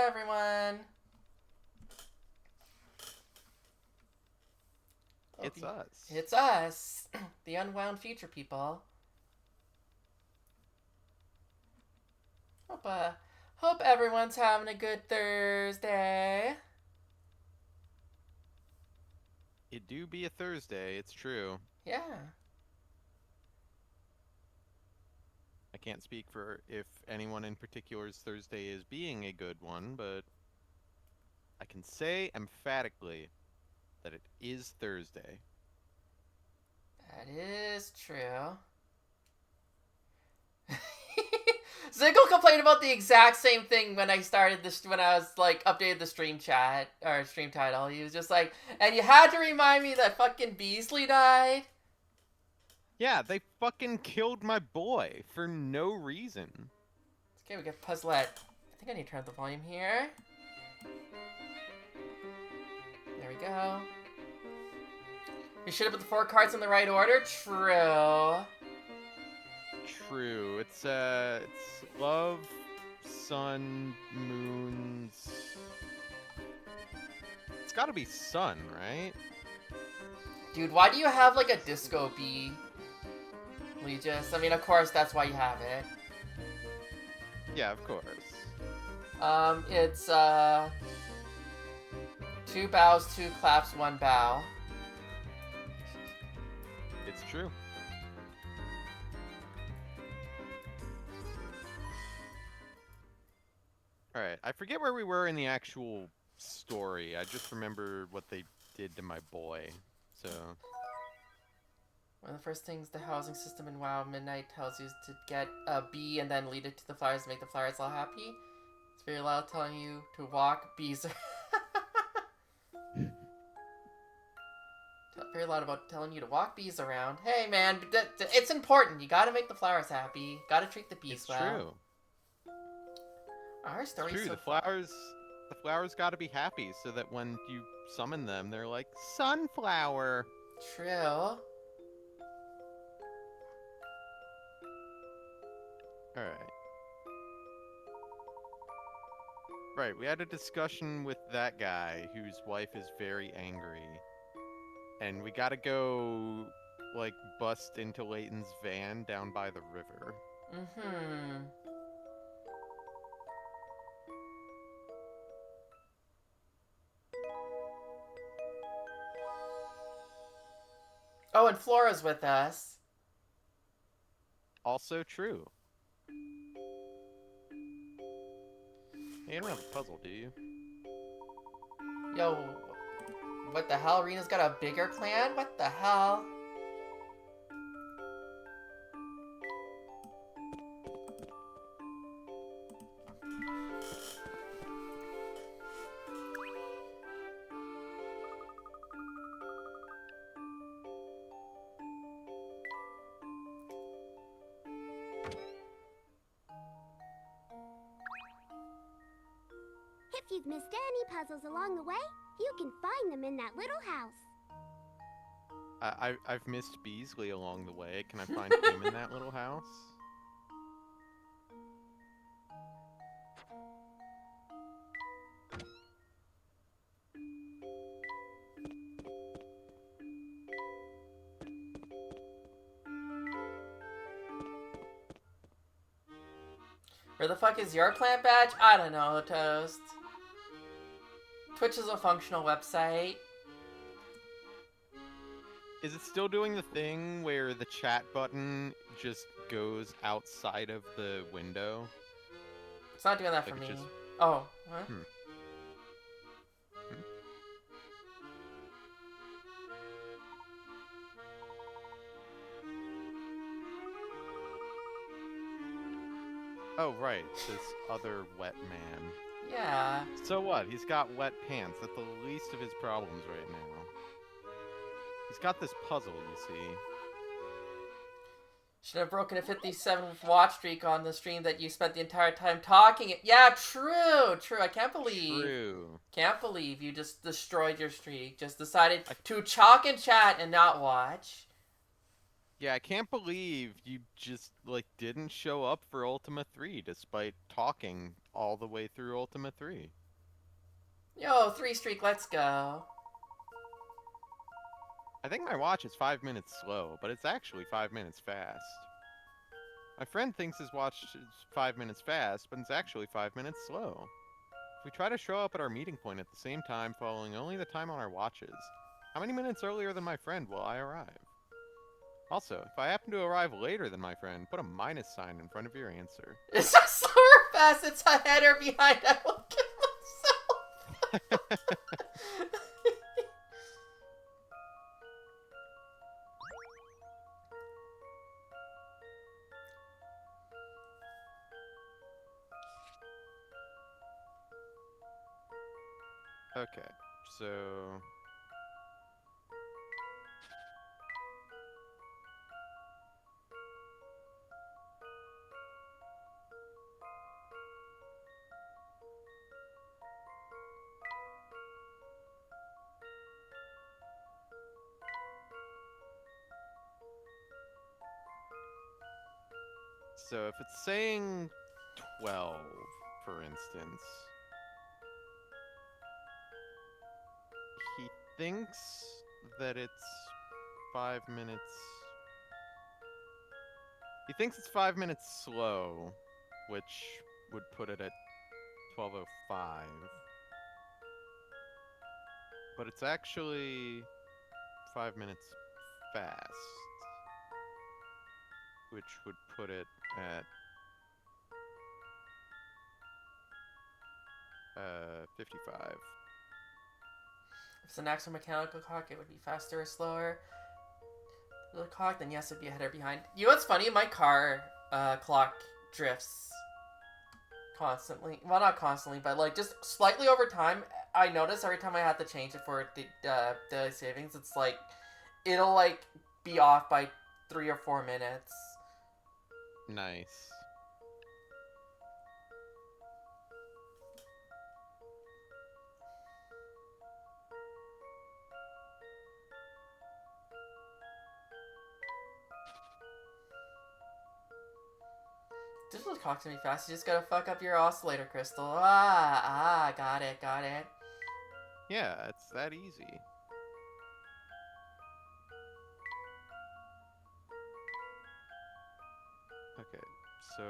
everyone. It's us. It's us, the Unwound future people. Hope everyone's having a good Thursday. It do be a Thursday, it's true. Yeah. I can't speak for if anyone in particular's Thursday is being a good one, but I can say emphatically that it is Thursday. That is true. Ziggle complained about the exact same thing when I started this, when I was like updated the stream chat or stream title. He was just like, and you had to remind me that fucking Beasley died. Yeah, they fucking killed my boy for no reason. Okay, we got Puzzlet. I think I need to turn up the volume here. There we go. You should have put the 4 cards in the right order. True. True. It's love, sun, moons. It's gotta be sun, right? Dude, why do you have like a disco bee? Legis? I mean, of course, that's why you have it. Yeah, of course. It's 2 bows, 2 claps, 1 bow. It's true. Alright, I forget where we were in the actual story. I just remember what they did to my boy. So... One of the first things the housing system in WoW Midnight tells you is to get a bee and then lead it to the flowers to make the flowers all happy. It's very loud telling you to walk bees. Very loud about telling you to walk bees around. Hey man, it's important. You gotta make the flowers happy. Gotta treat the bees well. It's true. Our story's True, so the flowers gotta be happy so that when you summon them, they're like, sunflower! True. Alright. Right, we had a discussion with that guy whose wife is very angry. And we gotta go, like, bust into Layton's van down by the river. Mm-hmm. Oh, and Flora's with us. Also true. Hey, you don't have a puzzle, do you? Yo, what the hell? Rena's got a bigger plan? What the hell? If you've missed any puzzles along the way, you can find them in that little house. I've missed Beasley along the way. Can I find him in that little house? Where the fuck is your plant badge? I don't know, Toast. Twitch is a functional website. Is it still doing the thing where the chat button just goes outside of the window? It's not doing that for Like me. just- Oh, what? Oh, right. This other wet man. Yeah. So what? He's got wet pants. That's the least of his problems right now. He's got this puzzle, you see. Should have broken a 57 watch streak on the stream that you spent the entire time talking it. Yeah, true. I can't believe you just destroyed your streak. Just decided to chalk and chat and not watch. Yeah, I can't believe you just, like, didn't show up for Ultima 3 despite talking all the way through Ultima 3. Yo, 3 streak, let's go. I think my watch is 5 minutes slow, but it's actually 5 minutes fast. My friend thinks his watch is 5 minutes fast, but it's actually 5 minutes slow. If we try to show up at our meeting point at the same time, following only the time on our watches, how many minutes earlier than my friend will I arrive? Also, if I happen to arrive later than my friend, put a minus sign in front of your answer. Is that slower or fast? It's ahead or behind? I will kill myself. Okay, so... So if it's saying 12, for instance, he thinks that it's 5 minutes... He thinks it's 5 minutes slow, which would put it at 12:05. But it's actually 5 minutes fast, which would put it at 55. If it's an actual mechanical clock, it would be faster or slower. The clock, then yes, it'd be ahead or behind. You know what's funny? My car clock drifts constantly. Well, not constantly, but like just slightly over time. I notice every time I have to change it for the savings, it's like it'll like be off by 3 or 4 minutes. Nice. Digital clock's gonna be fast. You just gotta fuck up your oscillator crystal. Got it, got it. Yeah, it's that easy. Okay, so...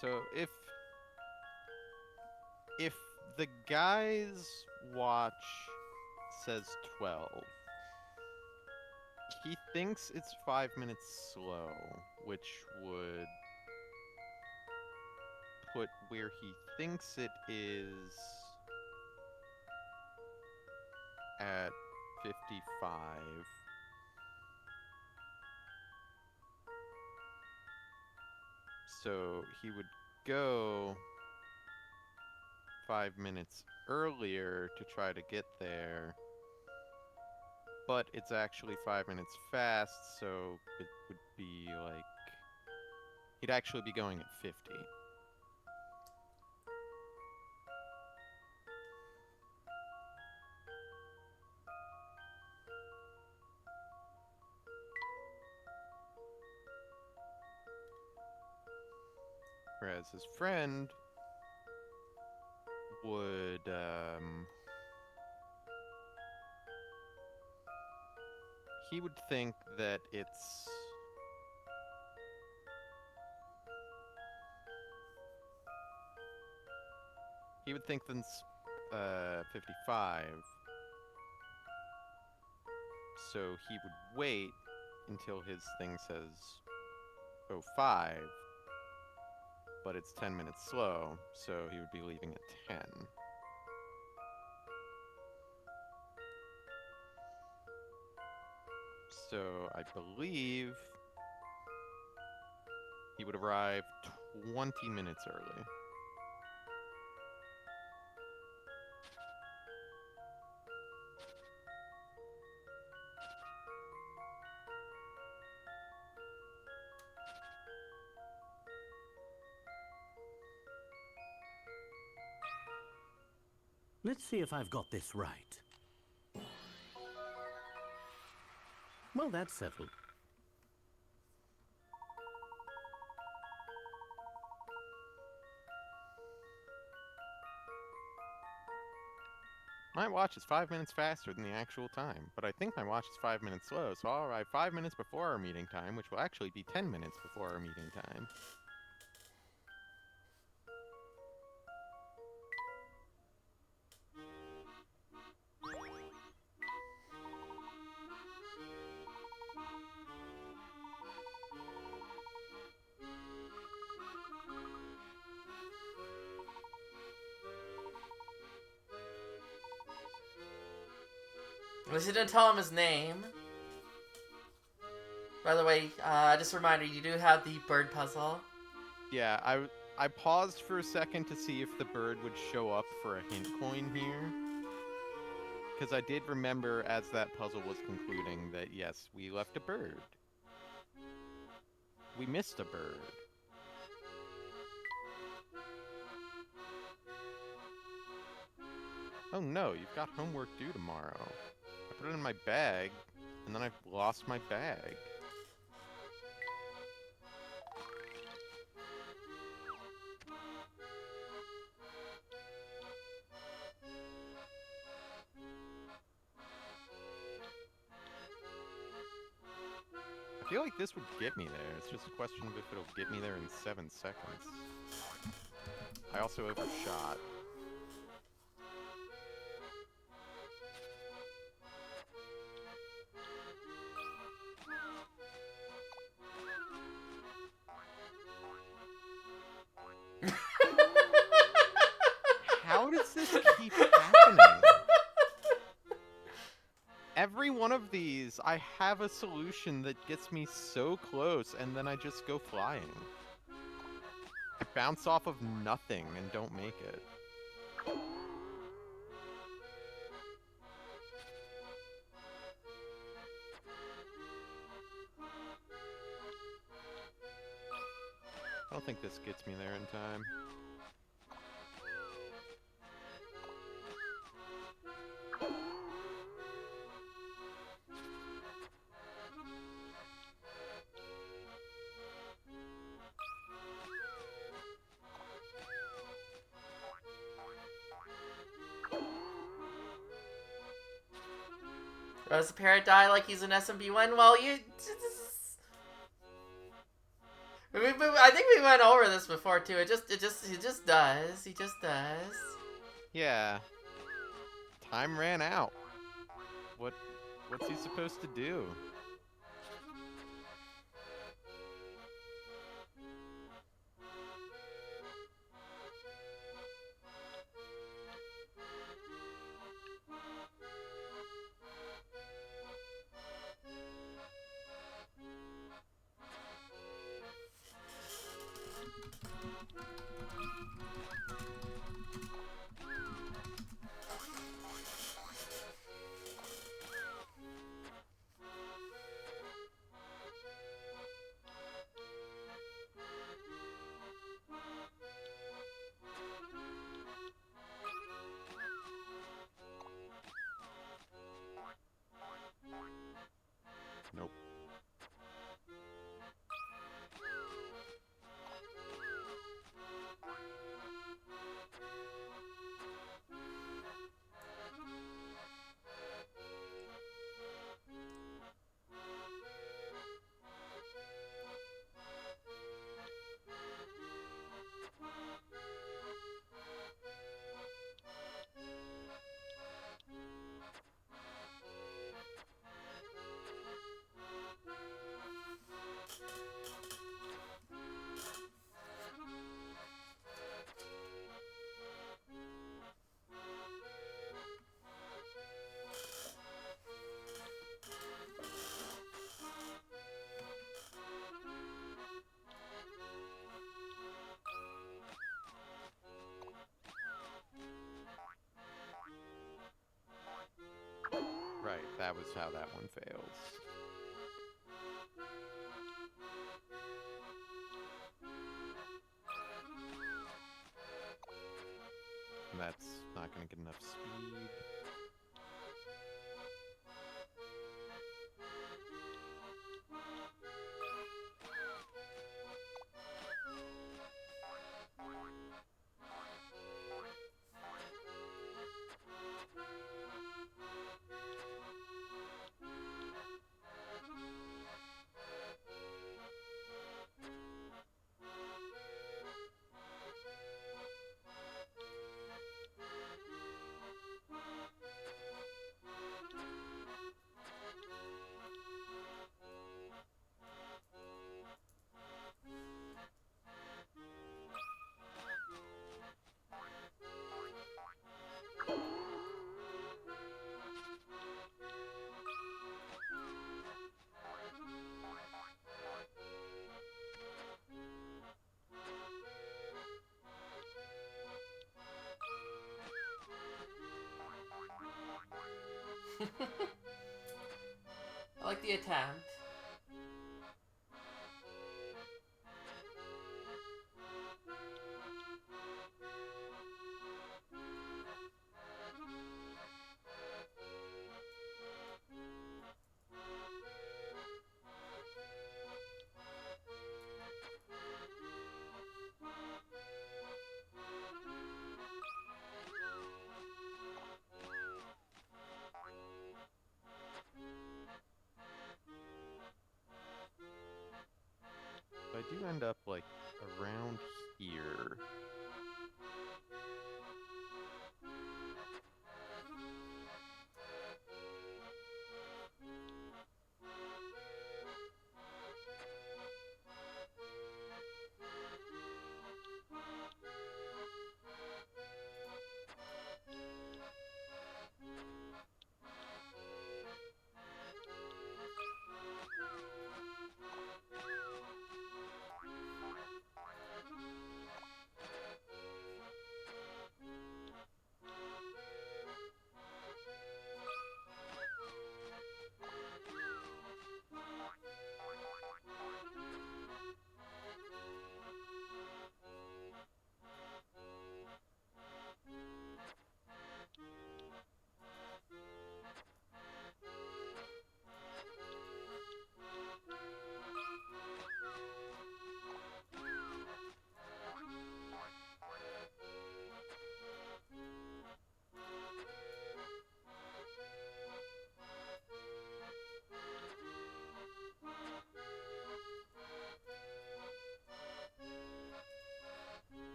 So if the guy's watch says 12, he thinks it's 5 minutes slow, which would put where he thinks it is at 55. So he would go 5 minutes earlier to try to get there, but it's actually 5 minutes fast, so it would be like... He'd actually be going at 50. Whereas his friend would, he would think that it's... He would think that it's, 55. So he would wait until his thing says 05. But it's 10 minutes slow, so he would be leaving at 10. So I believe he would arrive 20 minutes early. Let's see if I've got this right. Well, that's settled. My watch is 5 minutes faster than the actual time, but I think my watch is 5 minutes slow, so I'll arrive 5 minutes before our meeting time, which will actually be 10 minutes before our meeting time. At least you didn't tell him his name. By the way, just a reminder, you do have the bird puzzle. Yeah, I paused for a second to see if the bird would show up for a hint coin here. Because I did remember as that puzzle was concluding that, yes, we left a bird. We missed a bird. Oh no, you've got homework due tomorrow. I put it in my bag, and then I've lost my bag. I feel like this would get me there. It's just a question of if it'll get me there in 7 seconds. I also overshot. How does this keep happening? Every one of these, I have a solution that gets me so close, and then I just go flying. I bounce off of nothing and don't make it. I don't think this gets me there in time. Does the parrot die like he's an SMB1? Well, you... I think we went over this before too. He just does. He just does. Yeah. Time ran out. What's he supposed to do? Nope. Right, that was how that one fails. And that's Not gonna get enough speed. I like the attempt. But I do end up, like, around here.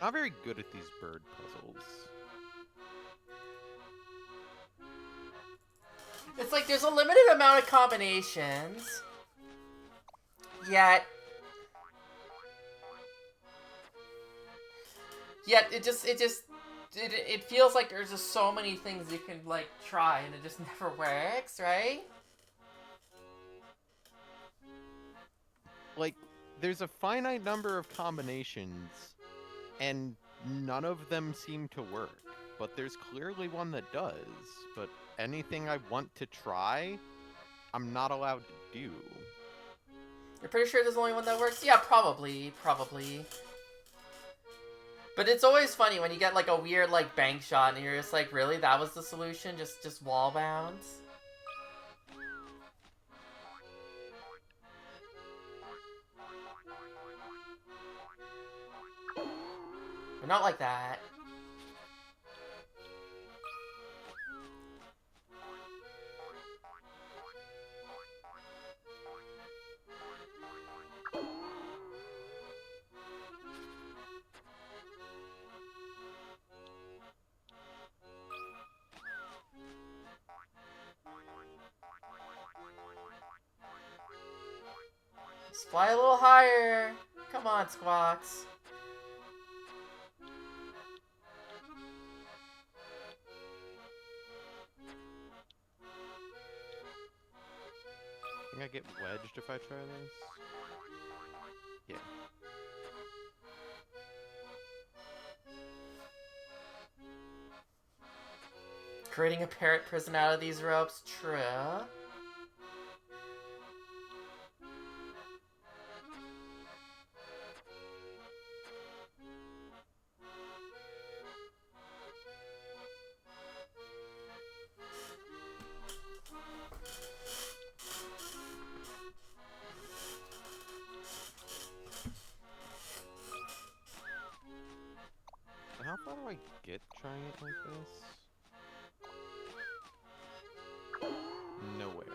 Not very good at these bird puzzles. It's like there's a limited amount of combinations, yet it feels like there's just so many things you can like try and it just never works, right? Like, there's a finite number of combinations, and none of them seem to work. But there's clearly one that does. But anything I want to try, I'm not allowed to do. You're pretty sure there's only one that works? Yeah, probably. But it's always funny when you get like a weird like bank shot and you're just like, really? That was the solution? Just wall bounds? But not like that. Just fly a little higher. Come on, Squawks. I think I get wedged if I try this. Yeah. Creating a parrot prison out of these ropes. True. I get trying it like this? Nowhere.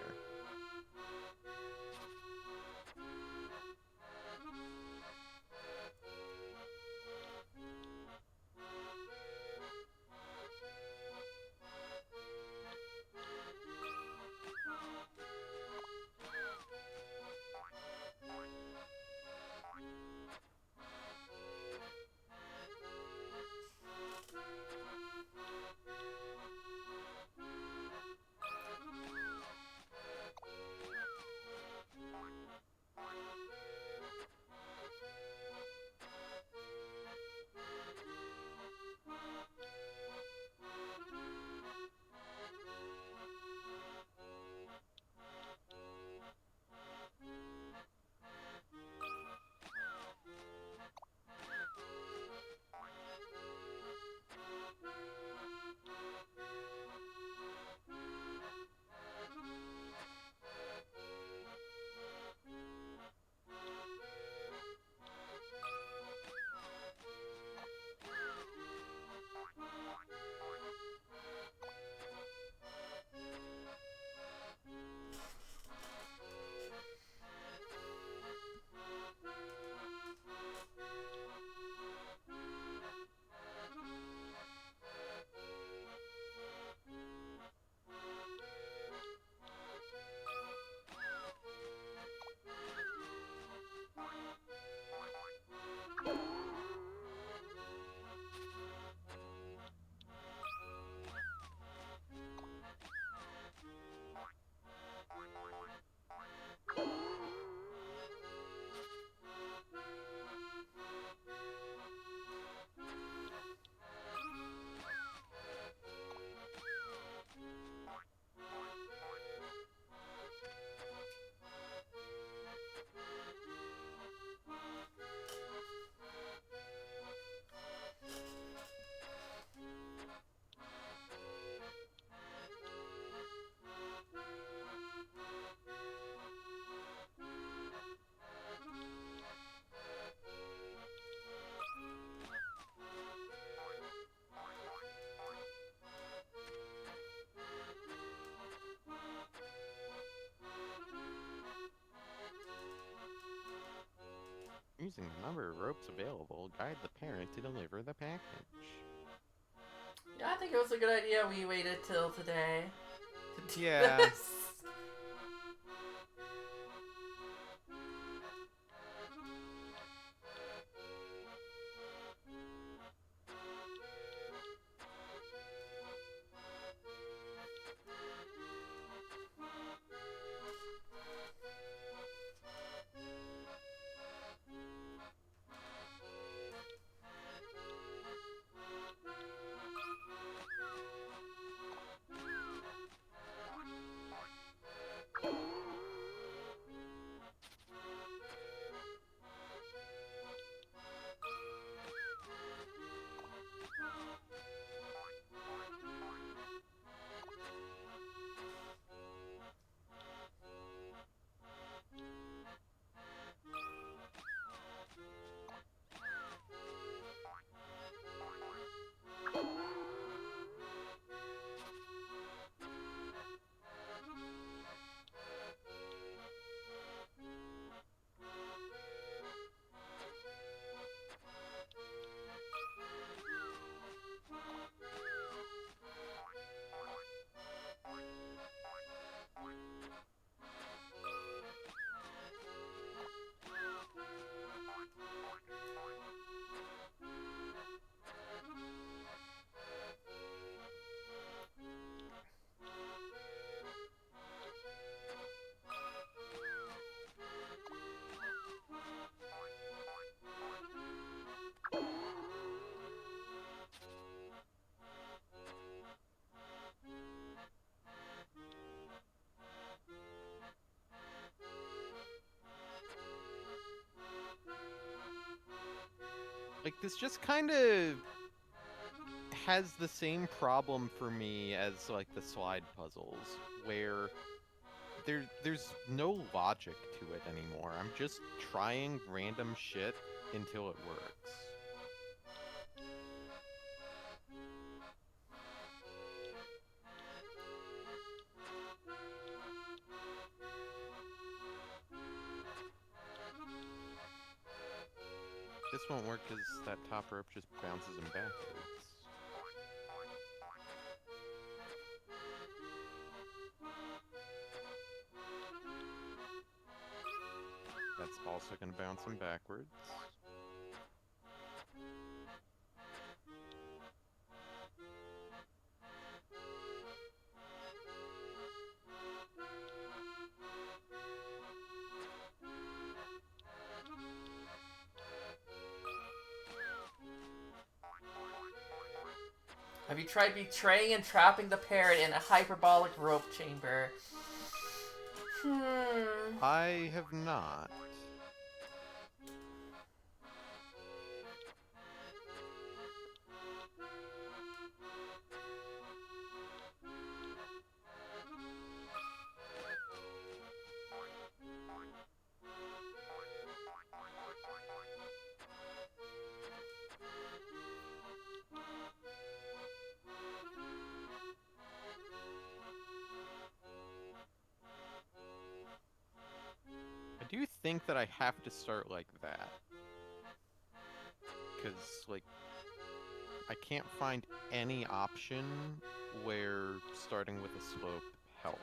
Using the number of ropes available, guide the parent to deliver the package. Yeah, I think it was a good idea we waited till today to do Yeah. this. Like, this just kind of has the same problem for me as, like, the slide puzzles, where there's no logic to it anymore. I'm just trying random shit until it works. This won't work because that top rope just bounces him backwards. That's also going to bounce him backwards. Have you tried betraying and trapping the parrot in a hyperbolic rope chamber? I have not. I do think that I have to start like that. Because, like, I can't find any option where starting with a slope helps.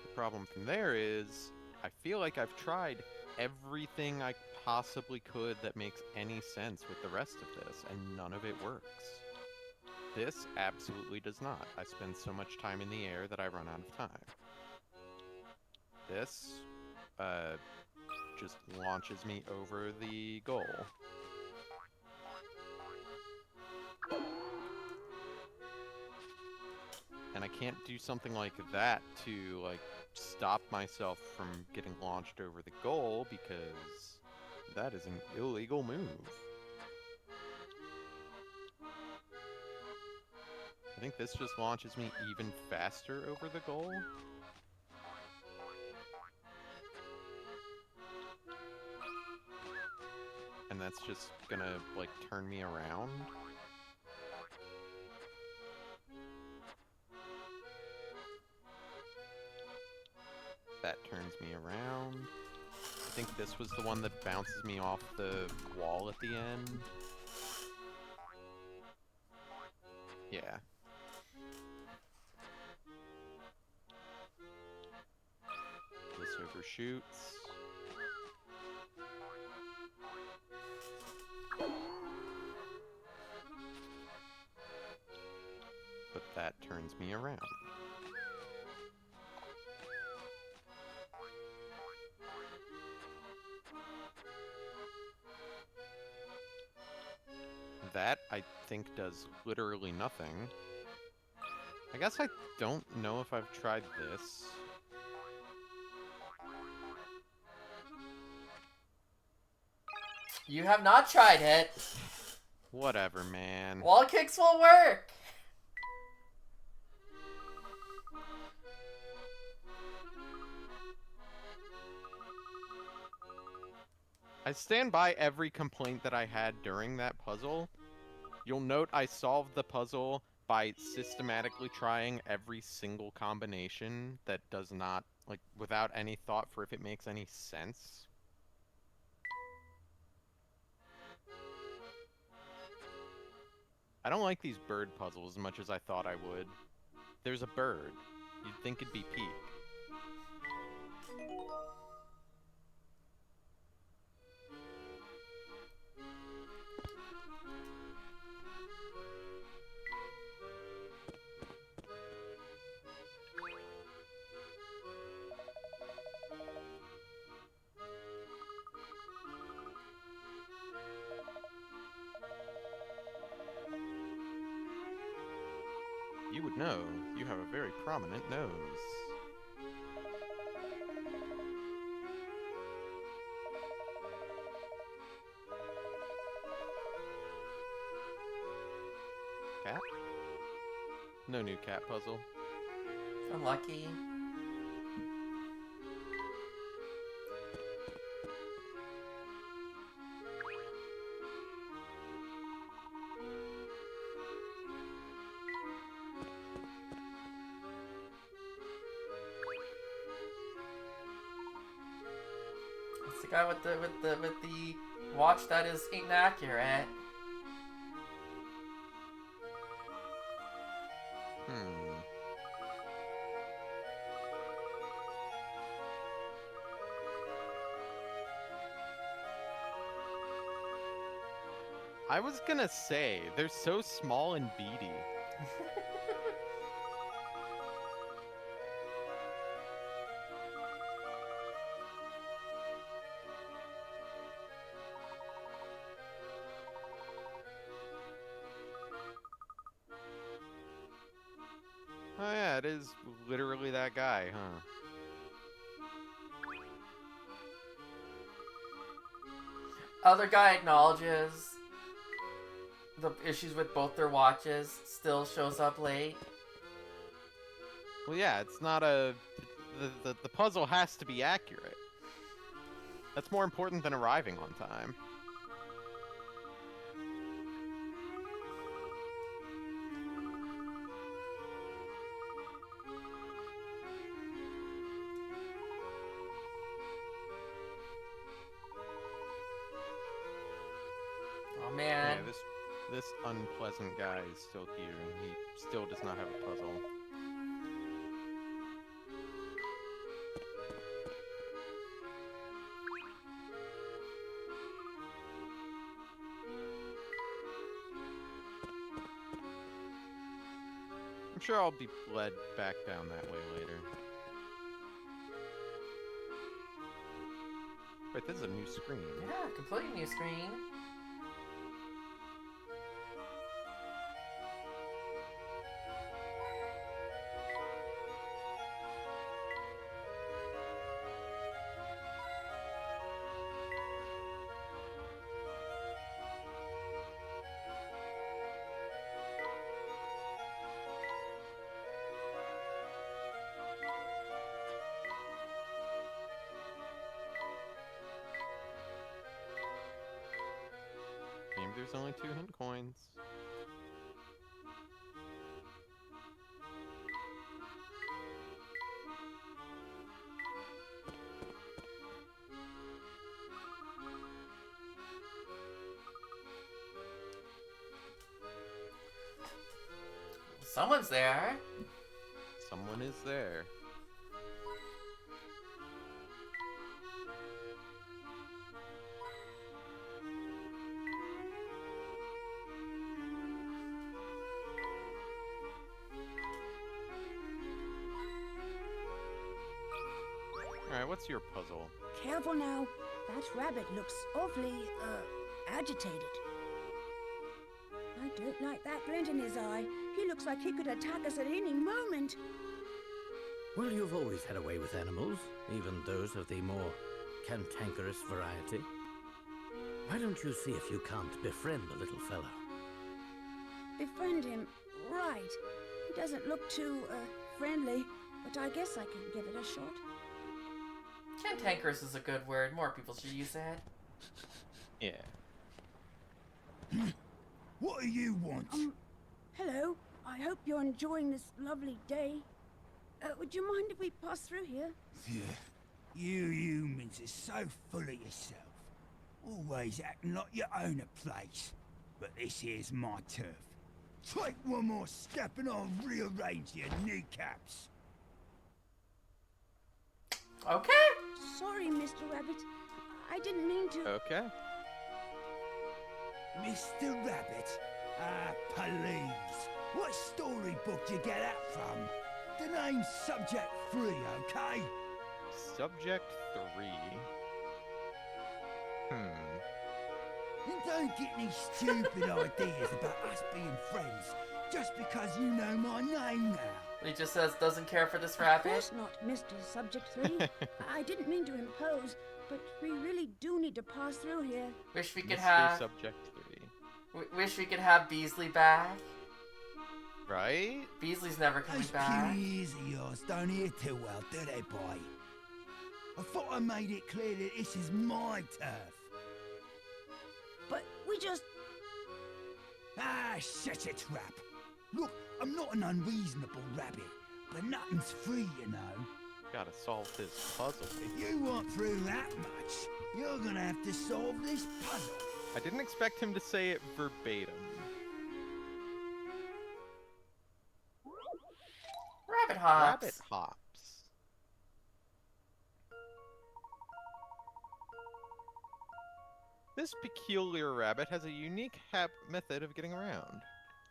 The problem from there is, I feel like I've tried everything I possibly could that makes any sense with the rest of this, and none of it works. This absolutely does not. I spend so much time in the air that I run out of time. This, just launches me over the goal. And I can't do something like that to, like, stop myself from getting launched over the goal because that is an illegal move. I think this just launches me even faster over the goal. And that's just gonna, like, turn me around. That turns me around. I think this was the one that bounces me off the wall at the end. Yeah. This overshoots. But that turns me around. That, I think, does literally nothing. I guess I don't know if I've tried this. You have not tried it. Whatever, man. Wall kicks will work. I stand by every complaint that I had during that puzzle. You'll note I solved the puzzle by systematically trying every single combination that does not, like, without any thought for if it makes any sense. I don't like these bird puzzles as much as I thought I would. There's a bird. You'd think it'd be Pete. You would know. You have a very prominent nose. Cat? No new cat puzzle. Unlucky. It's the guy with the watch that is inaccurate. I was gonna say, they're so small and beady. Oh yeah, it is literally that guy, huh? Other guy acknowledges the issues with both their watches, still shows up late. Well, yeah, it's not a... The puzzle has to be accurate. That's more important than arriving on time. Oh man. Yeah, this unpleasant guy is still here, and he still does not have a puzzle. I'm sure I'll be led back down that way later. Wait, this is a new screen. Yeah, completely new screen. Game, there's only 2 hint coins. Someone's there. Someone is there. Alright, what's your puzzle? Careful now. That rabbit looks awfully, agitated. I don't like that glint in his eye. He looks like he could attack us at any moment. Well, you've always had a way with animals, even those of the more cantankerous variety. Why don't you see if you can't befriend the little fellow? Befriend him. Right. He doesn't look too, friendly, but I guess I can give it a shot. Cantankerous is a good word. More people should use that. Yeah. What do you want? Hello. I hope you're enjoying this lovely day. Would you mind if we pass through here? Yeah. You humans are so full of yourself. Always acting like you own a place. But this here's my turf. Take one more step and I'll rearrange your kneecaps. Okay. Sorry, Mr. Rabbit. I didn't mean to... Okay. Mr. Rabbit? Ah, please. What storybook you get that from? The name's Subject 3, okay? Subject 3. And don't get any stupid ideas about us being friends just because you know my name now. He just says doesn't care for this Of rabbit. course not, Mr. Subject 3. I didn't mean to impose, but we really do need to pass through here. Wish we could Mystery have. Subject 3. Wish we could have Beasley back. Right? Beasley's never coming Those back. puny ears of yours don't hear too well, do they, boy? I thought I made it clear that this is my turf. But we just... Ah, shut your trap. Look, I'm not an unreasonable rabbit, but nothing's free, you know. Gotta solve this puzzle. If you want through that much, you're gonna have to solve this puzzle. I didn't expect him to say it verbatim. Rabbit hops. Rabbit hops. This peculiar rabbit has a unique method of getting around.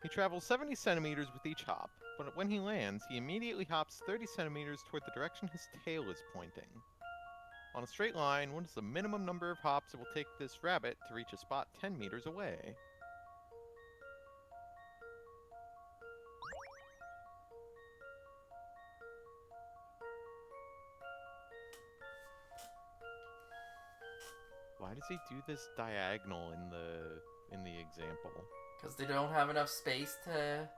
He travels 70 centimeters with each hop, but when he lands, he immediately hops 30 centimeters toward the direction his tail is pointing. On a straight line, what is the minimum number of hops it will take this rabbit to reach a spot 10 meters away? Why does he do this diagonal in the example? Because they don't have enough space to...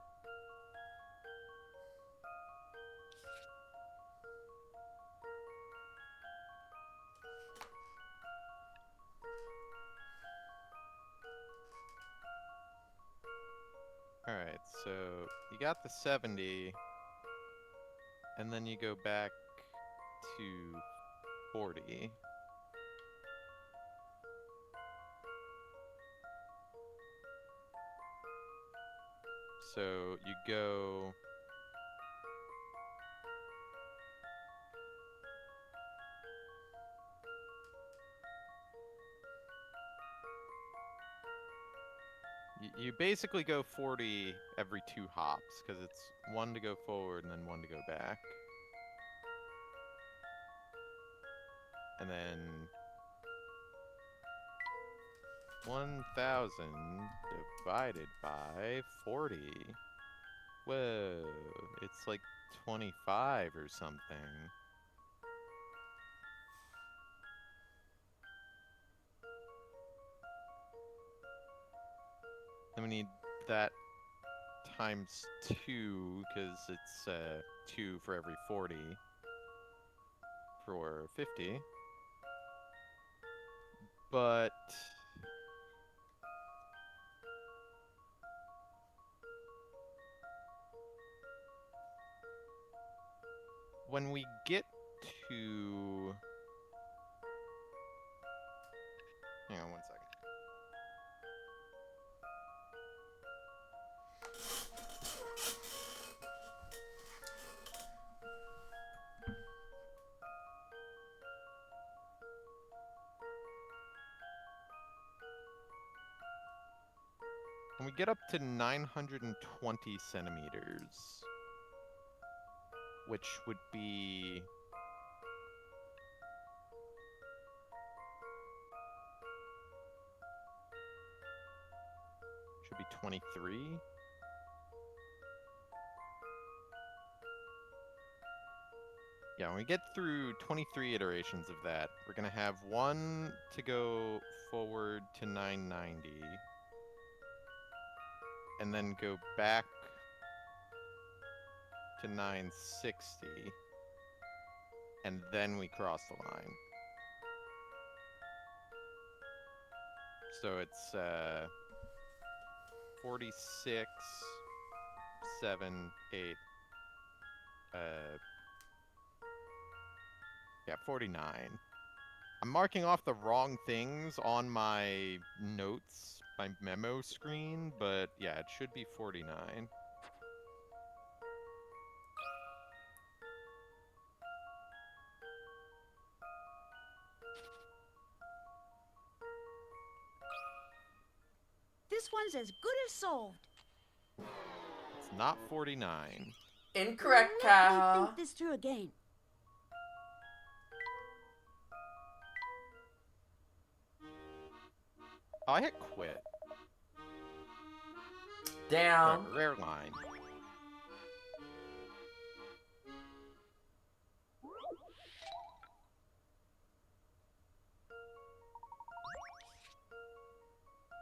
Alright, so you got the 70, and then you go back to 40. So you go... You basically go 40 every 2 hops, because it's 1 to go forward and then 1 to go back. And then 1,000 divided by 40. Whoa, it's like 25 or something. Then we need that times 2, because it's 2 for every 40 for 50. But when we get to... Hang on one second. When we get up to 920 centimeters, which would be... should be 23? Yeah, when we get through 23 iterations of that, we're going to have 1 to go forward to 990. And then go back to 960, and then we cross the line. So it's 46, 7, 8, yeah, 49. I'm marking off the wrong things on my notes, my memo screen, but yeah, it should be 49. This one's as good as solved. It's not 49. Incorrect, Let me Cal. think this through again. Oh, I hit quit. Down. Rare line.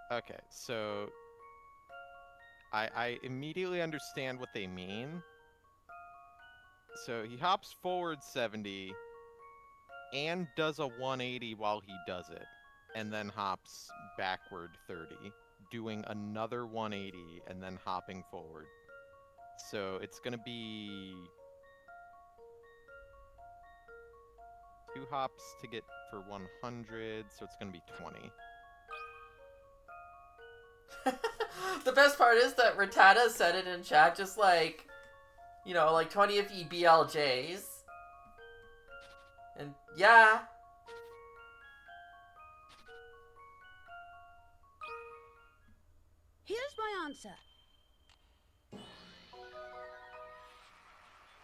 Okay, so I immediately understand what they mean. So he hops forward 70 and does a 180 while he does it, and then hops backward 30, doing another 180 and then hopping forward. So it's gonna be 2 hops to get for 100, so it's gonna be 20. The best part is that Rattata said it in chat, just like, you know, like 20 of you BLJs. And yeah. Here's my answer.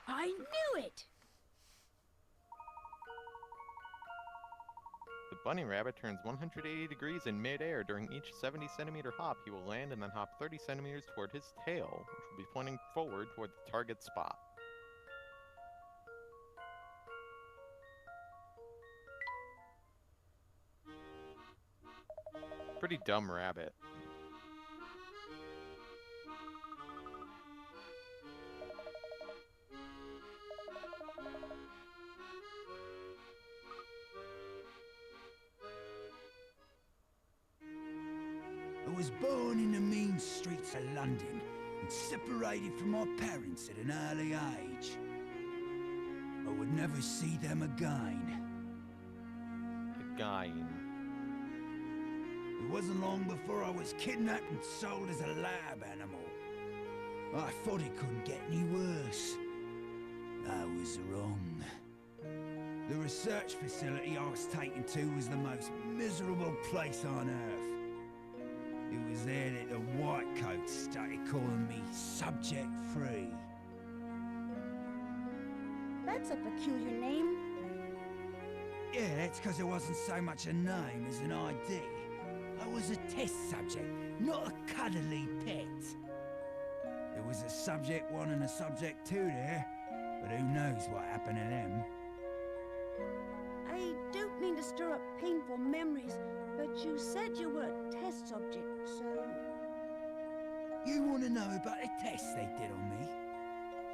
I knew it! The bunny rabbit turns 180 degrees in midair. During each 70-centimeter hop, he will land and then hop 30 centimeters toward his tail, which will be pointing forward toward the target spot. Pretty dumb rabbit. I was born in the mean streets of London and separated from my parents at an early age. I would never see them again. Again. It wasn't long before I was kidnapped and sold as a lab animal. I thought it couldn't get any worse. I was wrong. The research facility I was taken to was the most miserable place on Earth. It was there that the whitecoats started calling me Subject Free. That's a peculiar name. Yeah, that's because it wasn't so much a name as an ID. I was a test subject, not a cuddly pet. There was a Subject 1 and a Subject 2 there, but who knows what happened to them. I don't mean to stir up painful memories, but you said you were a test subject, so... You want to know about the test they did on me?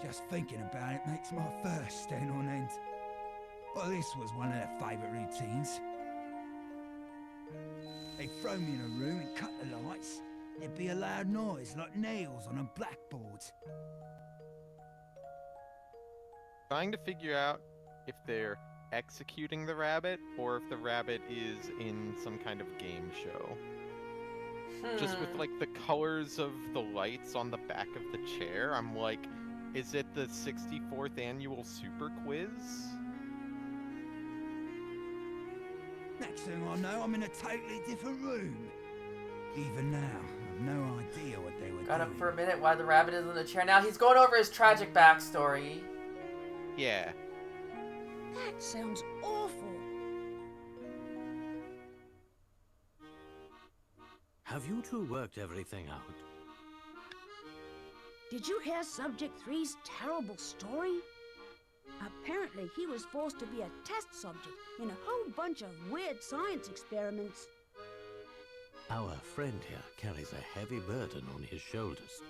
Just thinking about it makes my fur stand on end. Well, this was one of their favourite routines. They'd throw me in a room and cut the lights. There'd be a loud noise like nails on a blackboard. Trying to figure out if they're executing the rabbit or if the rabbit is in some kind of game show. Just with like the colors of the lights on the back of the chair, I'm like, is it the 64th annual super quiz? Next thing I know, I'm in a totally different room. Even now, I've no idea what they were Got him doing. for a minute why the rabbit is in the chair. Now he's going over his tragic backstory. Yeah. That sounds awful. Have you two worked everything out? Did you hear Subject 3's terrible story? Apparently, he was forced to be a test subject in a whole bunch of weird science experiments. Our friend here carries a heavy burden on his shoulders.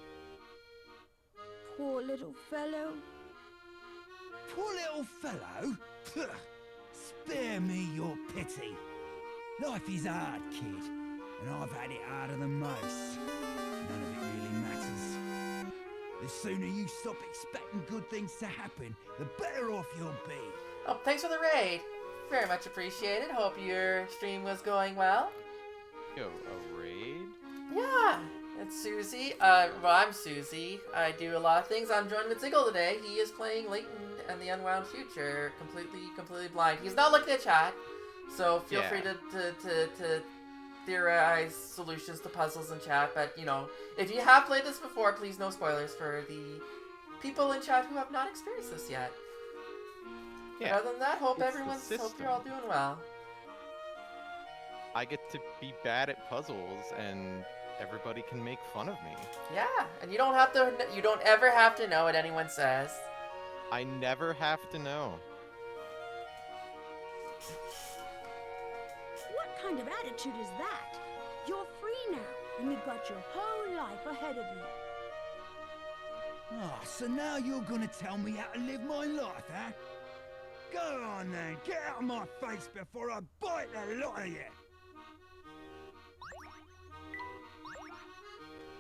Poor little fellow. Poor little fellow? Pugh. Spare me your pity. Life is hard, kid, and I've had it harder than most. None of it really matters. The sooner you stop expecting good things to happen, the better off you'll be. Oh, thanks for the raid. Very much appreciated. Hope your stream was going well. Yo, a raid? Yeah, it's Susie. Well, I'm Susie. I do a lot of things. I'm joined with Ziggle today. He is playing Layton and the Unwound Future, completely blind. He's not looking at chat, so feel free to theorize solutions to puzzles in chat. But, you know, if you have played this before, please no spoilers for the people in chat who have not experienced this yet. Yeah. Other than that, hope It's the hope you're all doing well. I get to be bad at puzzles and everybody can make fun of me. Yeah, and you don't ever have to know what anyone says. I never have to know. What kind of attitude is that? You're free now, and you've got your whole life ahead of you. Ah, so now you're gonna tell me how to live my life, huh? Go on then, get out of my face before I bite the lot of you!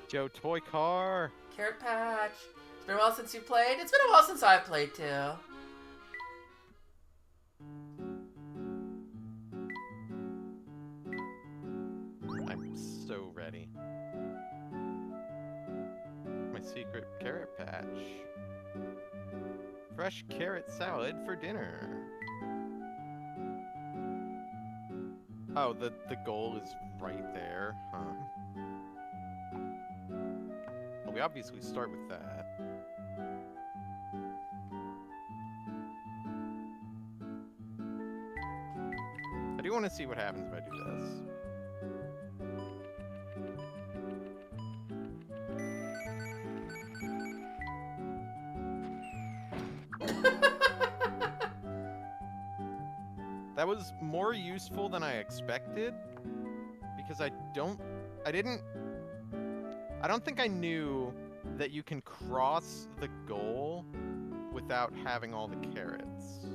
Joe Toy Car. Carrot Patch. It's been a while since you played. It's been a while since I've played too. I'm so ready. My secret carrot patch. Fresh carrot salad for dinner. Oh, the goal is right there, huh? Well, we obviously start with that. I do want to see what happens if I do this. That was more useful than I expected, because I don't think I knew that you can cross the goal without having all the carrots.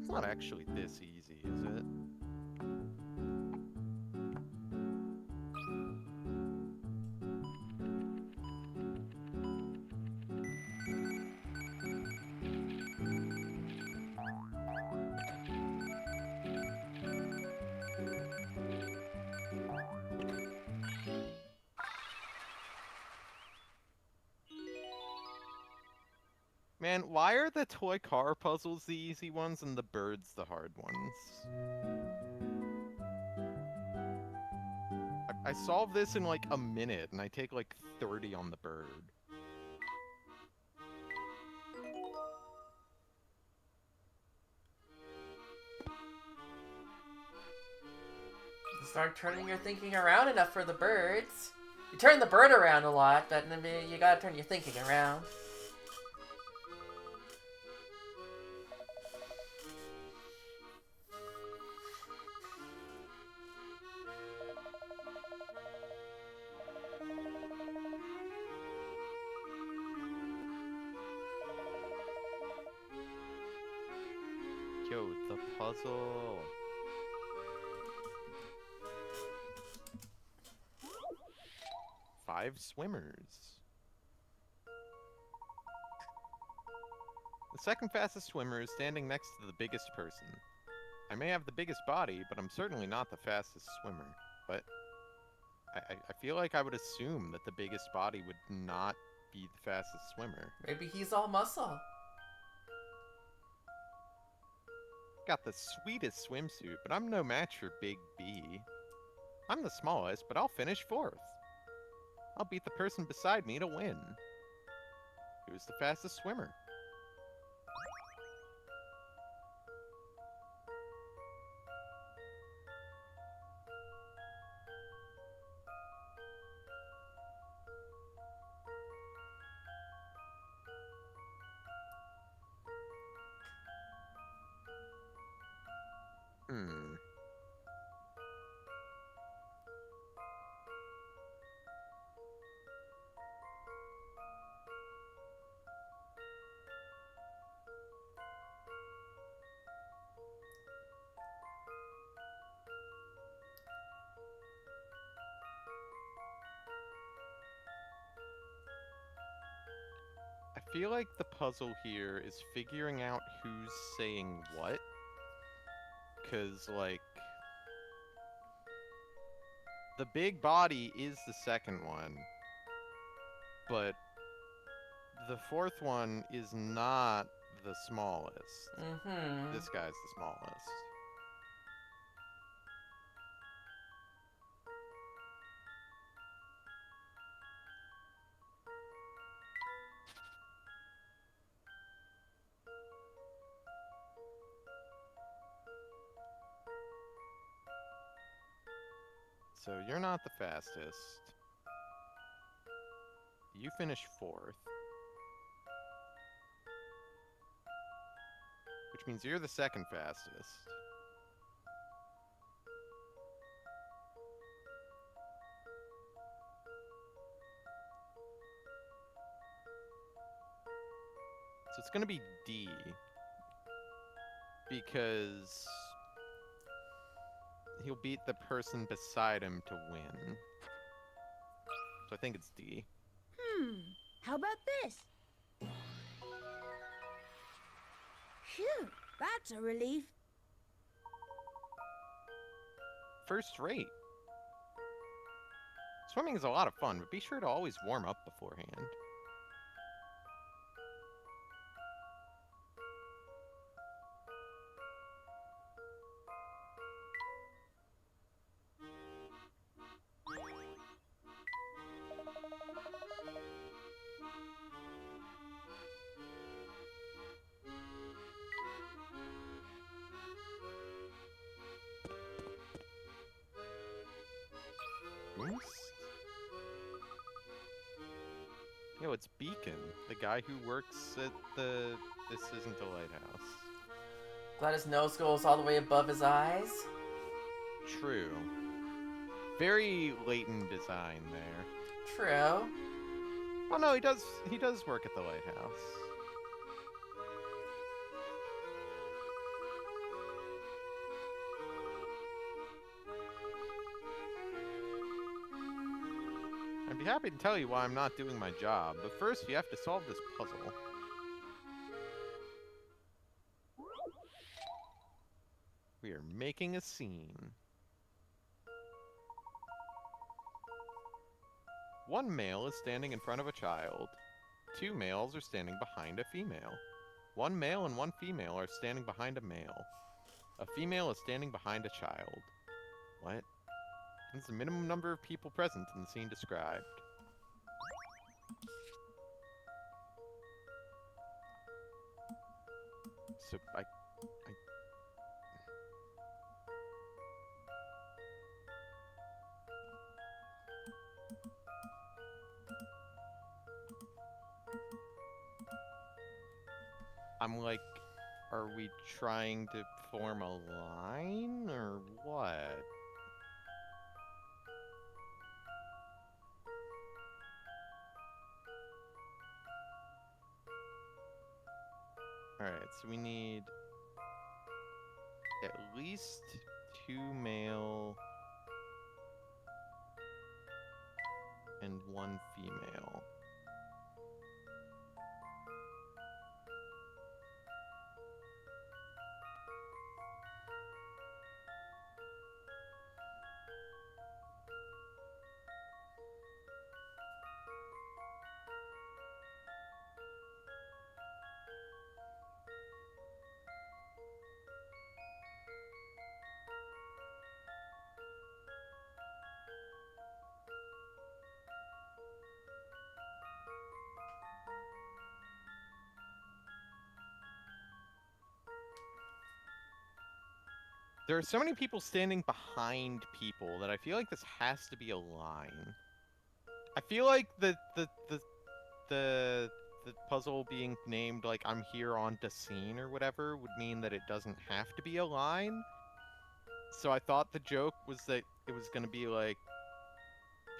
It's not actually this easy, is it? Man, why are the toy car puzzles the easy ones and the birds the hard ones? I solved this in like a minute, and I take like 30 on the bird. Start turning your thinking around enough for the birds. You turn the bird around a lot, but then you gotta turn your thinking around. Yo, the puzzle. Five swimmers. The second fastest swimmer is standing next to the biggest person. I may have the biggest body, but I'm certainly not the fastest swimmer. But I feel like I would assume that the biggest body would not be the fastest swimmer. Maybe he's all muscle. Got the sweetest swimsuit, but I'm no match for Big B. I'm the smallest, but I'll finish 4th. I'll beat the person beside me to win. Who's the fastest swimmer? I feel like the puzzle here is figuring out who's saying what. 'Cause, like, the big body is the second one, but the 4th one is not the smallest. Mm-hmm. This guy's the smallest. So you're not the fastest. you finish 4th. Which means you're the 2nd fastest. So it's gonna be D. Because he'll beat the person beside him to win. So I think it's D. How about this? Phew, that's a relief. First rate. Swimming is a lot of fun, but be sure to always warm up beforehand. Yo, it's Beacon, the guy who works at the... This isn't a lighthouse. Glad his nose goes all the way above his eyes. True. Very Layton design there. True. Well, no, he does work at the lighthouse. I'd be happy to tell you why I'm not doing my job, but first you have to solve this puzzle. We are making a scene. One male is standing in front of a child. 2 males are standing behind a female. 1 male and 1 female are standing behind a male. A female is standing behind a child. What? That's the minimum number of people present in the scene described. So, I'm like, are we trying to form a line, or what? Alright, so we need at least 2 male and 1 female. There are so many people standing behind people that I feel like this has to be a line. I feel like the puzzle being named like I'm here on the scene or whatever would mean that it doesn't have to be a line. So I thought the joke was that it was gonna be like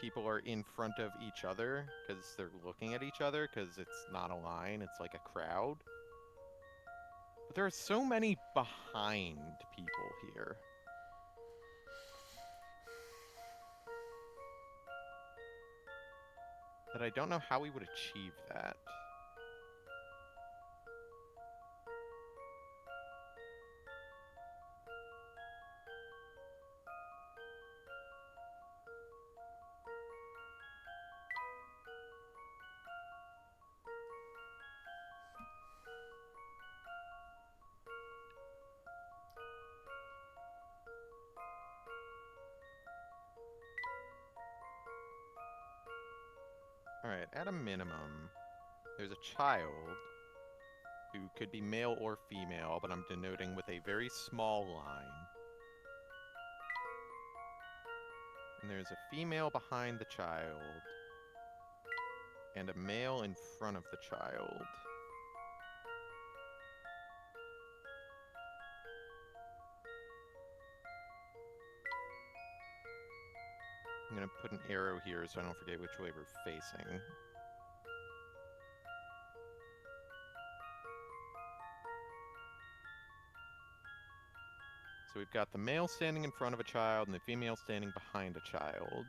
people are in front of each other because they're looking at each other because it's not a line, it's like a crowd. But there are so many behind people here. That I don't know how we would achieve that. Alright, at a minimum, there's a child who could be male or female, but I'm denoting with a very small line. And there's a female behind the child. and a male in front of the child. I'm gonna put an arrow here so I don't forget which way we're facing. So we've got the male standing in front of a child and the female standing behind a child.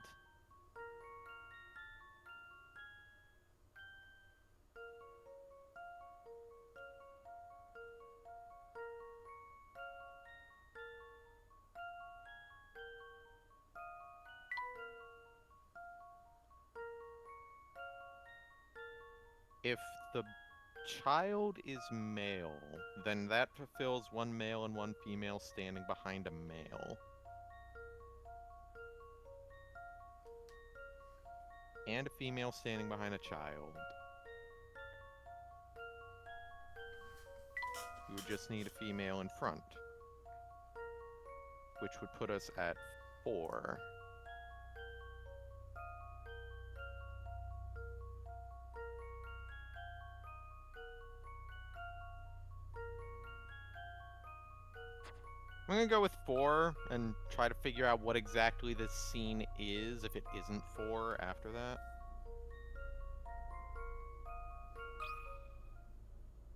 If the child is male, then that fulfills one male and one female standing behind a male. And a female standing behind a child. We would just need a female in front, which would put us at 4. I'm gonna go with 4 and try to figure out what exactly this scene is if it isn't 4 after that.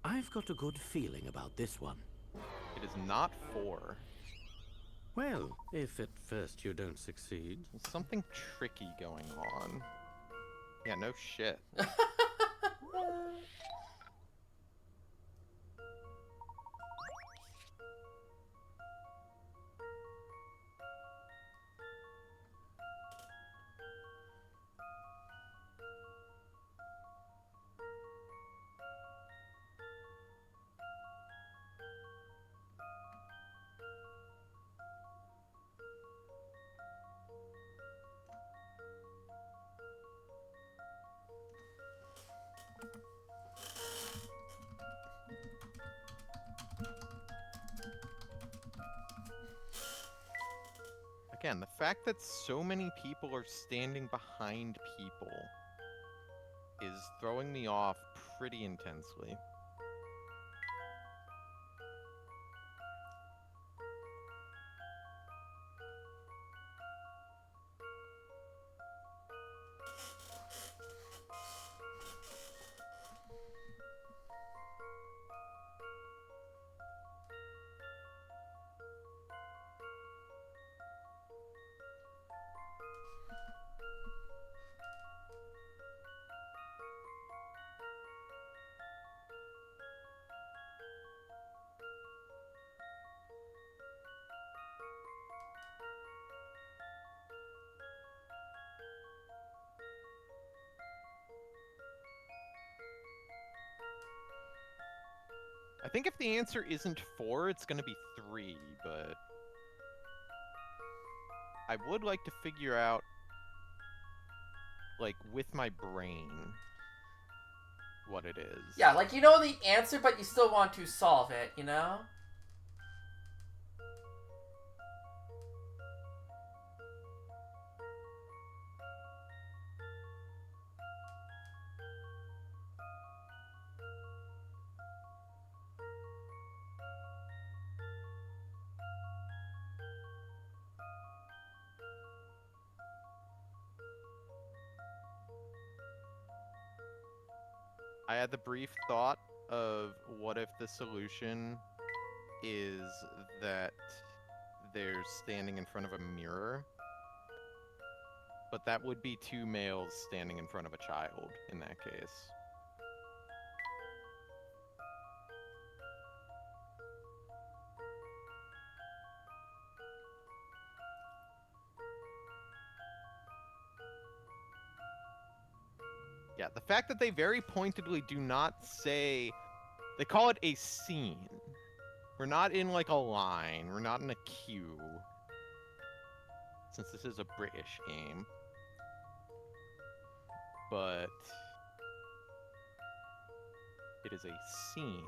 I've got a good feeling about this one. It is not 4. Well, if at first you don't succeed. There's something tricky going on. Yeah, no shit. Again, the fact that so many people are standing behind people is throwing me off pretty intensely. I think if the answer isn't 4, it's gonna be 3, but I would like to figure out, like, with my brain, what it is. Yeah, like, you know the answer, but you still want to solve it, you know? I had the brief thought of what if the solution is that they're standing in front of a mirror, but that would be 2 males standing in front of a child in that case. Yeah, the fact that they very pointedly do not say... They call it a scene. We're not in, like, a line. We're not in a queue. Since this is a British game. But... it is a scene.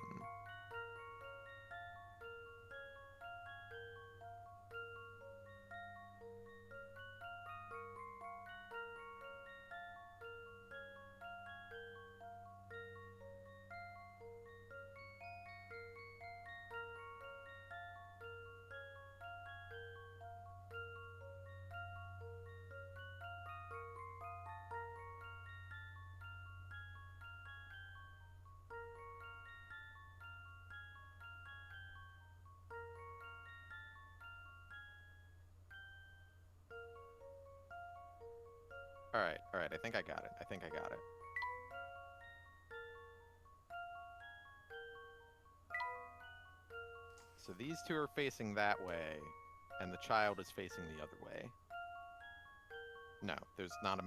Alright, I think I got it. So these two are facing that way, and the child is facing the other way. No, there's not a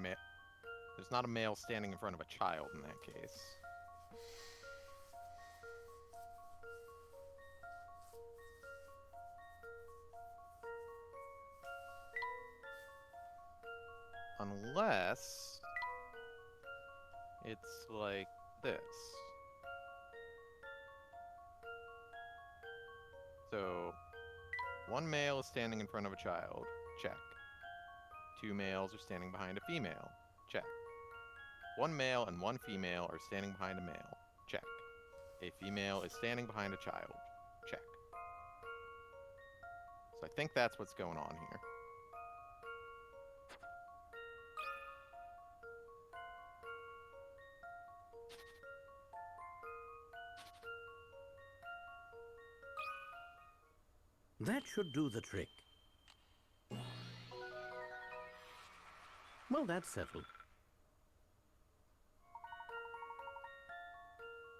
male standing in front of a child in that case. Unless it's like this. So, one male is standing in front of a child. Check. Two males are standing behind a female. Check. One male and one female are standing behind a male. Check. A female is standing behind a child. Check. So I think that's what's going on here. That should do the trick. Well, that's settled.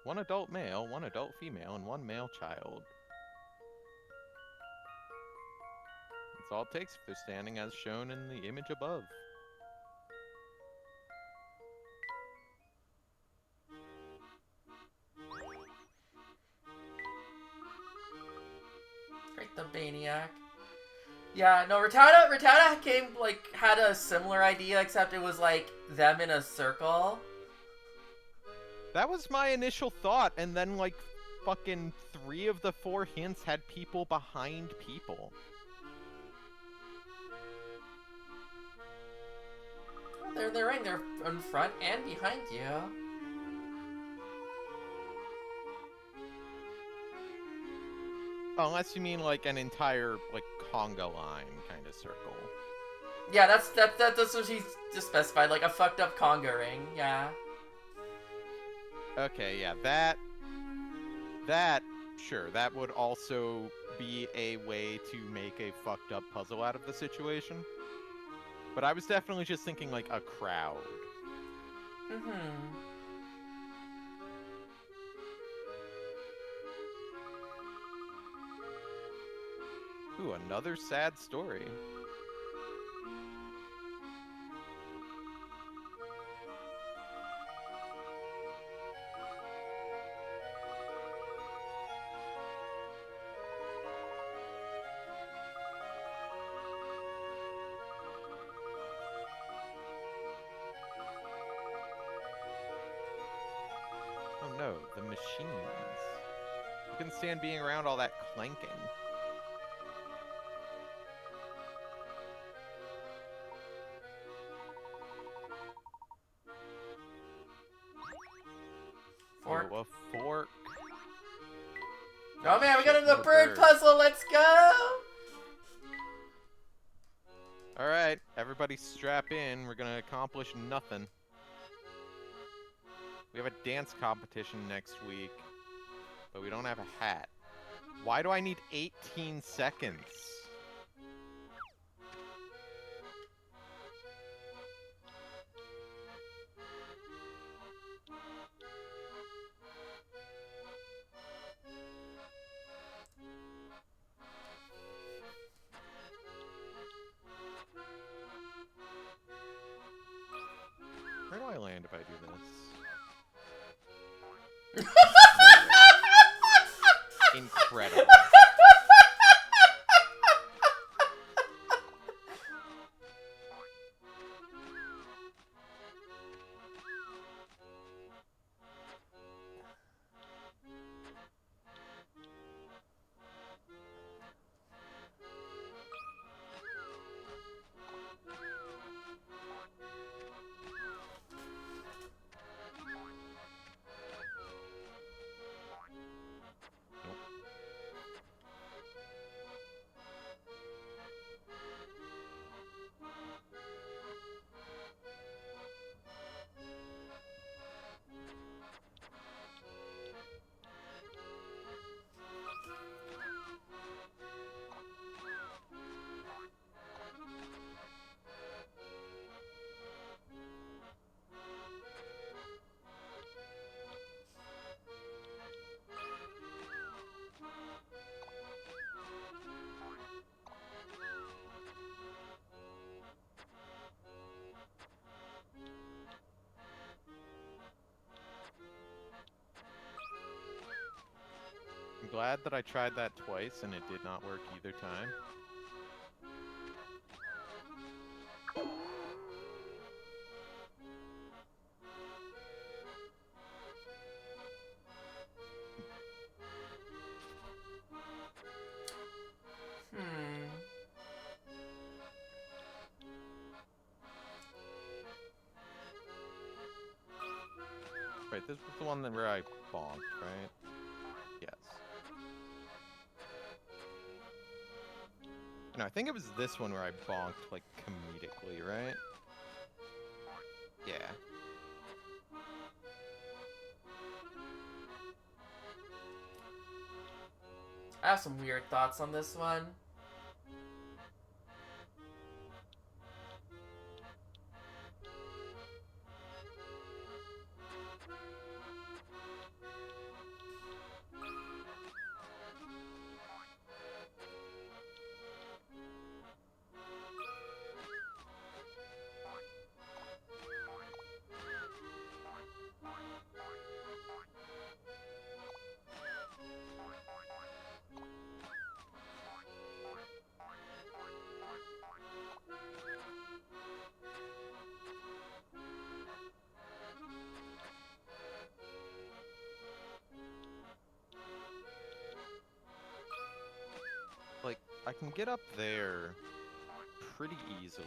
One adult male, one adult female, and one male child. That's all it takes if they're standing as shown in the image above. Great, the Maniac. Yeah, no, Rattata came, like, had a similar idea, except it was, like, them in a circle. That was my initial thought, and then, like, fucking 3 of the 4 hints had people behind people. They're right there in front and behind you. Unless you mean, like, an entire, like, conga line kind of circle. Yeah, that's what he just specified, like a fucked up conga ring, yeah. Okay, yeah, sure, that would also be a way to make a fucked up puzzle out of the situation. But I was definitely just thinking, like, a crowd. Mm-hmm. Ooh, another sad story. Oh no, the machines. You couldn't stand being around all that clanking. Fork. Oh, a fork. Oh man, we got Shit, another more bird birds. puzzle, let's go! Alright, everybody strap in. We're gonna accomplish nothing. We have a dance competition next week, but we don't have a hat. Why do I need 18 seconds? Where do I land if I do this? Incredible. glad that I tried that twice and it did not work either time. Right, this was the one where I bonked, right? Yes. No, I think it was this one where I bonked, like, comedically, right? Yeah. I have some weird thoughts on this one. Like, I can get up there pretty easily.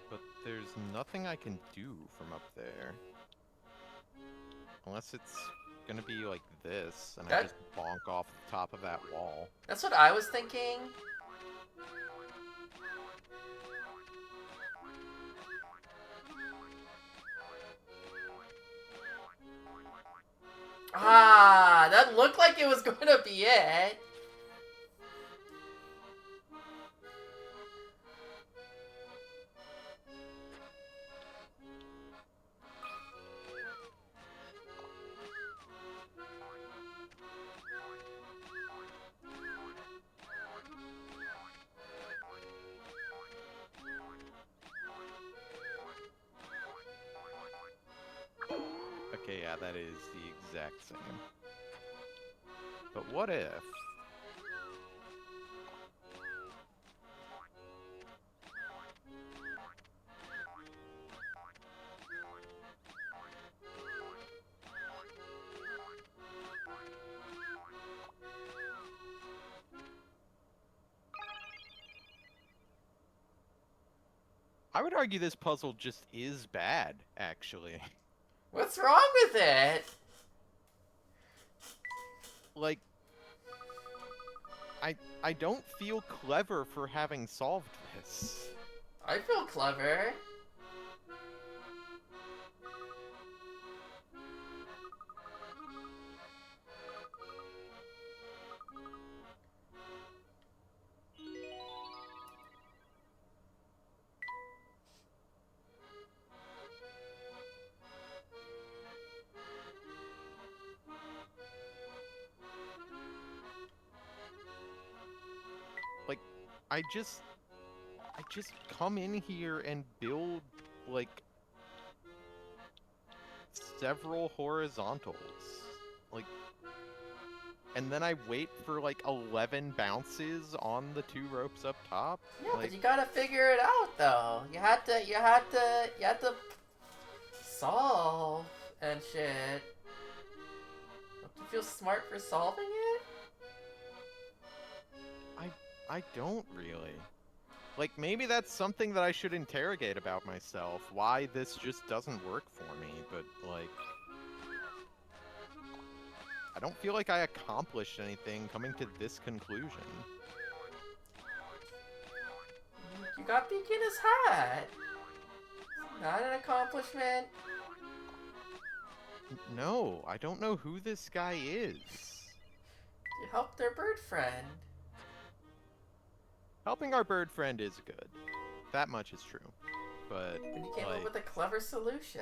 But there's nothing I can do from up there. Unless it's gonna be like this, and I just bonk off the top of that wall. That's what I was thinking. Ah, that looked like it was going to be it. Okay, yeah, that is the exact same. But what if... I would argue this puzzle just is bad, actually. What's wrong with it? Like, I don't feel clever for having solved this. I feel clever. Like, I just come in here and build, like, several horizontals. Like, and then I wait for, like, 11 bounces on the 2 ropes up top. Yeah, like, but you gotta figure it out, though. You had to solve and shit. Don't you feel smart for solving it? I don't really. Like, maybe that's something that I should interrogate about myself, why this just doesn't work for me, but, like... I don't feel like I accomplished anything coming to this conclusion. You got beginner's hat. Not an accomplishment. No, I don't know who this guy is. You helped their bird friend. Helping our bird friend is good. That much is true. But, And you came like... up with a clever solution.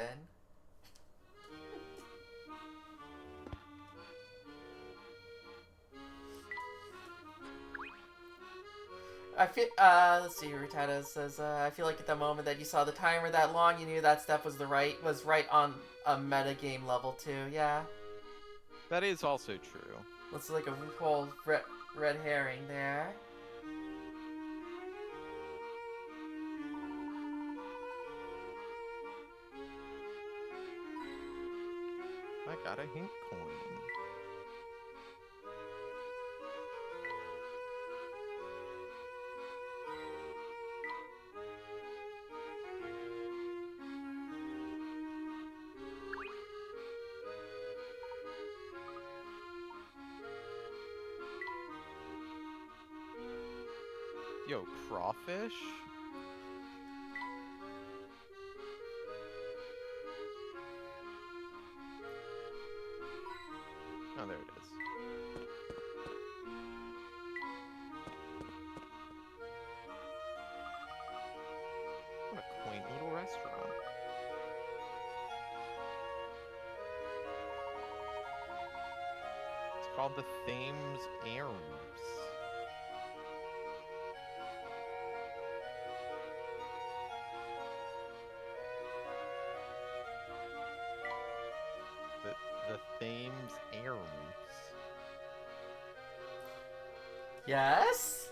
I feel, let's see, Rutada says, I feel like at the moment that you saw the timer that long, you knew that step was right on a metagame level too, yeah. That is also true. Looks like a whole red herring there. I got a hint coin. Yo, crawfish? Oh, there it is. What a quaint little restaurant. It's called the Thames Arms. The Thames Arms. Yes?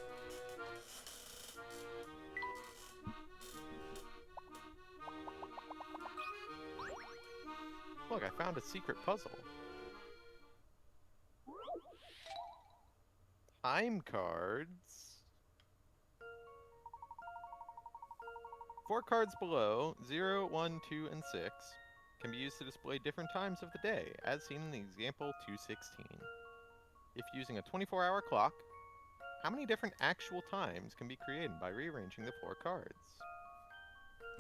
Look, I found a secret puzzle. Time cards. 4 cards below, 0, 1, 2, and 6, can be used to display different times of the day, as seen in the example 216. If using a 24-hour clock, how many different actual times can be created by rearranging the 4 cards?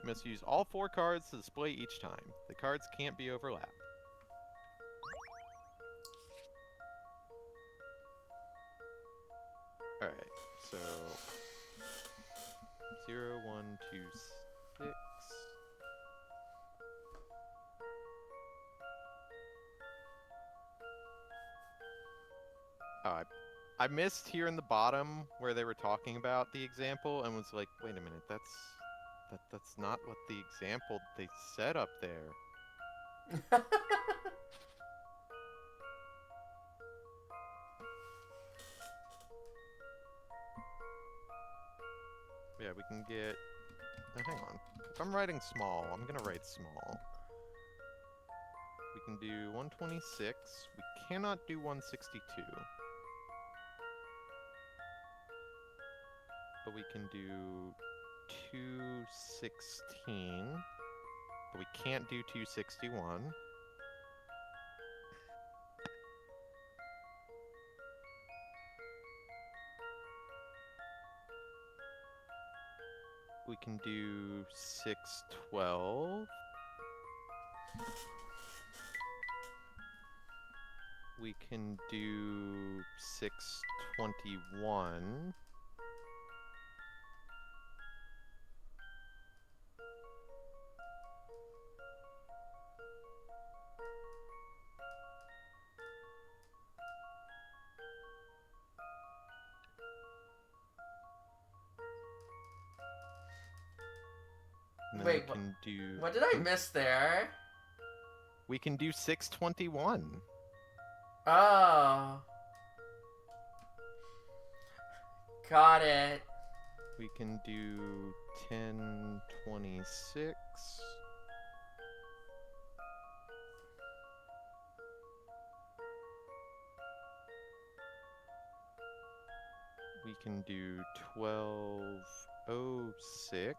You must use all 4 cards to display each time. The cards can't be overlapped. Alright, so 0, 1, 2, 6. Oh, I missed here in the bottom where they were talking about the example and was like, wait a minute, that's not what the example they said up there. Yeah, we can get... hang on. If I'm writing small, I'm gonna write small. We can do 126. We cannot do 162. But we can do 216. But we can't do 261. We can do 612. We can do 621. And then Wait, we can do... what did I miss there? We can do 621. Oh. Got it. We can do 1026. We can do 1206.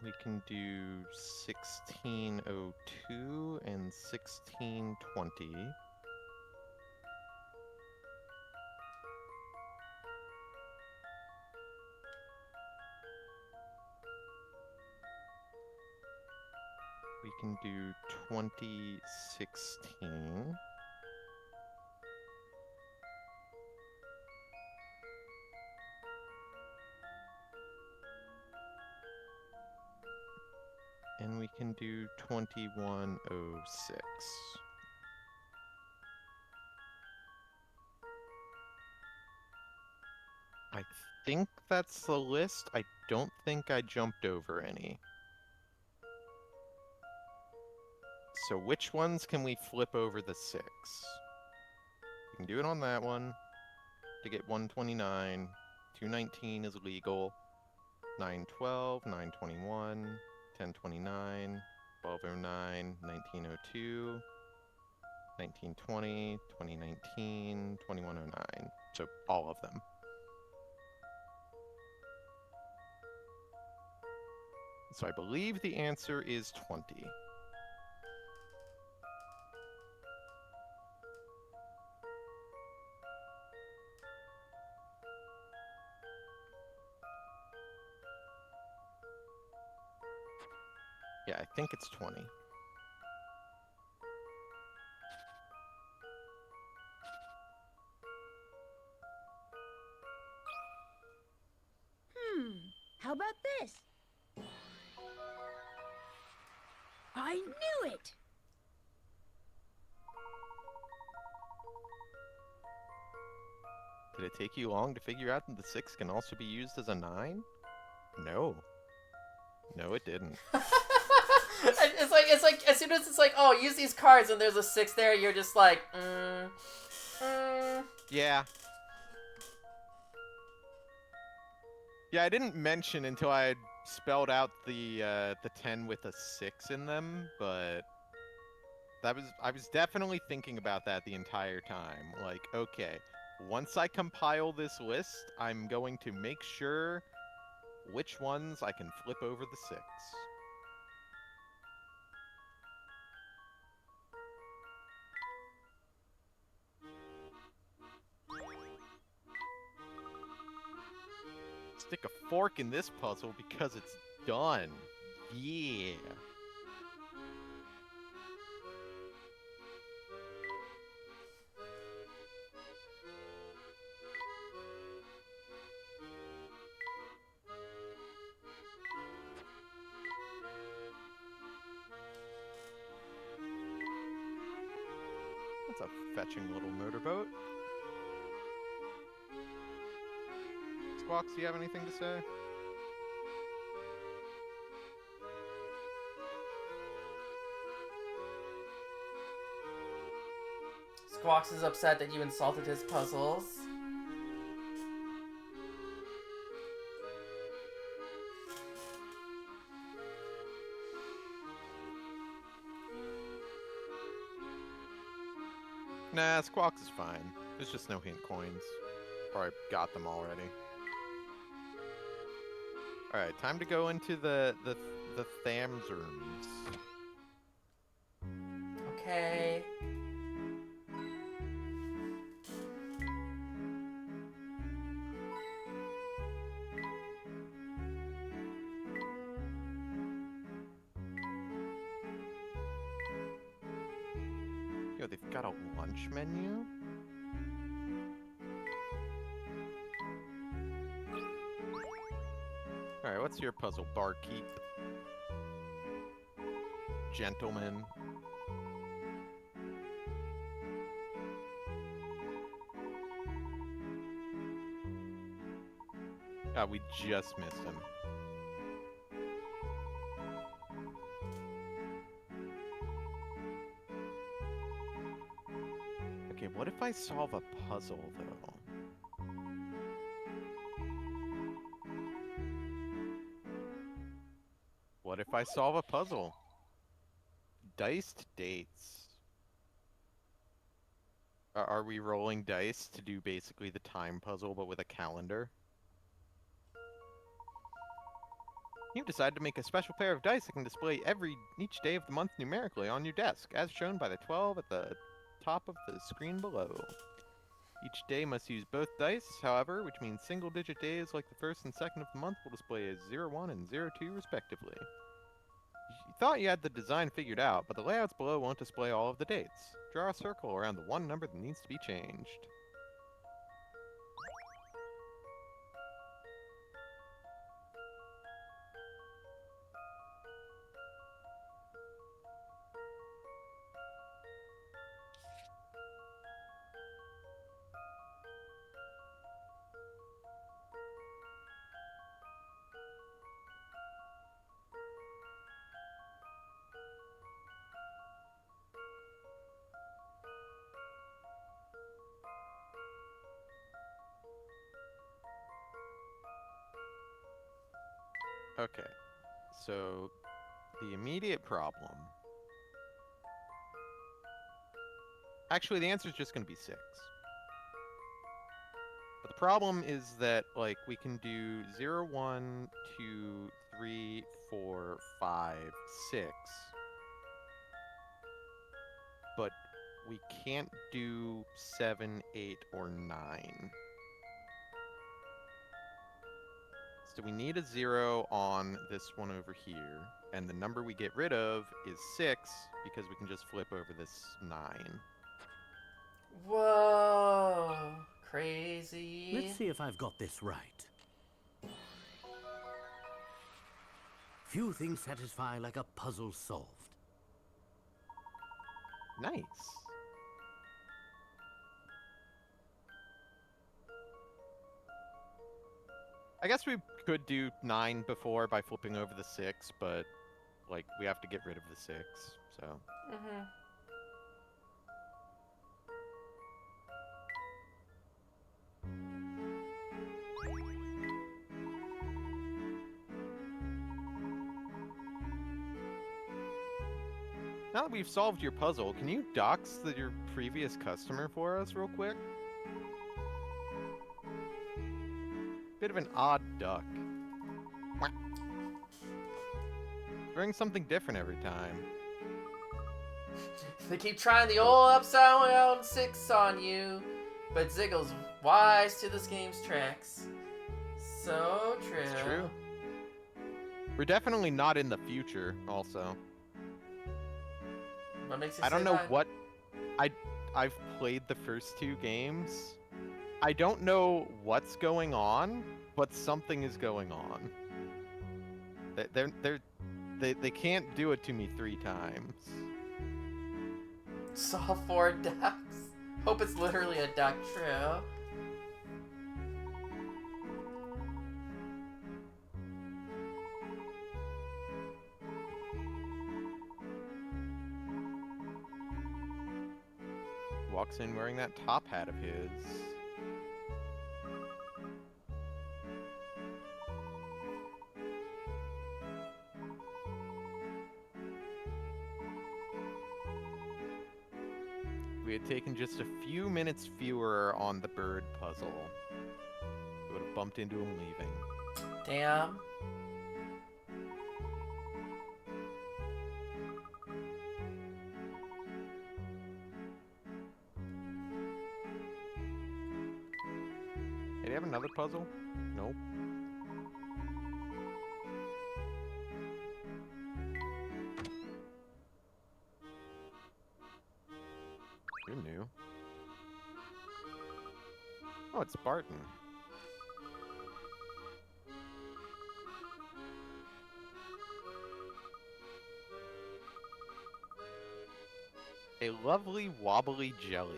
We can do 1602 and 1620. We can do 2016. And we can do 2106. I think that's the list. I don't think I jumped over any. So which ones can we flip over the 6? We can do it on that one to get 129. 219 is legal. 912, 921, 1029, 1209, 1902, 1920, 2019, 2109. So all of them. So I believe the answer is 20. Yeah, I think it's 20. How about this? I knew it! Did it take you long to figure out that the 6 can also be used as a 9? No. No, it didn't. It's like as soon as it's like, oh, use these cards, and there's a 6 there, you're just like, Yeah. Yeah, I didn't mention until I had spelled out the 10 with a 6 in them, but I was definitely thinking about that the entire time. Like, okay, once I compile this list, I'm going to make sure which ones I can flip over the 6. Stick a fork in this puzzle because it's done. Yeah. That's a fetching little motorboat. Squawks, do you have anything to say? Squawks is upset that you insulted his puzzles. Nah, Squawks is fine. There's just no hint coins. Or I got them already. Alright, time to go into the Thams rooms. Okay. Yo, they've got a lunch menu? Alright, what's your puzzle? Barkeep. Gentleman. Ah, we just missed him. Okay, what if I solve a puzzle, though? What if I solve a puzzle? Diced dates. Are we rolling dice to do basically the time puzzle, but with a calendar? You've decided to make a special pair of dice that can display each day of the month numerically on your desk, as shown by the 12 at the top of the screen below. Each day must use both dice, however, which means single-digit days like the 1st and 2nd of the month will display as 01 and 02 respectively. You thought you had the design figured out, but the layouts below won't display all of the dates. Draw a circle around the one number that needs to be changed. Okay. So, the immediate problem... Actually, the answer is just going to be 6. But the problem is that, like, we can do 0, 1, 2, 3, 4, 5, 6. But we can't do 7, 8, or 9. So we need a 0 on this one over here. And the number we get rid of is 6, because we can just flip over this 9. Whoa. Crazy. Let's see if I've got this right. Few things satisfy like a puzzle solved. Nice. I guess we could do 9 before by flipping over the 6, but, like, we have to get rid of the 6, so... Mm-hmm. Now that we've solved your puzzle, can you dox your previous customer for us real quick? Bit of an odd duck. Bring something different every time. They keep trying the old upside down 6 on you, but Ziggle's wise to this game's tricks. So true. It's true. We're definitely not in the future, also. What makes you I don't say know that? what... I've played the first 2 games. I don't know what's going on, but something is going on. They can't do it to me 3 times. Saw 4 ducks. Hope it's literally a duck, true. Walks in wearing that top hat of his. We had taken just a few minutes fewer on the bird puzzle. We would have bumped into him leaving. Damn. Did he have another puzzle? Nope. You're new. Oh, it's Barton. A lovely wobbly jelly.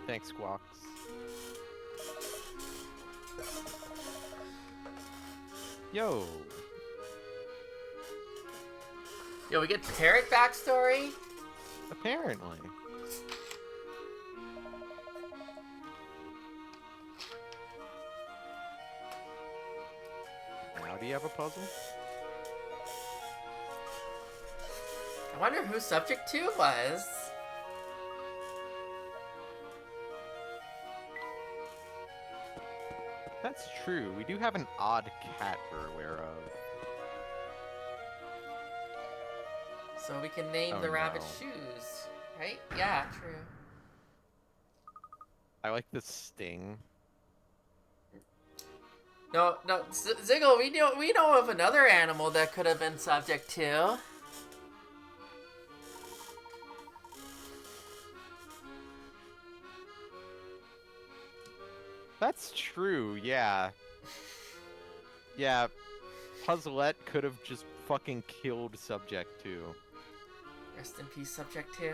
Thanks, Squawks. Yo. Yo, we get parrot backstory? Apparently. Now do you have a puzzle? I wonder who subject 2 was. That's true. We do have an odd cat we're aware of. So we can name Oh, the rabbit no. shoes, right? Yeah, true. I like the sting. No, Ziggle, we know of another animal that could have been subject 2. That's true, yeah. Yeah, Puzzlette could have just fucking killed Subject 2. Rest in peace, Subject 2.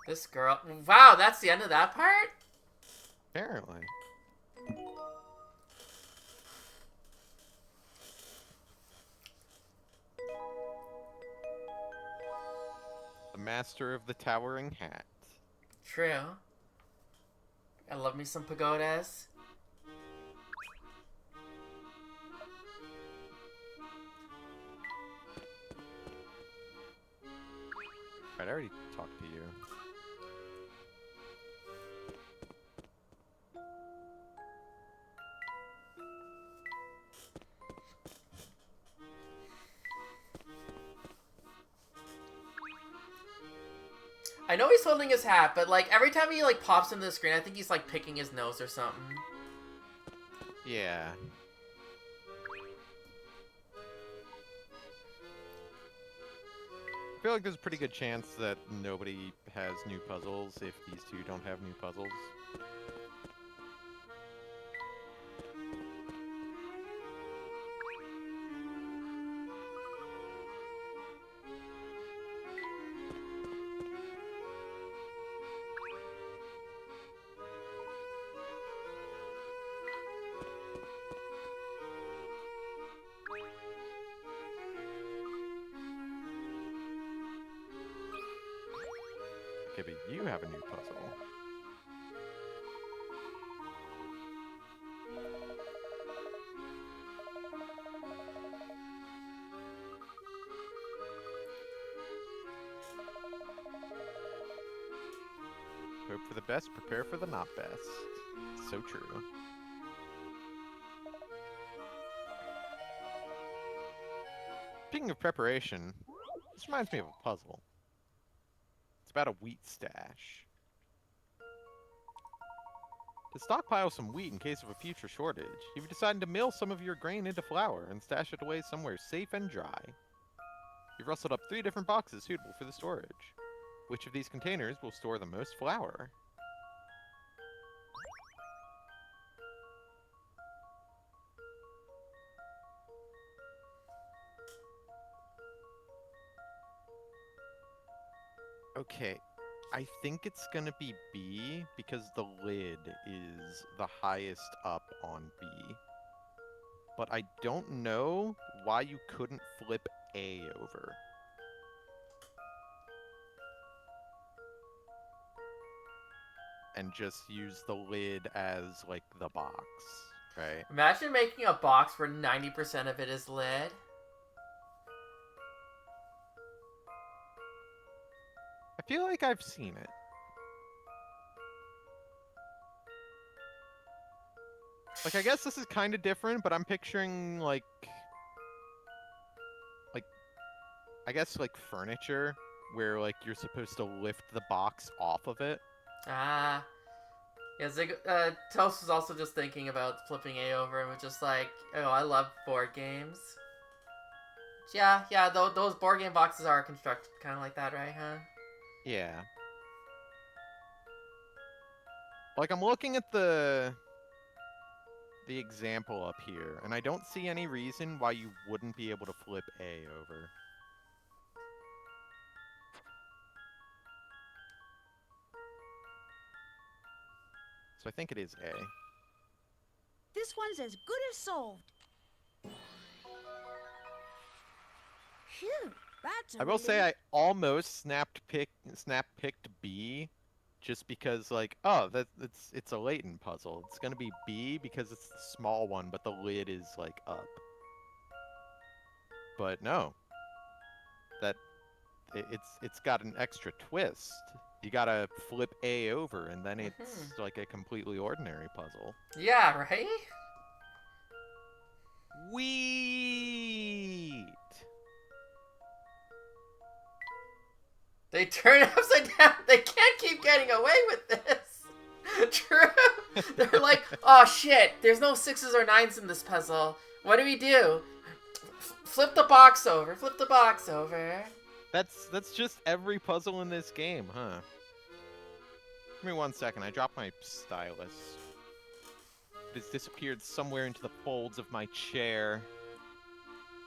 This girl. Wow, that's the end of that part? Apparently. The Master of the Towering Hat. True. I love me some pagodas. Right, I already talked to you. I know he's holding his hat, but like every time he like pops into the screen, I think he's like picking his nose or something. Yeah. I feel like there's a pretty good chance that nobody has new puzzles if these two don't have new puzzles. Okay, but you have a new puzzle. Hope for the best, prepare for the not best. So true. Speaking of preparation, this reminds me of a puzzle. It's about a wheat stash. To stockpile some wheat in case of a future shortage, you've decided to mill some of your grain into flour and stash it away somewhere safe and dry. You've rustled up 3 different boxes suitable for the storage. Which of these containers will store the most flour? Okay, I think it's gonna be B because the lid is the highest up on B. But I don't know why you couldn't flip A over. And just use the lid as, like, the box, right? Imagine making a box where 90% of it is lid. I feel like I've seen it. Like, I guess this is kind of different, but I'm picturing, like, I guess, like, furniture, where, like, you're supposed to lift the box off of it. Ah. Yeah, Toast was also just thinking about flipping A over and was just like, oh, I love board games. Yeah, those board game boxes are constructed kind of like that, right, huh? Yeah. Like, I'm looking at the example up here, and I don't see any reason why you wouldn't be able to flip A over. So I think it is A. This one's as good as solved. Phew, That's a I will say relief. I almost snap picked B, just because like, oh, it's a Layton puzzle. It's gonna be B because it's the small one, but the lid is like up. But no, that it's got an extra twist. You gotta flip A over, and then it's like a completely ordinary puzzle. Yeah, right? Sweet. They turn it upside down. They can't keep getting away with this. True. They're like, oh shit, there's no 6s or 9s in this puzzle. What do we do? Flip the box over. Flip the box over. That's just every puzzle in this game, huh? Give me 1 second. I dropped my stylus. It has disappeared somewhere into the folds of my chair.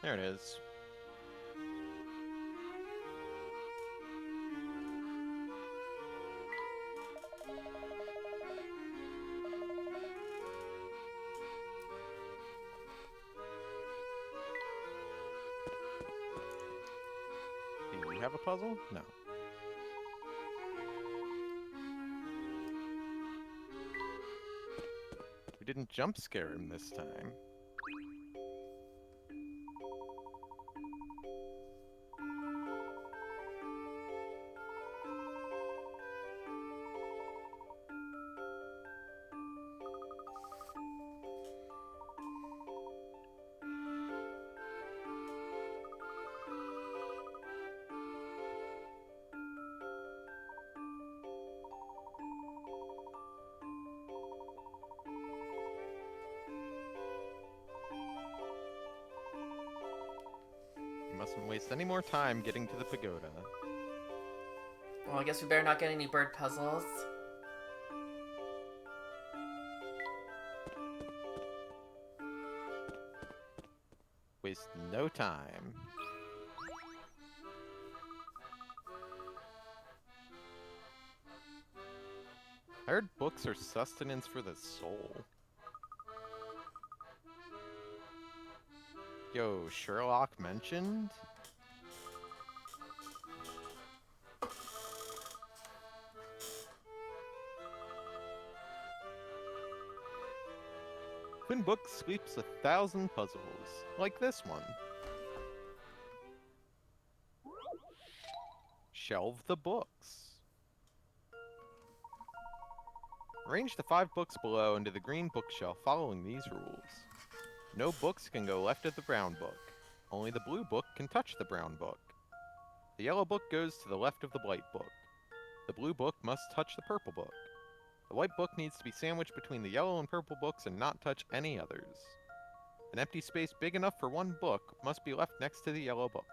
There it is. Do you have a puzzle? No. We didn't jump scare him this time. We mustn't waste any more time getting to the pagoda. Well, I guess we better not get any bird puzzles. Waste no time. I heard books are sustenance for the soul. Yo, Sherlock mentioned? When book sleeps 1,000 puzzles, like this one. Shelve the books. Arrange the 5 books below into the green bookshelf following these rules. No books can go left of the brown book. Only the blue book can touch the brown book. The yellow book goes to the left of the white book. The blue book must touch the purple book. The white book needs to be sandwiched between the yellow and purple books and not touch any others. An empty space big enough for one book must be left next to the yellow book.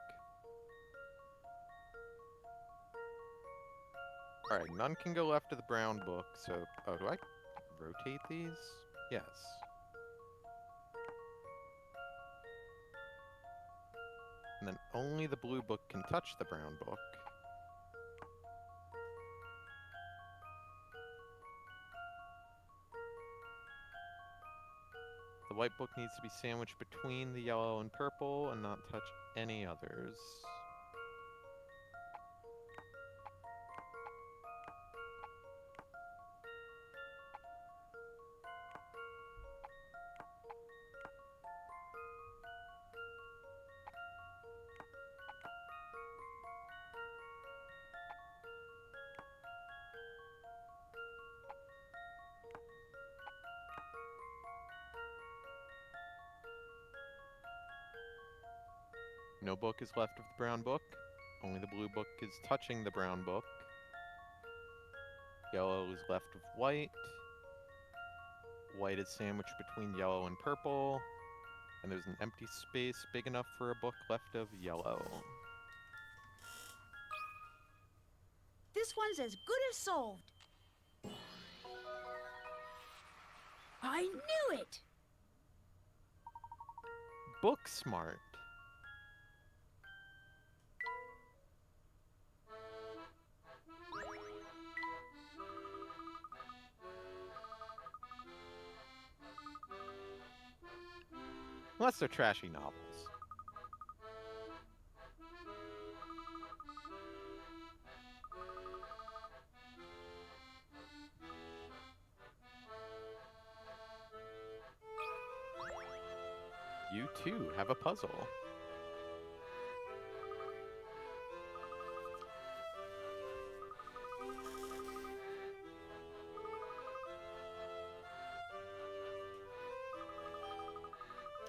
Alright, none can go left of the brown book, so... Oh, do I rotate these? Yes. And then only the blue book can touch the brown book. The white book needs to be sandwiched between the yellow and purple and not touch any others. No book is left of the brown book. Only the blue book is touching the brown book. Yellow is left of white. White is sandwiched between yellow and purple. And there's an empty space big enough for a book left of yellow. This one's as good as solved. I knew it! Book smart. Unless they're trashy novels. You too have a puzzle.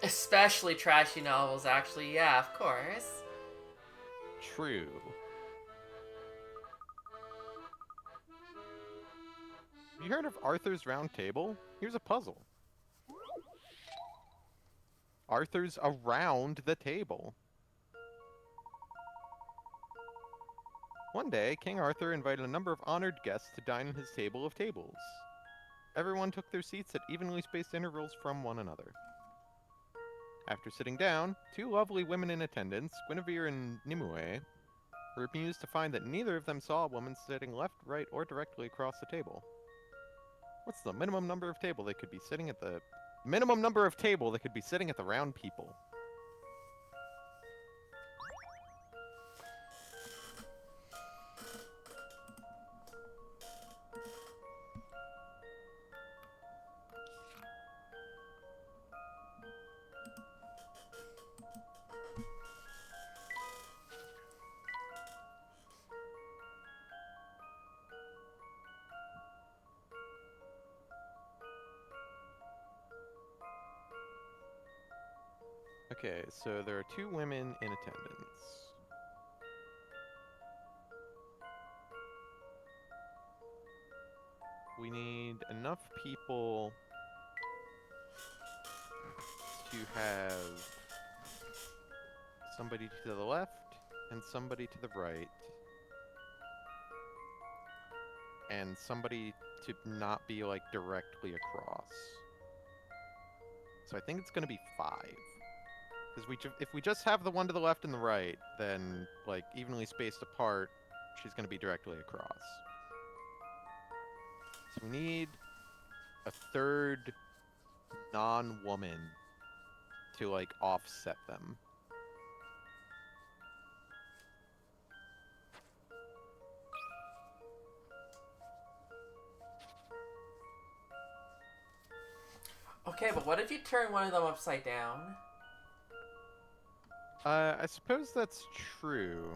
Especially trashy novels, actually. Yeah, of course. True. Have you heard of Arthur's Round Table? Here's a puzzle. Arthur's around the table. One day, King Arthur invited a number of honored guests to dine at his table of tables. Everyone took their seats at evenly spaced intervals from one another. After sitting down, two lovely women in attendance, Guinevere and Nimue, were amused to find that neither of them saw a woman sitting left, right, or directly across the table. What's the minimum number of table they could be sitting at the round people? Okay, so there are two women in attendance. We need enough people to have somebody to the left and somebody to the right. And somebody to not be, like, directly across. So I think it's going to be 5. Because if we just have the one to the left and the right, then, like, evenly spaced apart, she's going to be directly across. So we need a third non-woman to, like, offset them. Okay, but what if you turn one of them upside down? I suppose that's true.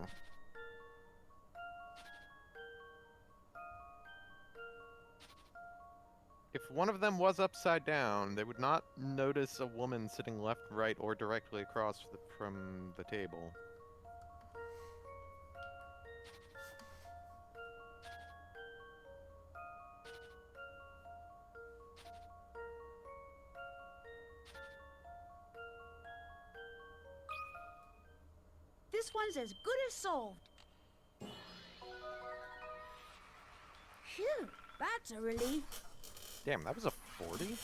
If one of them was upside down, they would not notice a woman sitting left, right, or directly across from the table. This one's as good as solved. Phew, that's a relief. Damn, that was a 40?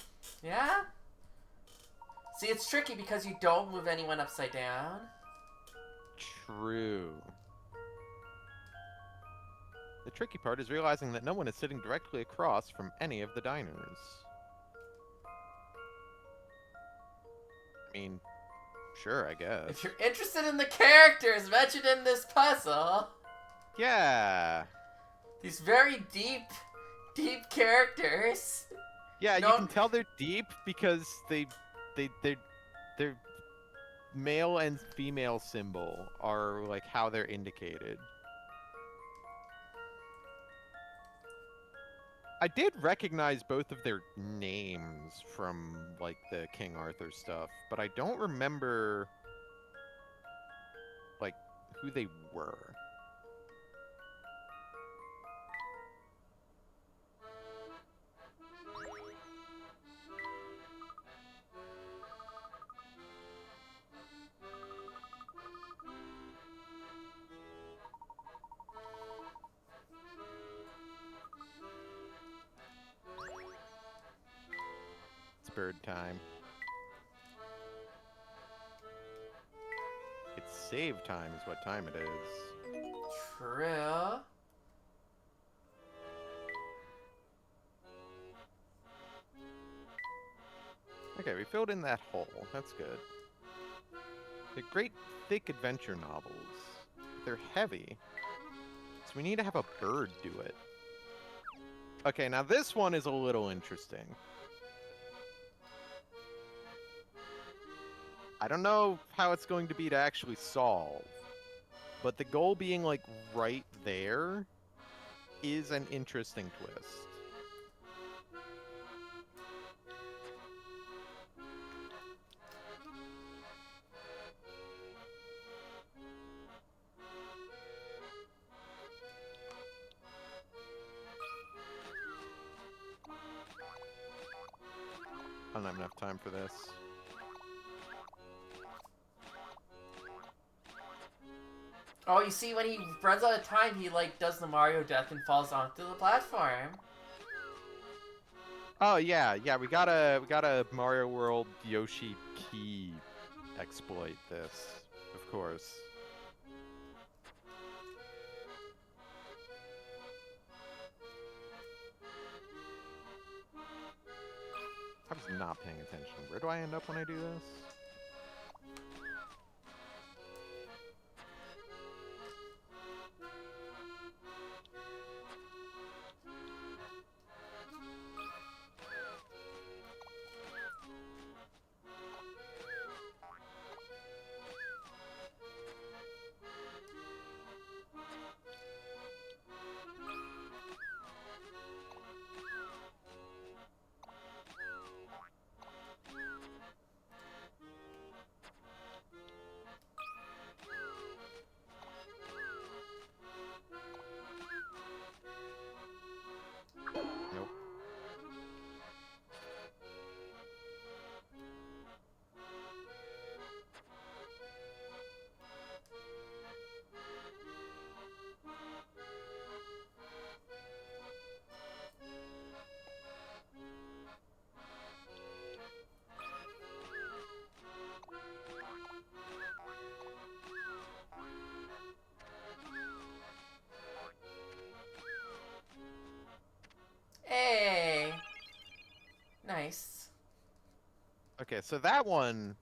Yeah? See, it's tricky because you don't move anyone upside down. True. The tricky part is realizing that no one is sitting directly across from any of the diners. I mean, sure, I guess. If you're interested in the characters mentioned in this puzzle, Yeah. these very deep characters. Yeah, No- you can tell they're deep because their male and female symbol are like how they're indicated. I did recognize both of their names from like the King Arthur stuff, but I don't remember like who they were. It's bird time. It's save time is what time it is. True. Okay, we filled in that hole. That's good. They're great, thick adventure novels. They're heavy. So we need to have a bird do it. Okay, now this one is a little interesting. I don't know how it's going to be to actually solve, but the goal being like right there is an interesting twist. I don't have enough time for this. Oh, you see, when he runs out of time, he like does the Mario death and falls onto the platform. Oh yeah, we gotta Mario World Yoshi key exploit this, of course. I was not paying attention. Where do I end up when I do this? Nope. Hey, nice. Okay, so that one,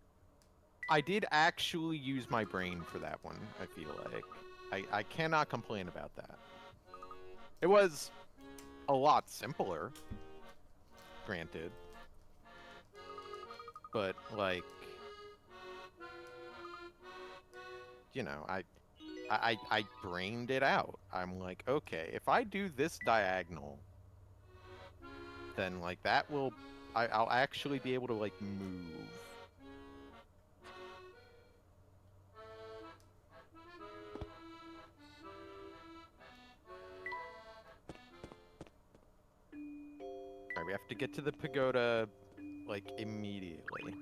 I did actually use my brain for that one, I feel like. I cannot complain about that. It was a lot simpler, granted. But, like, you know, I brained it out. I'm like, okay, if I do this diagonal, then, like, that will... I'll actually be able to, like, move. Alright, we have to get to the pagoda, like, immediately.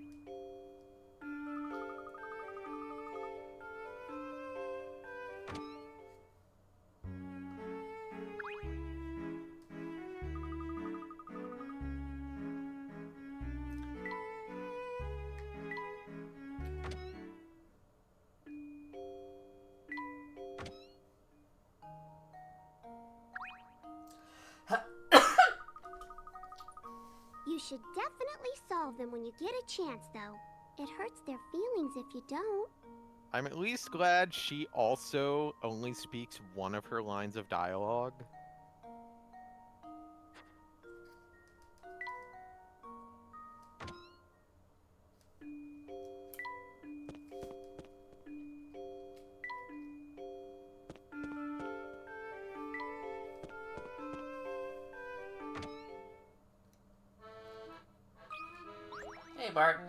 You should definitely solve them when you get a chance, though. It hurts their feelings if you don't. I'm at least glad she also only speaks one of her lines of dialogue. Hey, Barton.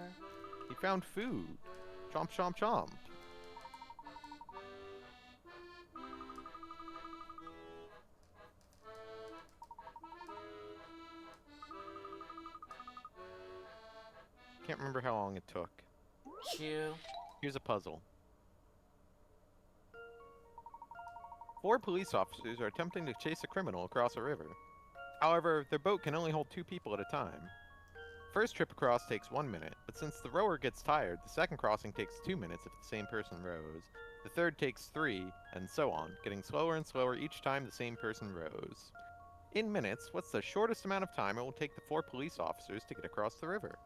He found food. Chomp, chomp, chomp. Can't remember how long it took. Chew. Here's a puzzle. 4 police officers are attempting to chase a criminal across a river. However, their boat can only hold 2 people at a time. First trip across takes 1 minute, but since the rower gets tired, the second crossing takes 2 minutes if the same person rows. The third takes 3, and so on, getting slower and slower each time the same person rows. In minutes, what's the shortest amount of time it will take the 4 police officers to get across the river?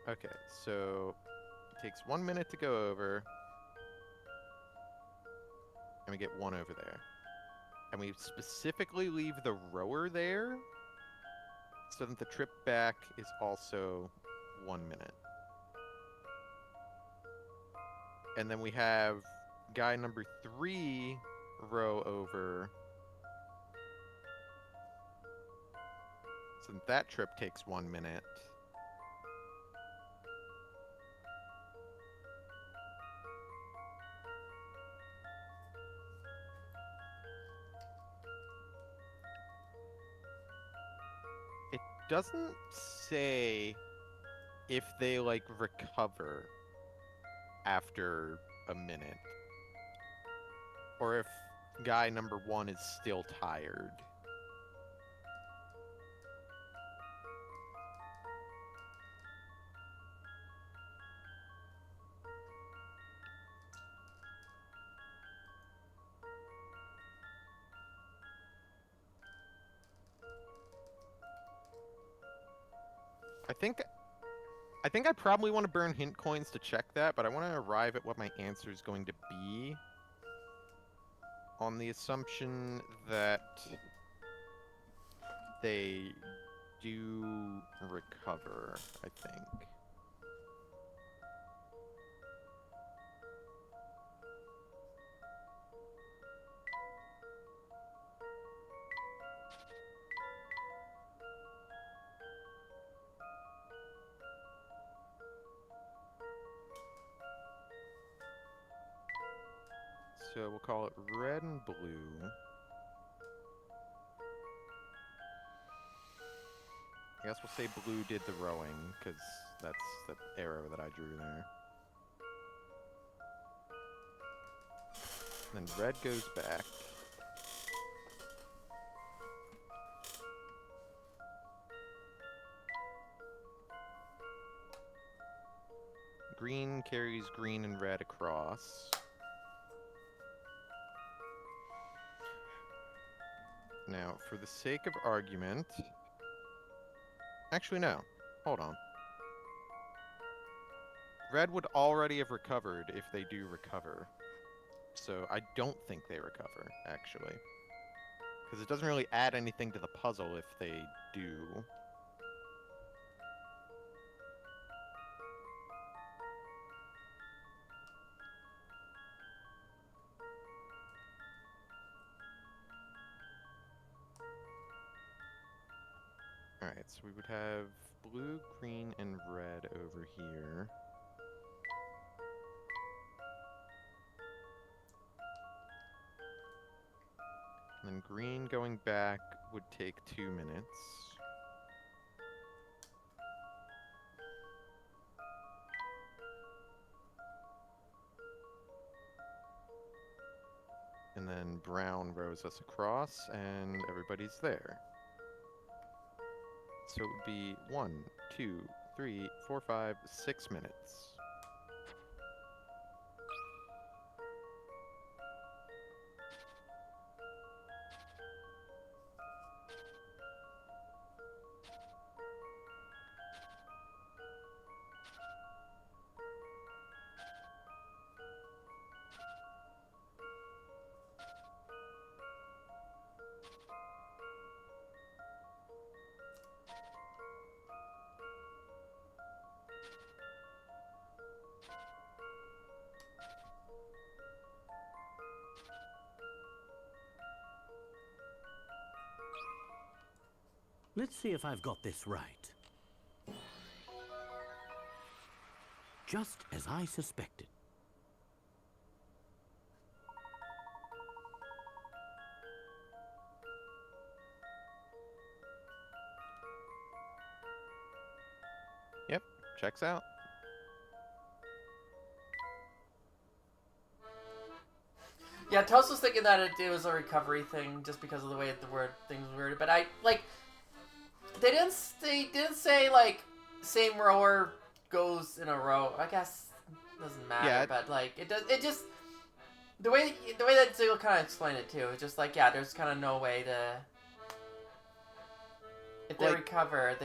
Okay, so it takes 1 minute to go over, and we get 1 over there. And we specifically leave the rower there so that the trip back is also 1 minute. And then we have guy number 3 row over. So that trip takes 1 minute. It doesn't say if they, like, recover after a minute. Or if guy number 1 is still tired. I think I probably want to burn hint coins to check that, but I want to arrive at what my answer is going to be on the assumption that they do recover, I think. So we'll call it red and blue. I guess we'll say blue did the rowing, because that's the arrow that I drew there. Then red goes back. Green carries green and red across. Now, for the sake of argument... Actually, no. Hold on. Red would already have recovered if they do recover. So I don't think they recover, actually. Because it doesn't really add anything to the puzzle if they do. Alright, so we would have blue, green, and red over here. And then green going back would take 2 minutes. And then brown rows us across, and everybody's there. So it would be 1, 2, 3, 4, 5, 6 minutes. Let's see if I've got this right. Just as I suspected. Yep, checks out. Yeah, Toast was thinking that it was a recovery thing just because of the way the word things were worded, but I like they didn't say like same rower goes in a row. I guess it doesn't matter, Yeah. but like it just the way that Ziggle kind of explained it too. It's just like yeah, there's kind of no way to if they Like- recover,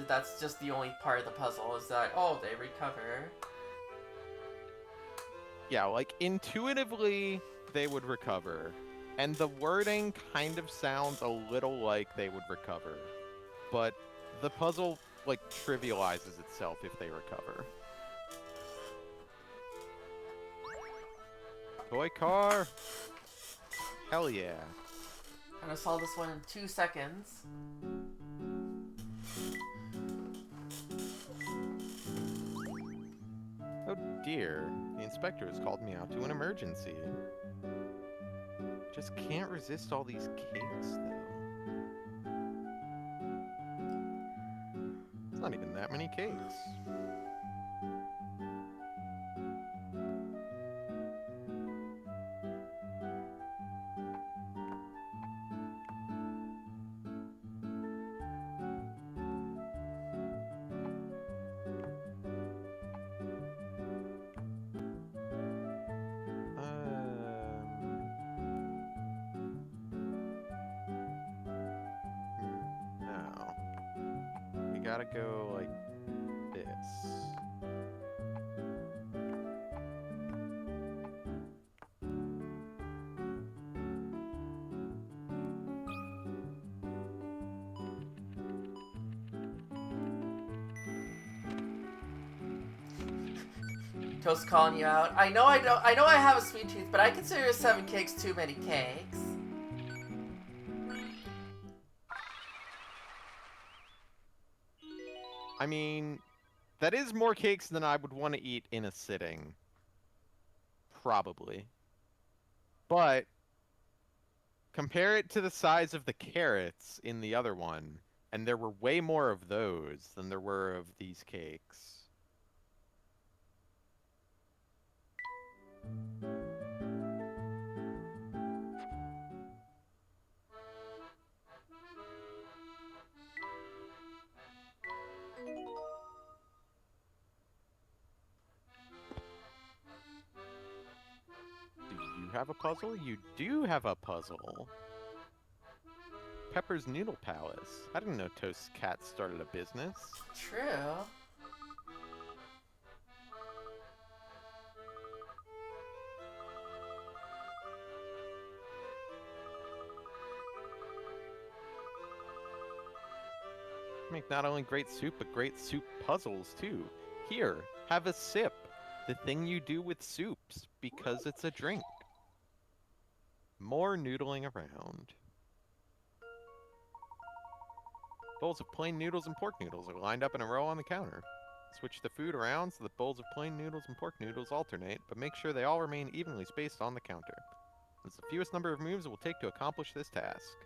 that's just the only part of the puzzle is that oh they recover. Yeah, like intuitively they would recover. And the wording kind of sounds a little like they would recover. But the puzzle like trivializes itself if they recover. Toy car. Hell yeah. I'm gonna solve this one in 2 seconds. Oh dear. The inspector has called me out to an emergency. Just can't resist all these cakes, though. It's not even that many cakes. Now, we gotta go like this. Toast calling you out. I know I have a sweet tooth, but I consider 7 cakes too many cakes. I mean, that is more cakes than I would want to eat in a sitting. Probably. But compare it to the size of the carrots in the other one, and there were way more of those than there were of these cakes. Do you have a puzzle? You do have a puzzle. Pepper's Noodle Palace. I didn't know Toast's cat started a business. True. Make not only great soup, but great soup puzzles too. Here, have a sip. The thing you do with soups, because it's a drink. More noodling around. Bowls of plain noodles and pork noodles are lined up in a row on the counter. Switch the food around so that bowls of plain noodles and pork noodles alternate, but make sure they all remain evenly spaced on the counter. It's the fewest number of moves it will take to accomplish this task.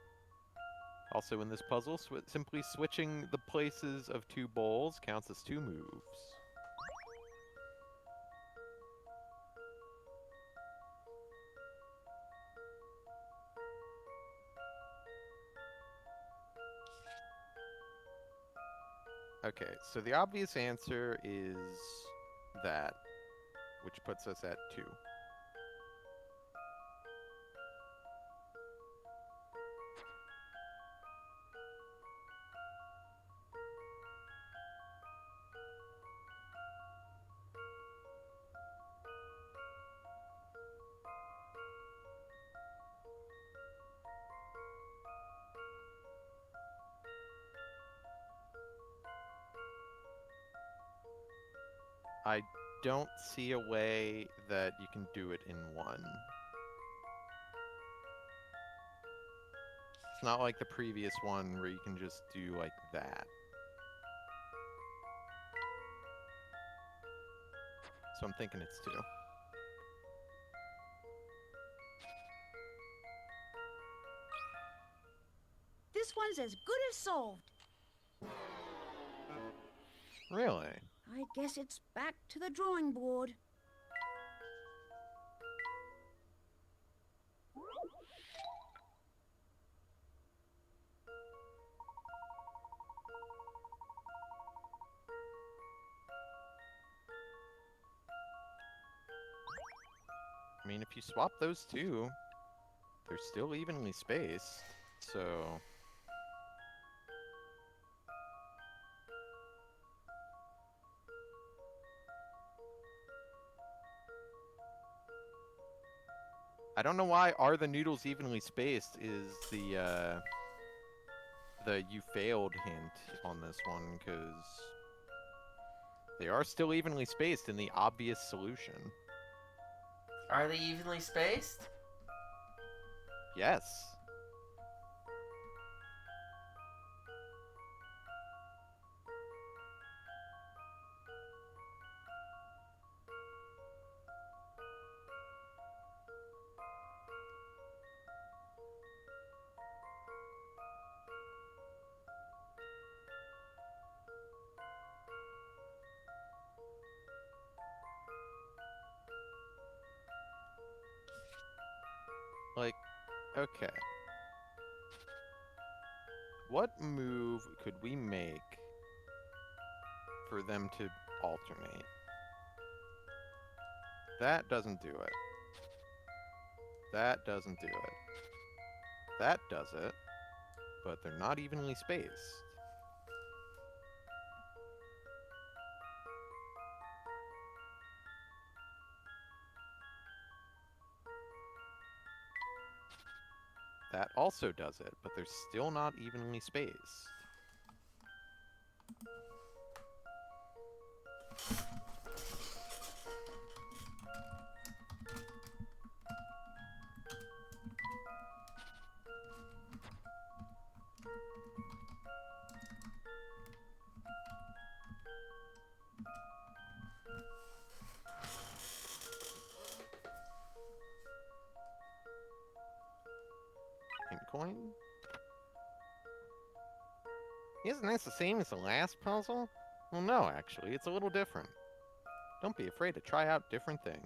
Also in this puzzle, simply switching the places of 2 bowls counts as 2 moves. Okay, so the obvious answer is that, which puts us at 2. I don't see a way that you can do it in one. It's not like the previous one where you can just do like that. So I'm thinking it's 2. This one's as good as solved. Really? I guess it's back to the drawing board. I mean, if you swap those 2, they're still evenly spaced, so... I don't know why "Are the noodles evenly spaced" is the you failed hint on this one, because they are still evenly spaced in the obvious solution. Are they evenly spaced? Yes. Like, okay. What move could we make for them to alternate? That doesn't do it. That doesn't do it. That does it, but they're not evenly spaced. That also does it, but they're still not evenly spaced. Hint coin? Isn't this the same as the last puzzle? Well, no, actually, it's a little different. Don't be afraid to try out different things.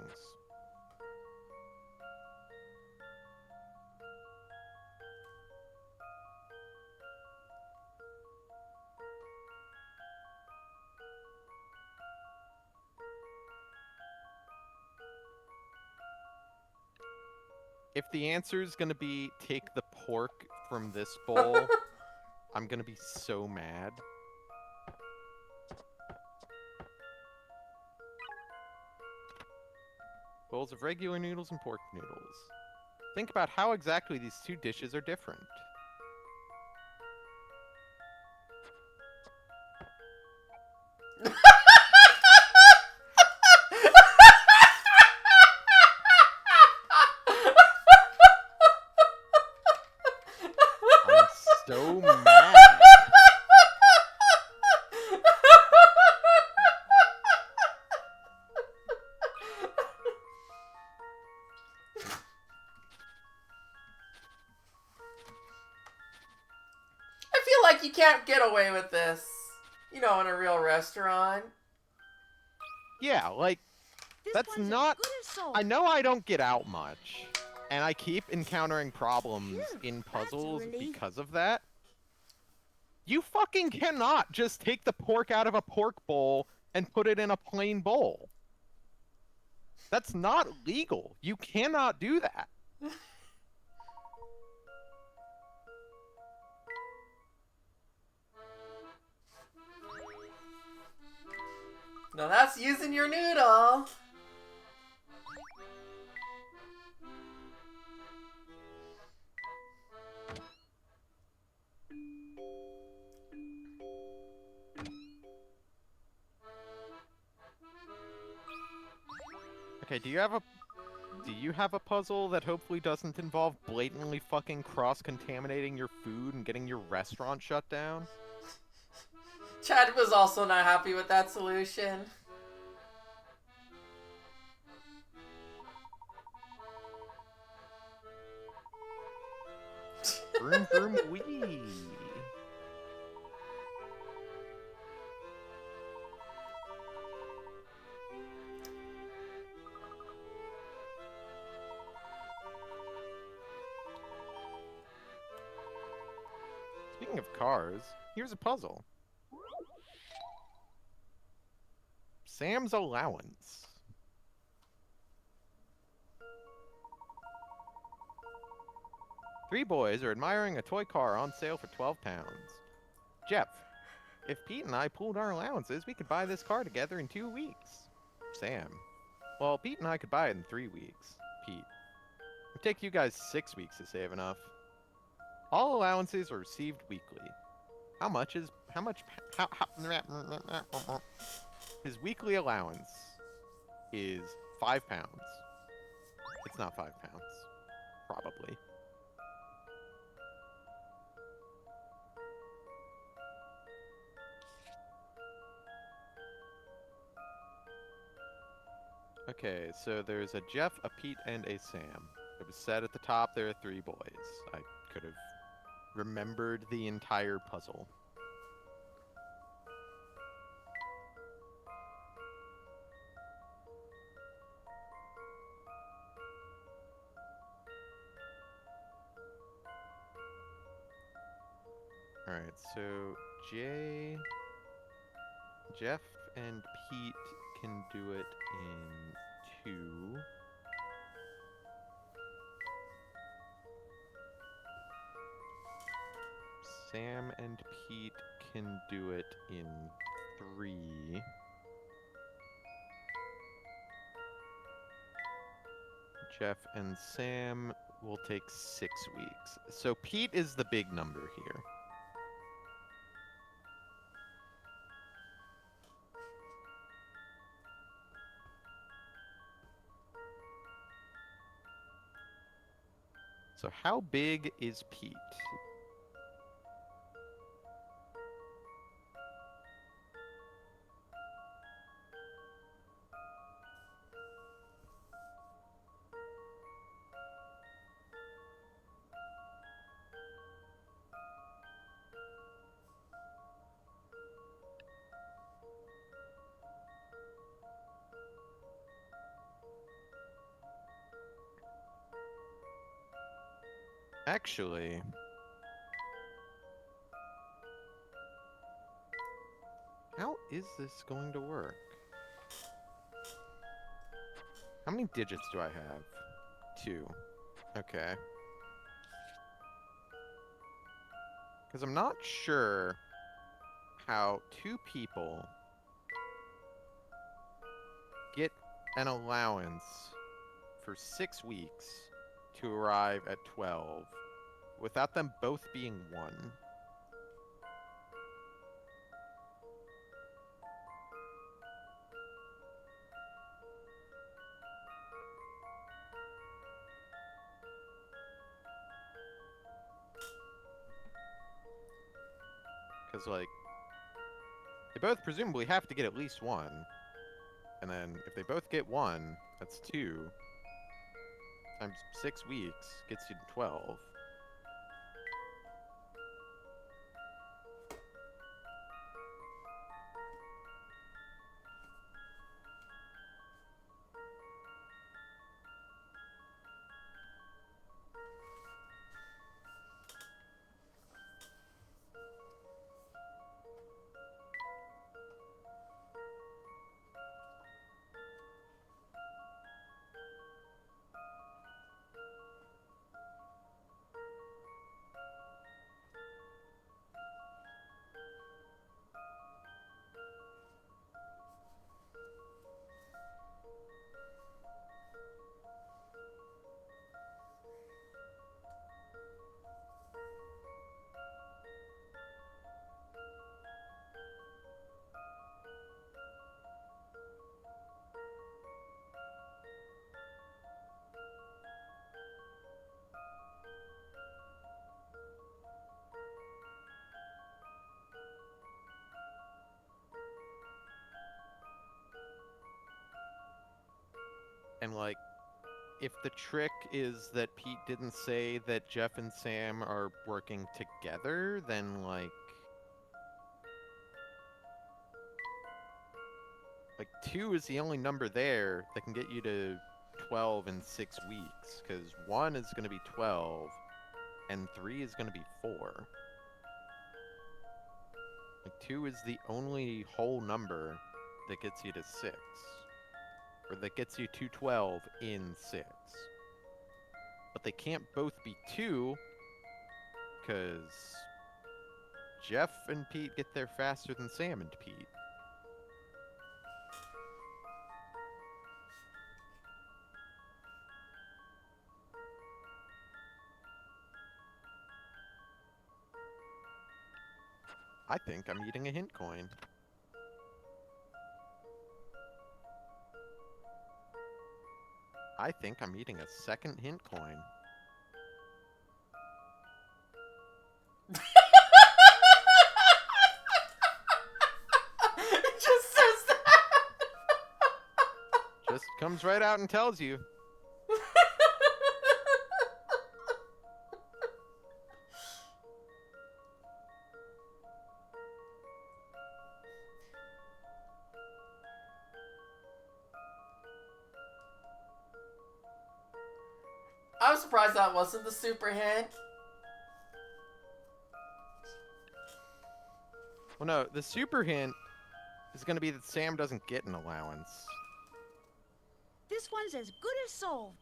If the answer is going to be take the pork from this bowl, I'm going to be so mad. Bowls of regular noodles and pork noodles. Think about how exactly these two dishes are different. I'm so mad. I feel like you can't get away with this, you know, in a real restaurant. Yeah, like, This that's one's not... as good as sold. I know I don't get out much, and I keep encountering problems Phew, in that's a puzzles relief. because of that. You fucking cannot just take the pork out of a pork bowl and put it in a plain bowl. That's not legal. You cannot do that. Now that's using your noodle. Okay, do you have a puzzle that hopefully doesn't involve blatantly fucking cross-contaminating your food and getting your restaurant shut down? Chad was also not happy with that solution. Vroom vroom wee. Speaking of cars, here's a puzzle. Sam's allowance. Three boys are admiring a toy car on sale for 12 pounds. Jeff, if Pete and I pooled our allowances, we could buy this car together in 2 weeks. Sam, well, Pete and I could buy it in 3 weeks. Pete, take you guys 6 weeks to save enough. All allowances are received weekly. How much? His weekly allowance is 5 pounds. It's not 5 pounds. Probably. Okay, so there's a Jeff, a Pete, and a Sam. It was said at the top there are 3 boys. I could have remembered the entire puzzle. Alright, so Jeff and Pete can do it in 2. Sam and Pete can do it in 3. Jeff and Sam will take 6 weeks. So Pete is the big number here. So how big is Pete? Actually, how is this going to work? How many digits do I have? 2. Okay. Because I'm not sure how 2 people get an allowance for 6 weeks to arrive at 12 without them both being 1. Because, like, they both presumably have to get at least 1. And then if they both get 1, that's 2. Times 6 weeks gets you to 12. And, like, if the trick is that Pete didn't say that Jeff and Sam are working together, then, like 2 is the only number there that can get you to 12 in 6 weeks, because 1 is going to be 12, and 3 is going to be 4. Like, 2 is the only whole number that gets you to 6. Or that gets you to 12 in 6. But they can't both be 2, because Jeff and Pete get there faster than Sam and Pete. I think I'm eating a hint coin. I think I'm eating a second hint coin. It just says that. Just comes right out and tells you. I'm surprised that wasn't the super hint. Well, no, the super hint is going to be that Sam doesn't get an allowance. This one's as good as solved.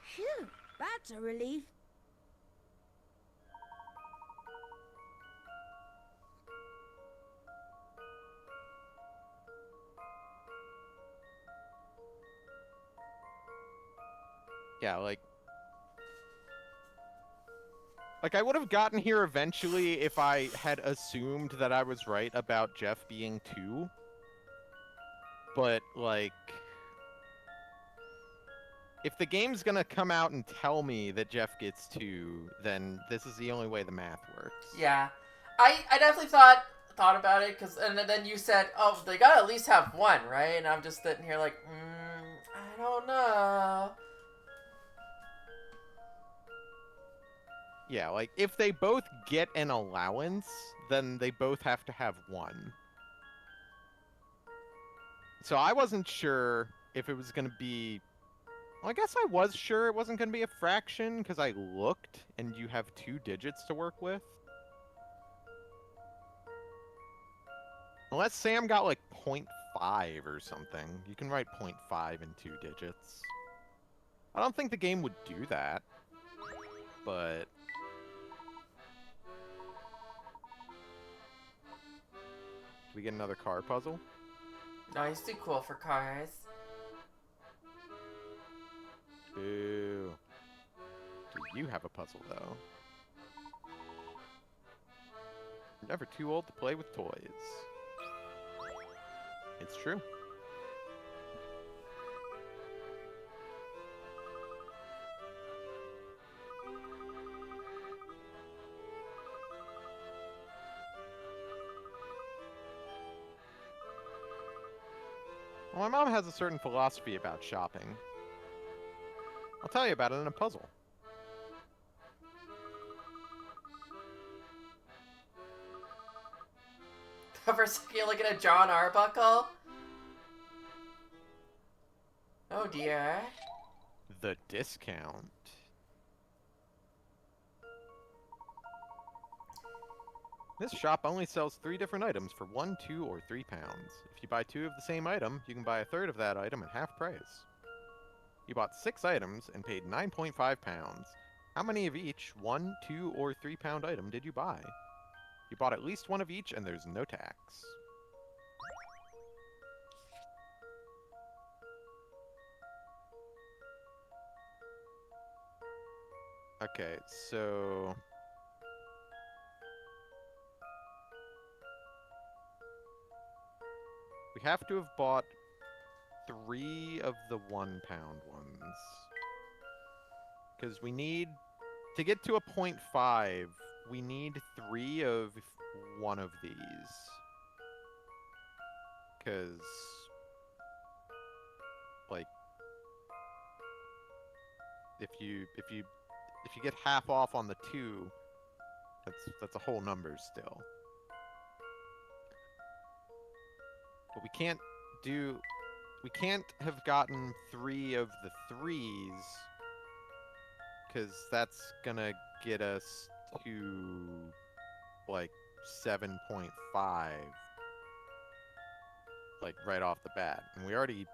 Phew, that's a relief. Yeah, like I would have gotten here eventually if I had assumed that I was right about Jeff being 2. But, like, if the game's gonna come out and tell me that Jeff gets 2, then this is the only way the math works. Yeah, I definitely thought about it and then you said, oh, they gotta at least have 1, right? And I'm just sitting here like, I don't know. Yeah, like, if they both get an allowance, then they both have to have 1. So I wasn't sure if it was going to be... Well, I guess I was sure it wasn't going to be a fraction, because I looked, and you have 2 digits to work with. Unless Sam got, like, 0.5 or something. You can write 0.5 in 2 digits. I don't think the game would do that. But... Do we get another car puzzle? No, he's too cool for cars. Ooh. Do you have a puzzle, though? You're never too old to play with toys. It's true. Well, my mom has a certain philosophy about shopping. I'll tell you about it in a puzzle. For a second, you're looking at John Arbuckle. Oh dear. The discount. This shop only sells 3 different items for 1, 2, or 3 pounds. If you buy 2 of the same item, you can buy a third of that item at half price. You bought 6 items and paid 9.5 pounds. How many of each 1, 2, or 3 pound item did you buy? You bought at least 1 of each and there's no tax. Okay, so... we have to have bought 3 of the 1 pound ones. Because we need... to get to a 0.5, we need 3 of 1 of these. Because... like... if you get half off on the 2, that's a whole number still. But we can't have gotten 3 of the 3s, because that's gonna get us to, like, 7.5, like, right off the bat. And we already...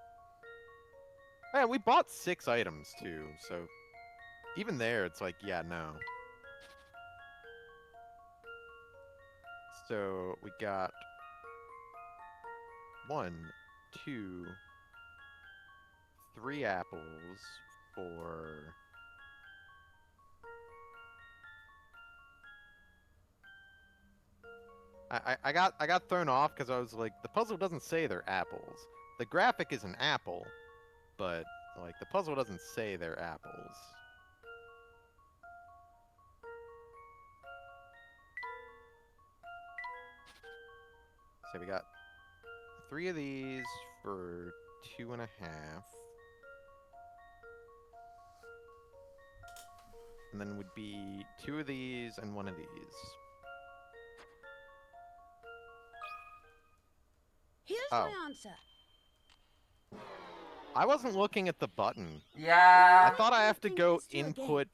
yeah, we bought 6 items, too, so even there, it's like, yeah, no. So, we got 1, 2, 3 apples for I got thrown off because I was like, the puzzle doesn't say they're apples. The graphic is an apple, but like the puzzle doesn't say they're apples. So we got 3 of these for 2.5. And then would be 2 of these and 1 of these. Here's Oh. my answer. I wasn't looking at the button. I Yeah. thought I have to think go this through again. input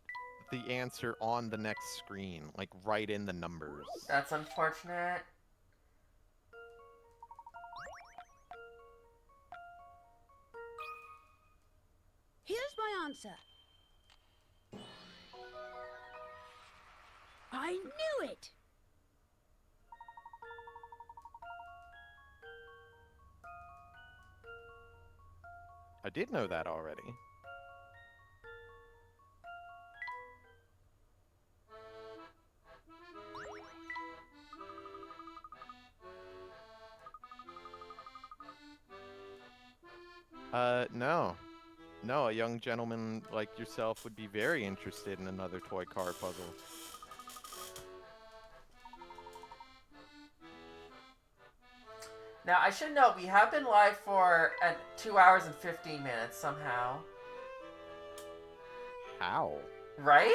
the answer on the next screen, like write in the numbers. That's unfortunate. Here's my answer. I knew it! I did know that already. No. No, a young gentleman like yourself would be very interested in another toy car puzzle. Now, I should note, we have been live for 2 hours and 15 minutes somehow. How? Right?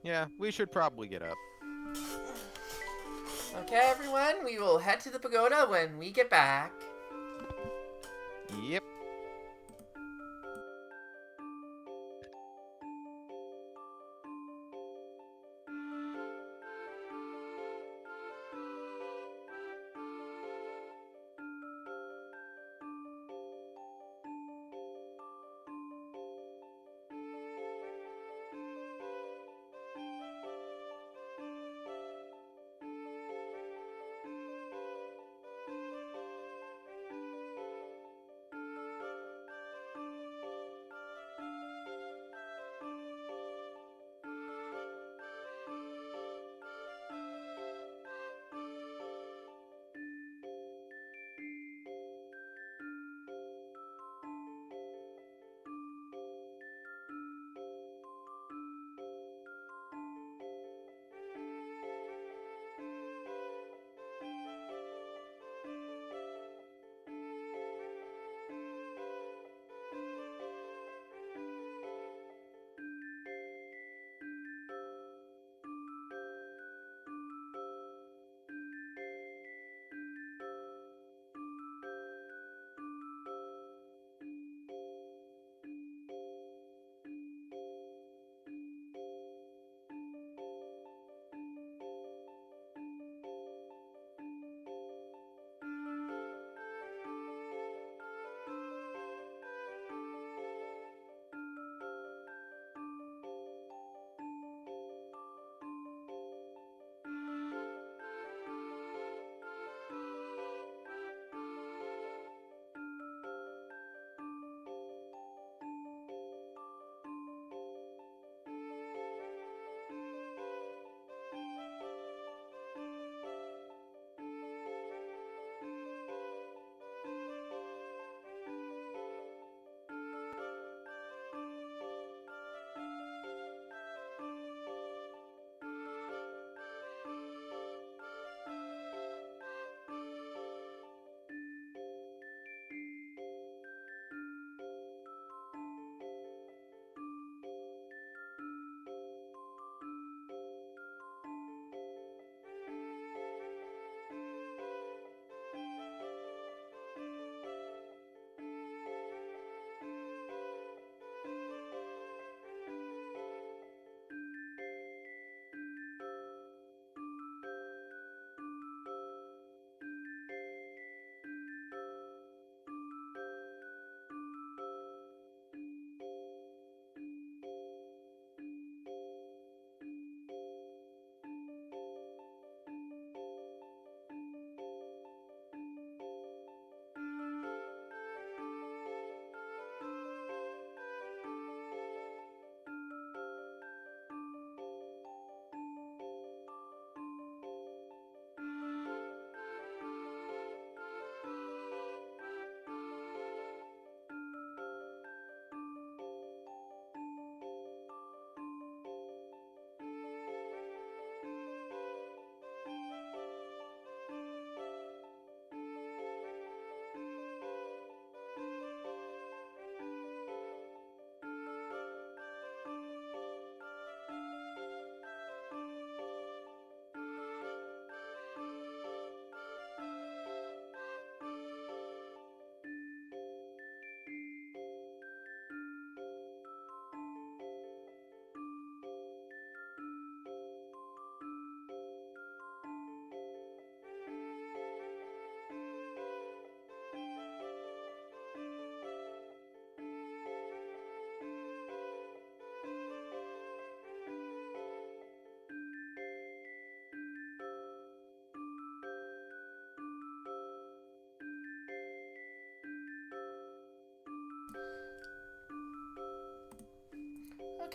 Yeah, we should probably get up. Okay, everyone, we will head to the pagoda when we get back. Yep.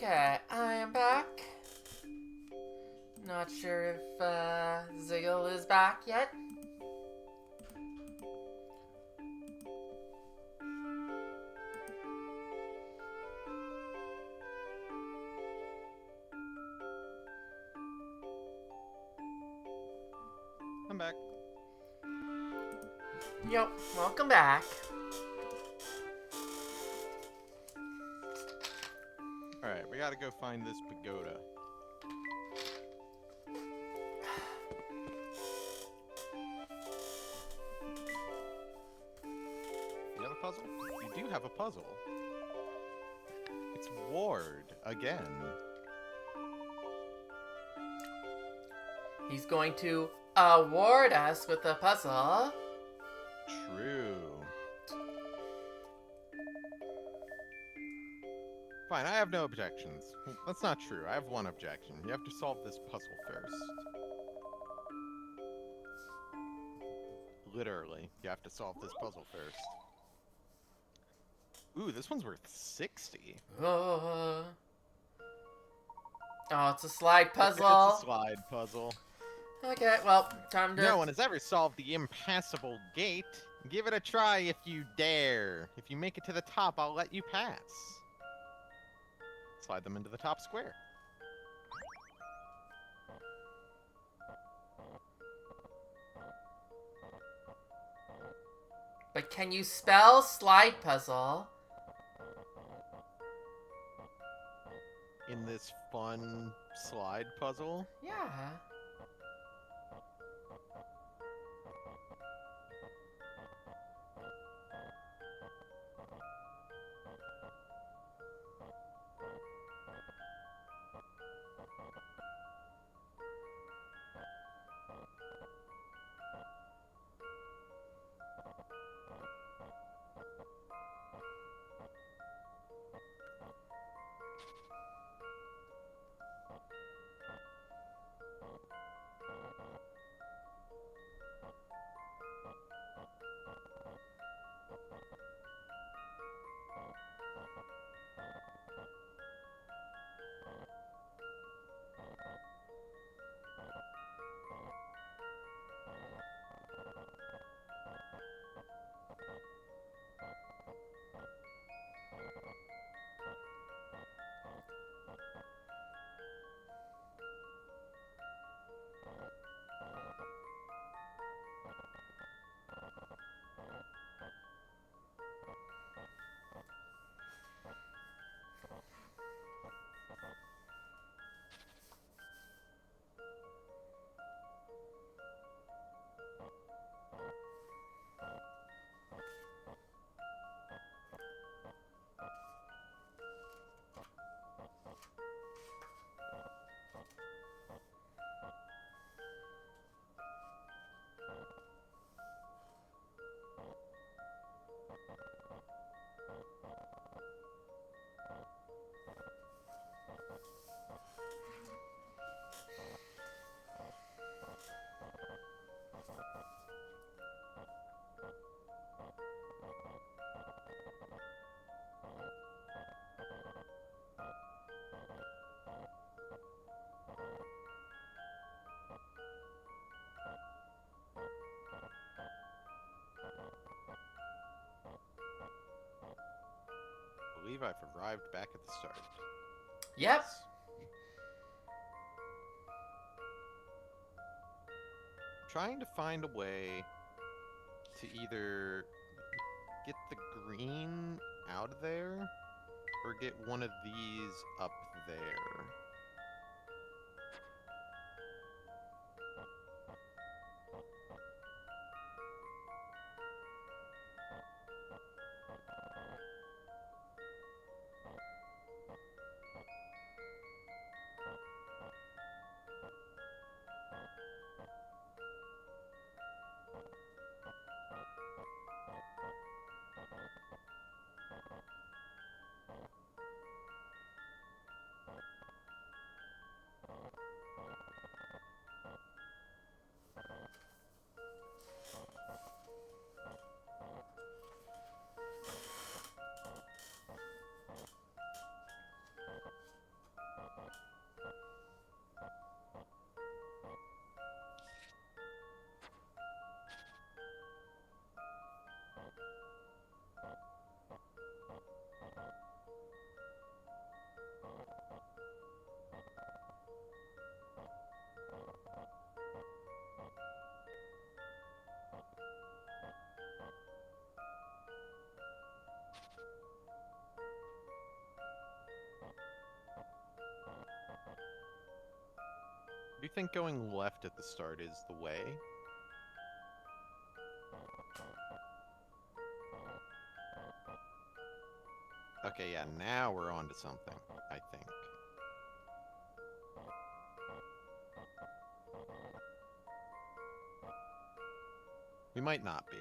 Okay, I am back. Not sure if Ziggle is back yet. I'm back. Yep, welcome back. Alright, we gotta go find this pagoda. You have a puzzle? You do have a puzzle. It's Ward, again. He's going to award us with a puzzle. True. Fine, I have no objections. That's not true. I have one objection. You have to solve this puzzle first. Literally, you have to solve this puzzle first. Ooh, this one's worth 60. Oh, it's a slide puzzle. It's a slide puzzle. Okay, well, time to... No one has ever solved the impassable gate. Give it a try if you dare. If you make it to the top, I'll let you pass. Slide them into the top square. But can you spell slide puzzle? In this fun slide puzzle. Yeah. I believe I've arrived back at the start. Yep. Trying to find a way to either get the green out of there or get one of these up there. think going left at the start is the way. Okay, yeah, now we're on to something, I think. We might not be,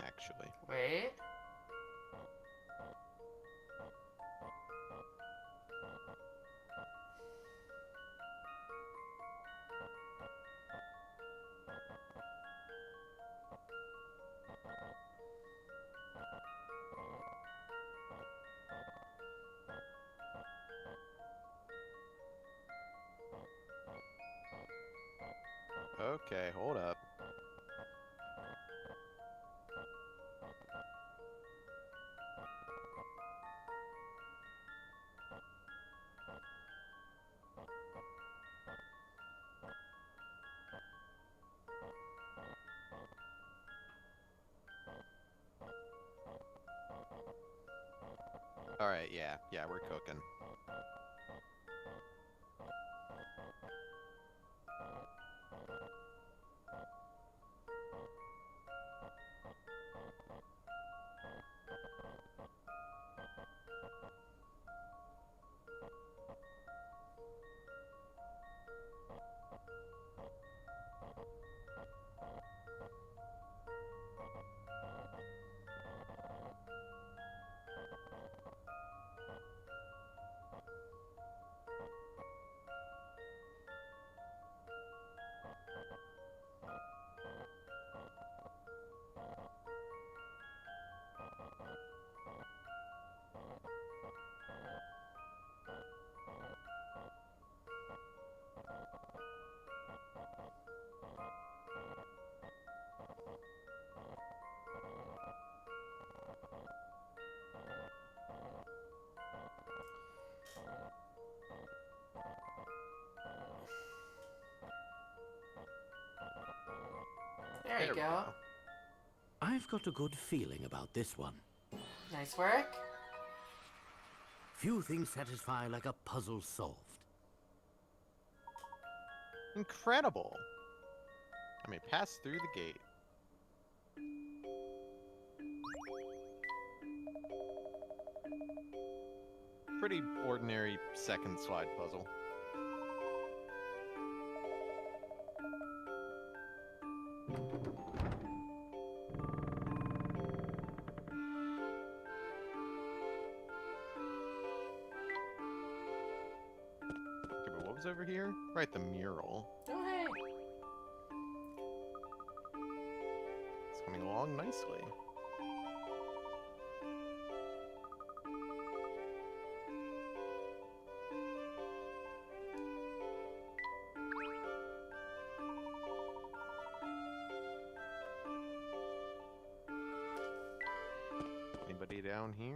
actually. Wait. Okay, hold up. Alright, yeah, we're cooking. There you we go. I've got a good feeling about this one. Nice work. Few things satisfy like a puzzle solved. Incredible! I may pass through the gate. Pretty ordinary second slide puzzle. Okay, but what was over here? Right, the mural. Oh, hey. It's coming along nicely. Anybody down here?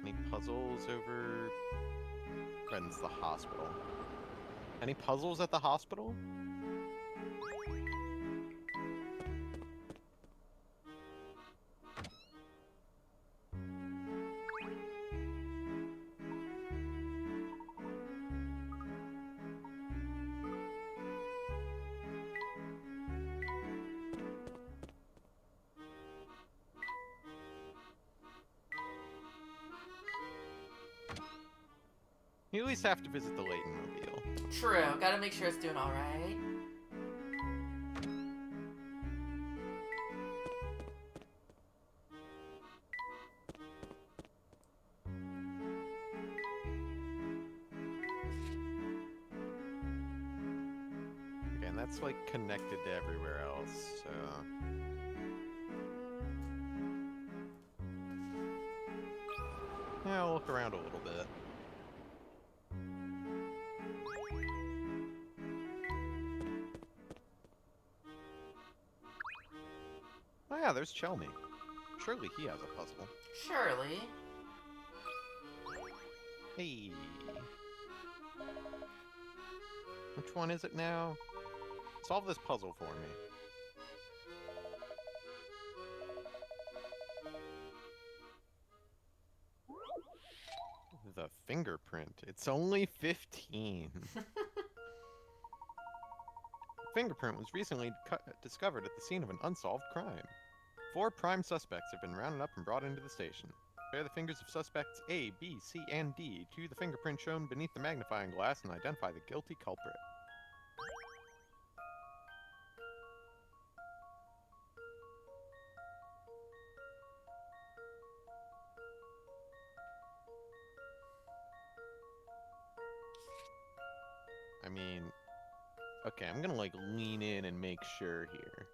Any puzzles over... Friends, the hospital. Any puzzles at the hospital? You at least have to visit the Layton mobile. True. Gotta make sure it's doing alright. Okay, and that's like connected to everywhere else, so... Yeah, I'll look around a little bit. Oh yeah, there's Chelmy. Surely he has a puzzle. Surely. Hey. Which one is it now? Solve this puzzle for me. fingerprint. It's only 15. Fingerprint was recently discovered at the scene of an unsolved crime. 4 prime suspects have been rounded up and brought into the station. Compare the fingers of suspects A, B, C, and D to the fingerprint shown beneath the magnifying glass and identify the guilty culprit. I mean, okay, I'm gonna like lean in and make sure here.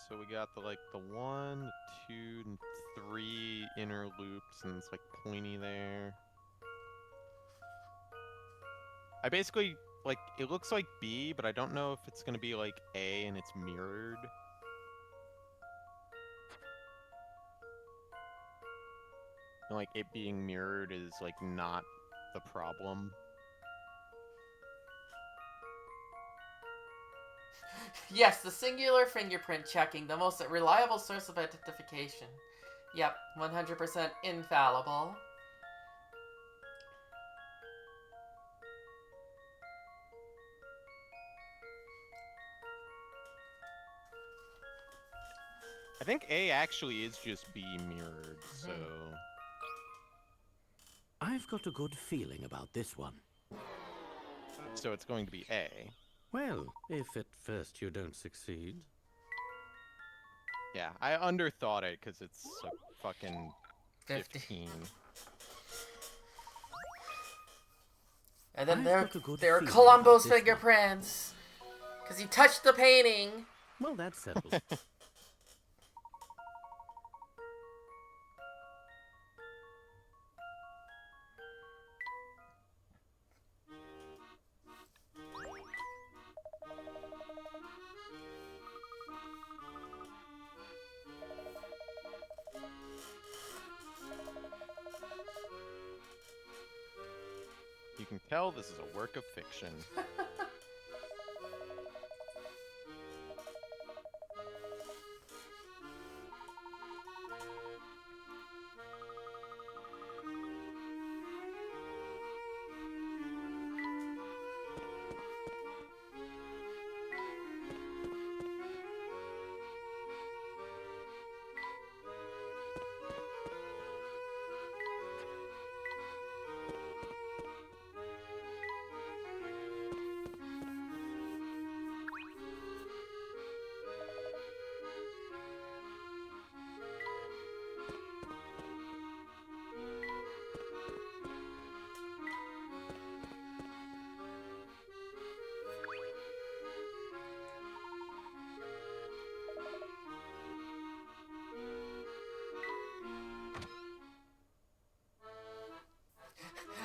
So we got the 1, 2, and 3 inner loops, and it's like pointy there. I basically it looks like B, but I don't know if it's gonna be like A and it's mirrored. And like it being mirrored is like not the problem. Yes, the singular fingerprint checking, the most reliable source of identification. Yep, 100% infallible. I think A actually is just B mirrored, so... I've got a good feeling about this one. So it's going to be A. Well, if at first you don't succeed. Yeah, I underthought it because it's a fucking 15. And then I've got a good there are feeling Columbo's about this fingerprints. Because he touched the painting. Well, that's settled. You can tell this is a work of fiction.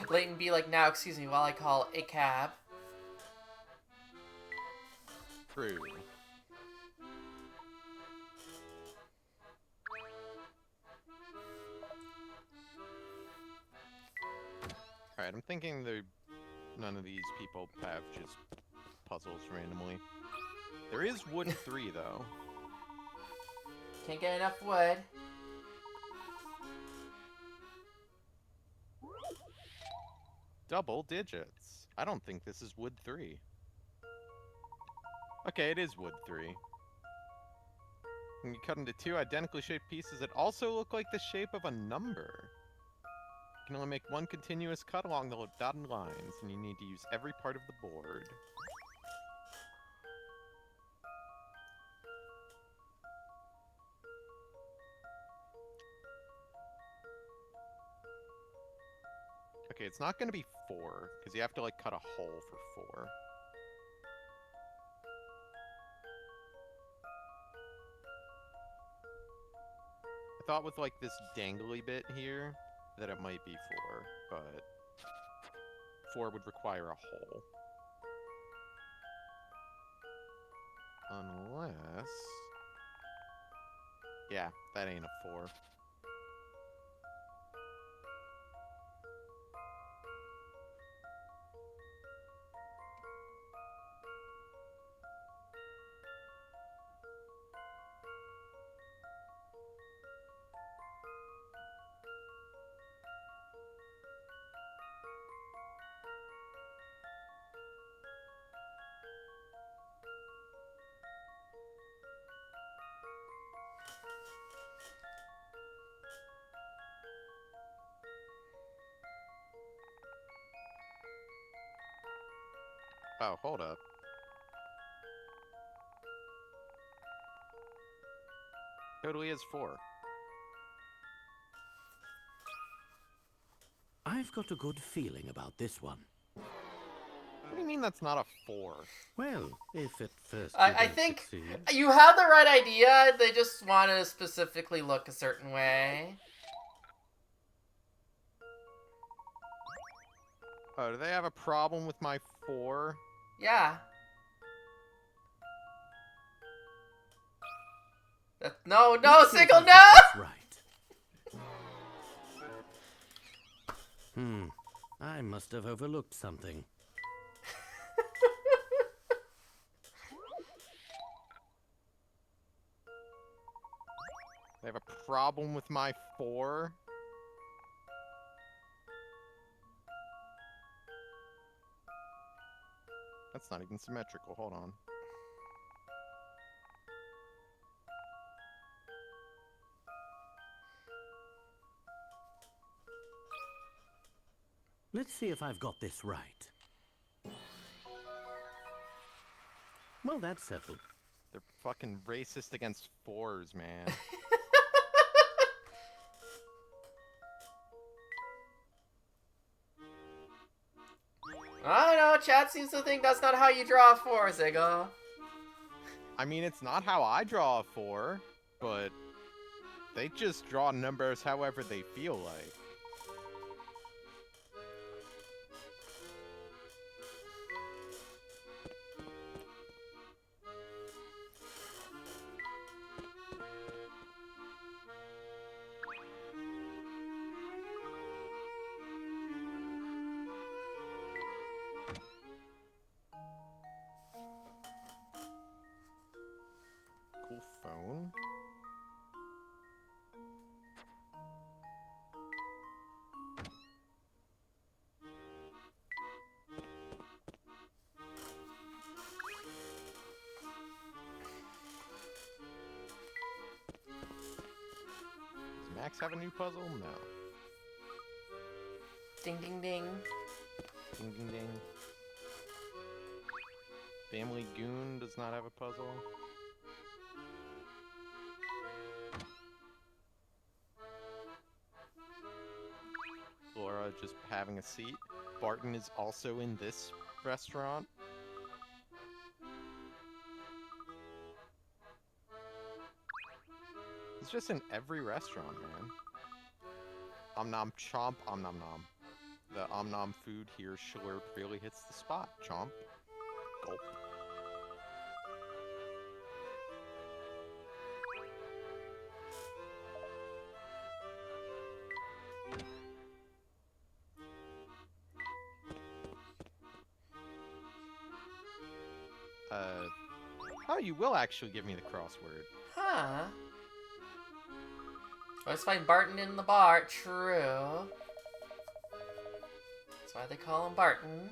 Layton be like, now excuse me while I call a cab. True. Alright, I'm thinking none of these people have just puzzles randomly. There is Wood 3, though. Can't get enough wood. Double digits. I don't think this is Wood 3. Okay, it is Wood 3. And you cut into 2 identically shaped pieces that also look like the shape of a number. You can only make 1 continuous cut along the dotted lines, and you need to use every part of the board. Okay, it's not going to be 4, because you have to, cut a hole for 4. I thought with, this dangly bit here, that it might be 4, but 4 would require a hole. Unless... Yeah, that ain't a 4. Oh, hold up. Totally is 4. I've got a good feeling about this one. What do you mean that's not a 4? Well, if at first you I don't think succeed. you have the right idea. They just want to specifically look a certain way. Oh, do they have a problem with my 4? Yeah. No, Let's see if Sigil, I've no! got this right. I must have overlooked something. They have a problem with my 4? That's not even symmetrical. Hold on. Let's see if I've got this right. Well, that's settled. They're fucking racist against 4s, man. I don't know, chat seems to think that's not how you draw a 4, Sigil. I mean, it's not how I draw a 4, but they just draw numbers however they feel like. Cool phone. Does Max have a new puzzle? No. Ding, ding, ding. Ding ding ding. Family Goon does not have a puzzle. Laura just having a seat. Barton is also in this restaurant. It's just in every restaurant, man. Om nom chomp, om nom nom. The om nom food here slurp really hits the spot. Chomp. Gulp. Oh, you will actually give me the crossword. Huh. Always find Barton in the bar. True. That's why they call him Barton.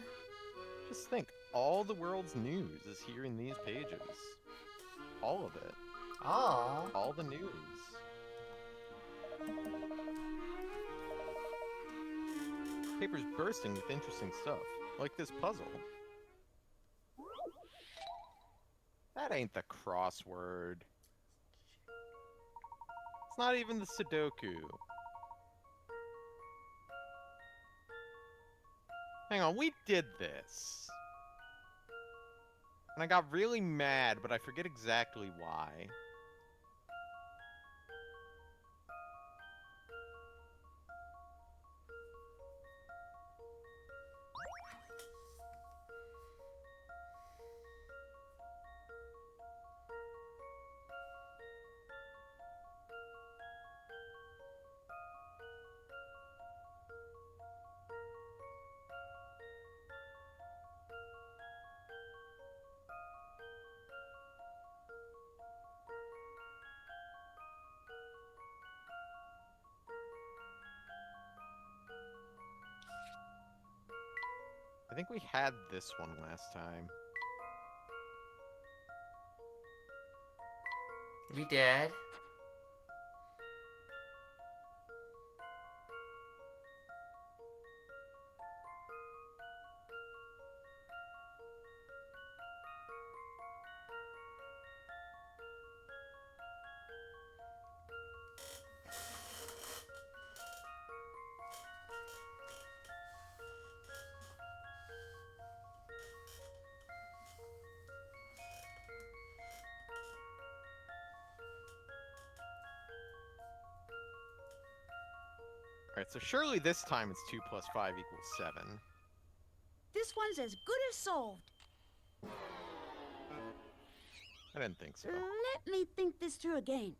Just think, all the world's news is here in these pages. All of it. Oh. All the news. Paper's bursting with interesting stuff, like this puzzle. That ain't the crossword. It's not even the Sudoku. Hang on, we did this. And I got really mad, but I forget exactly why. I think we had this one last time. We did. Alright, so surely this time it's 2 plus 5 equals 7. This one's as good as solved. I didn't think so. Let me think this through again.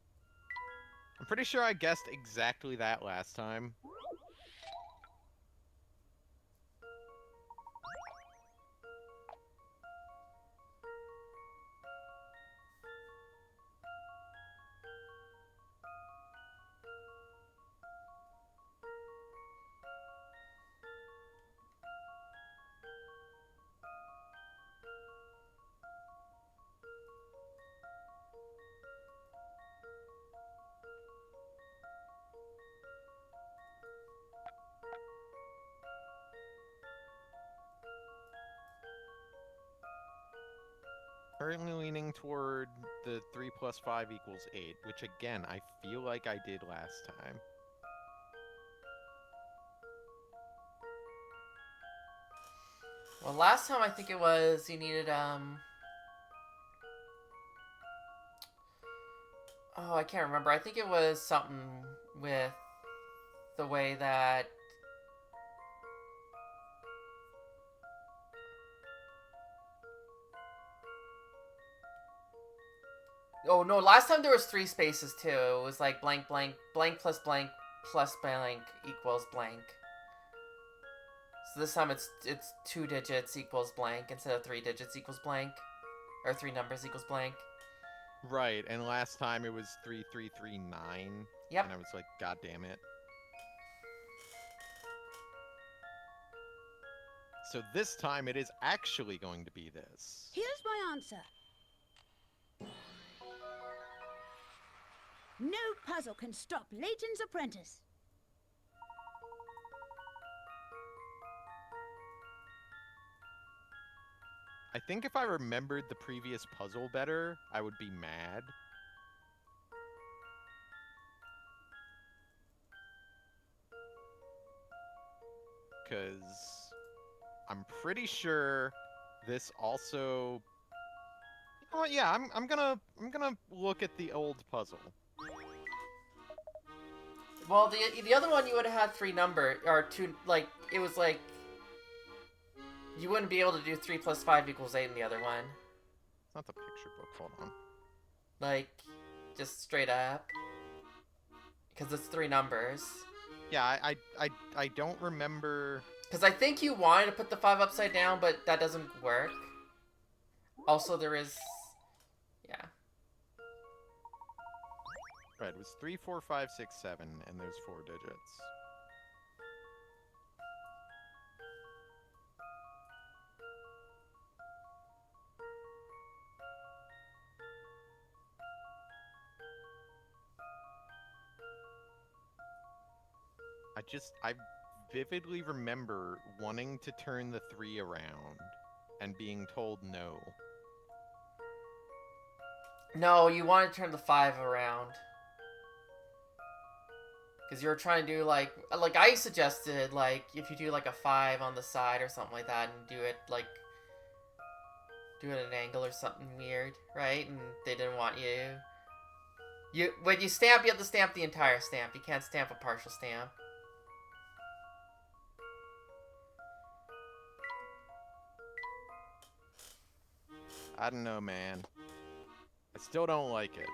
I'm pretty sure I guessed exactly that last time. Currently leaning toward the 3 plus 5 equals 8, which again, I feel like I did last time. Well, last time I think it was you needed oh, I can't remember. I think it was something with the way that oh no, last time there was 3 spaces too. It was like blank blank blank plus blank equals blank. So this time it's 2 digits equals blank instead of 3 digits equals blank. Or 3 numbers equals blank. Right, and last time it was 3339. Yep. And I was like, God damn it. So this time it is actually going to be this. Here's my answer. No puzzle can stop Layton's apprentice. I think if I remembered the previous puzzle better, I would be mad. Because I'm pretty sure this also... Oh yeah, I'm gonna look at the old puzzle. Well, the other one you would have had 3 number or 2 like it was like you wouldn't be able to do 3 plus 5 equals 8 in the other one. It's not the picture book. Hold on. Like just straight up because it's 3 numbers. Yeah, I don't remember. Because I think you wanted to put the 5 upside down, but that doesn't work. Also, there is... Yeah. Right, it was 3, 4, 5, 6, 7, and there's 4 digits. I vividly remember wanting to turn the 3 around and being told no. No, you want to turn the 5 around. Because you were trying to do like I suggested, like, if you do like a 5 on the side or something like that and do it at an angle or something weird, right? And they didn't want you. When you stamp, you have to stamp the entire stamp. You can't stamp a partial stamp. I don't know, man. I still don't like it.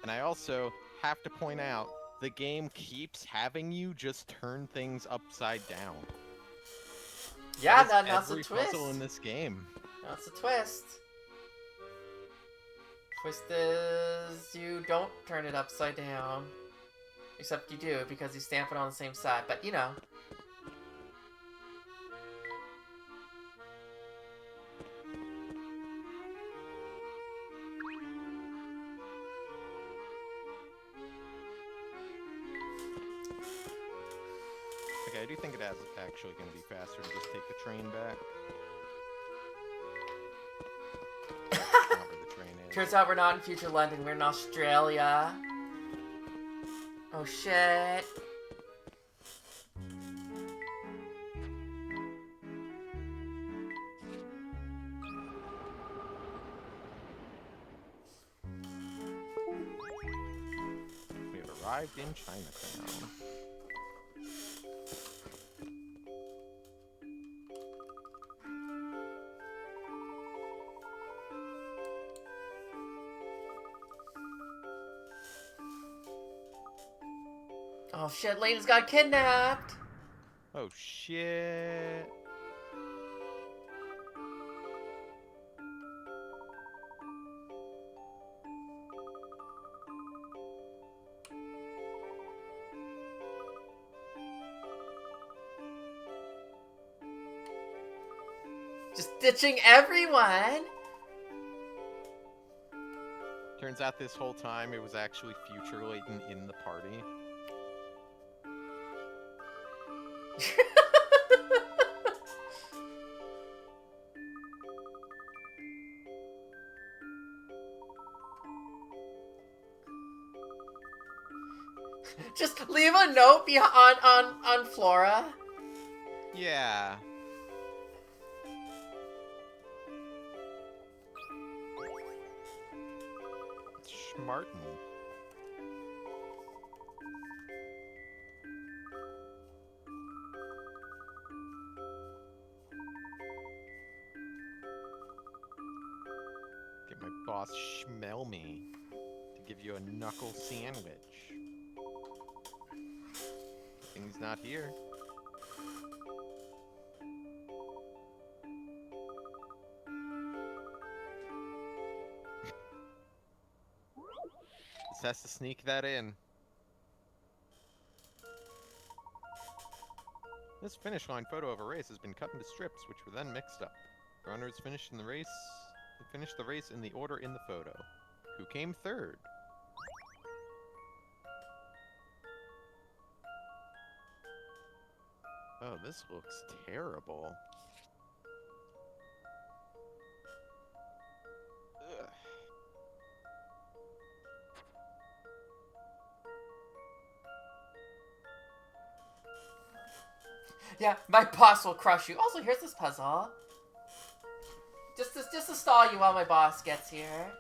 And I also have to point out, the game keeps having you just turn things upside down. Yeah, that that's a every twist. puzzle in this game. That's a twist. Twist is you don't turn it upside down. Except you do, because you stamp it on the same side. But, you know. Okay, I do think it is actually going to be faster to just take the train back. Not where the train is. Turns out we're not in future London, we're in Australia. Oh shit. We have arrived in Chinatown. Oh shit, Layton's got kidnapped. Oh shit. Just ditching everyone. Turns out this whole time it was actually future Layton in the party. Just leave a note on Flora. Yeah. Schmartin. Get my boss smell me to give you a knuckle sandwich. Thing's not here. This has to sneak that in. This finish line photo of a race has been cut into strips, which were then mixed up. The runners finished the race in the order in the photo. Who came third? Oh, this looks terrible. Ugh. Yeah, my boss will crush you. Also, here's this puzzle. Just to stall you while my boss gets here.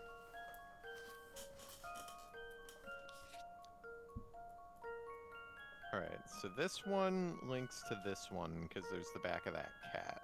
Alright, so this one links to this one because there's the back of that cat.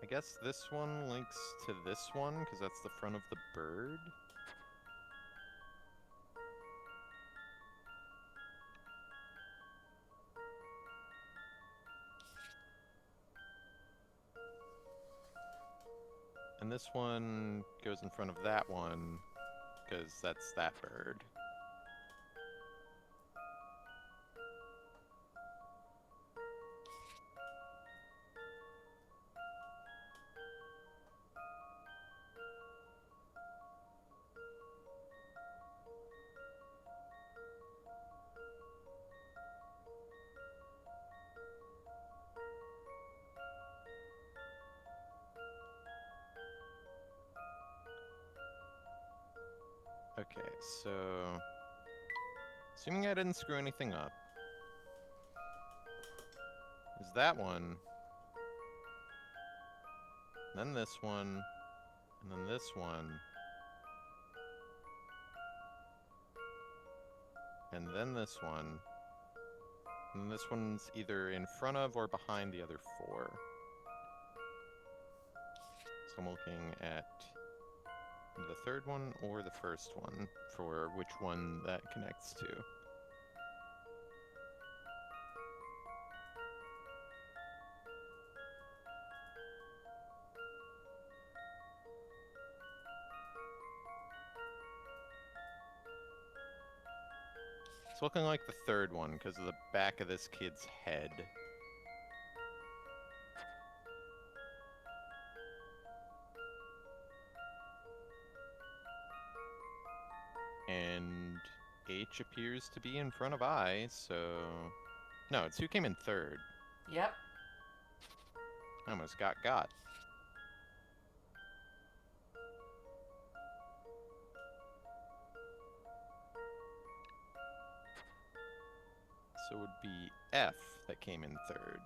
I guess this one links to this one because that's the front of the bird. And this one goes in front of that one because that's that bird. Okay, so assuming I didn't screw anything up, is that one, then this one, and then this one, and then this one, and this one's either in front of or behind the other four. So I'm looking at the third one or the first one for which one that connects to. It's looking like the third one because of the back of this kid's head. And H appears to be in front of I, so No, it's who came in third. Yep. I almost got. So it would be F that came in third.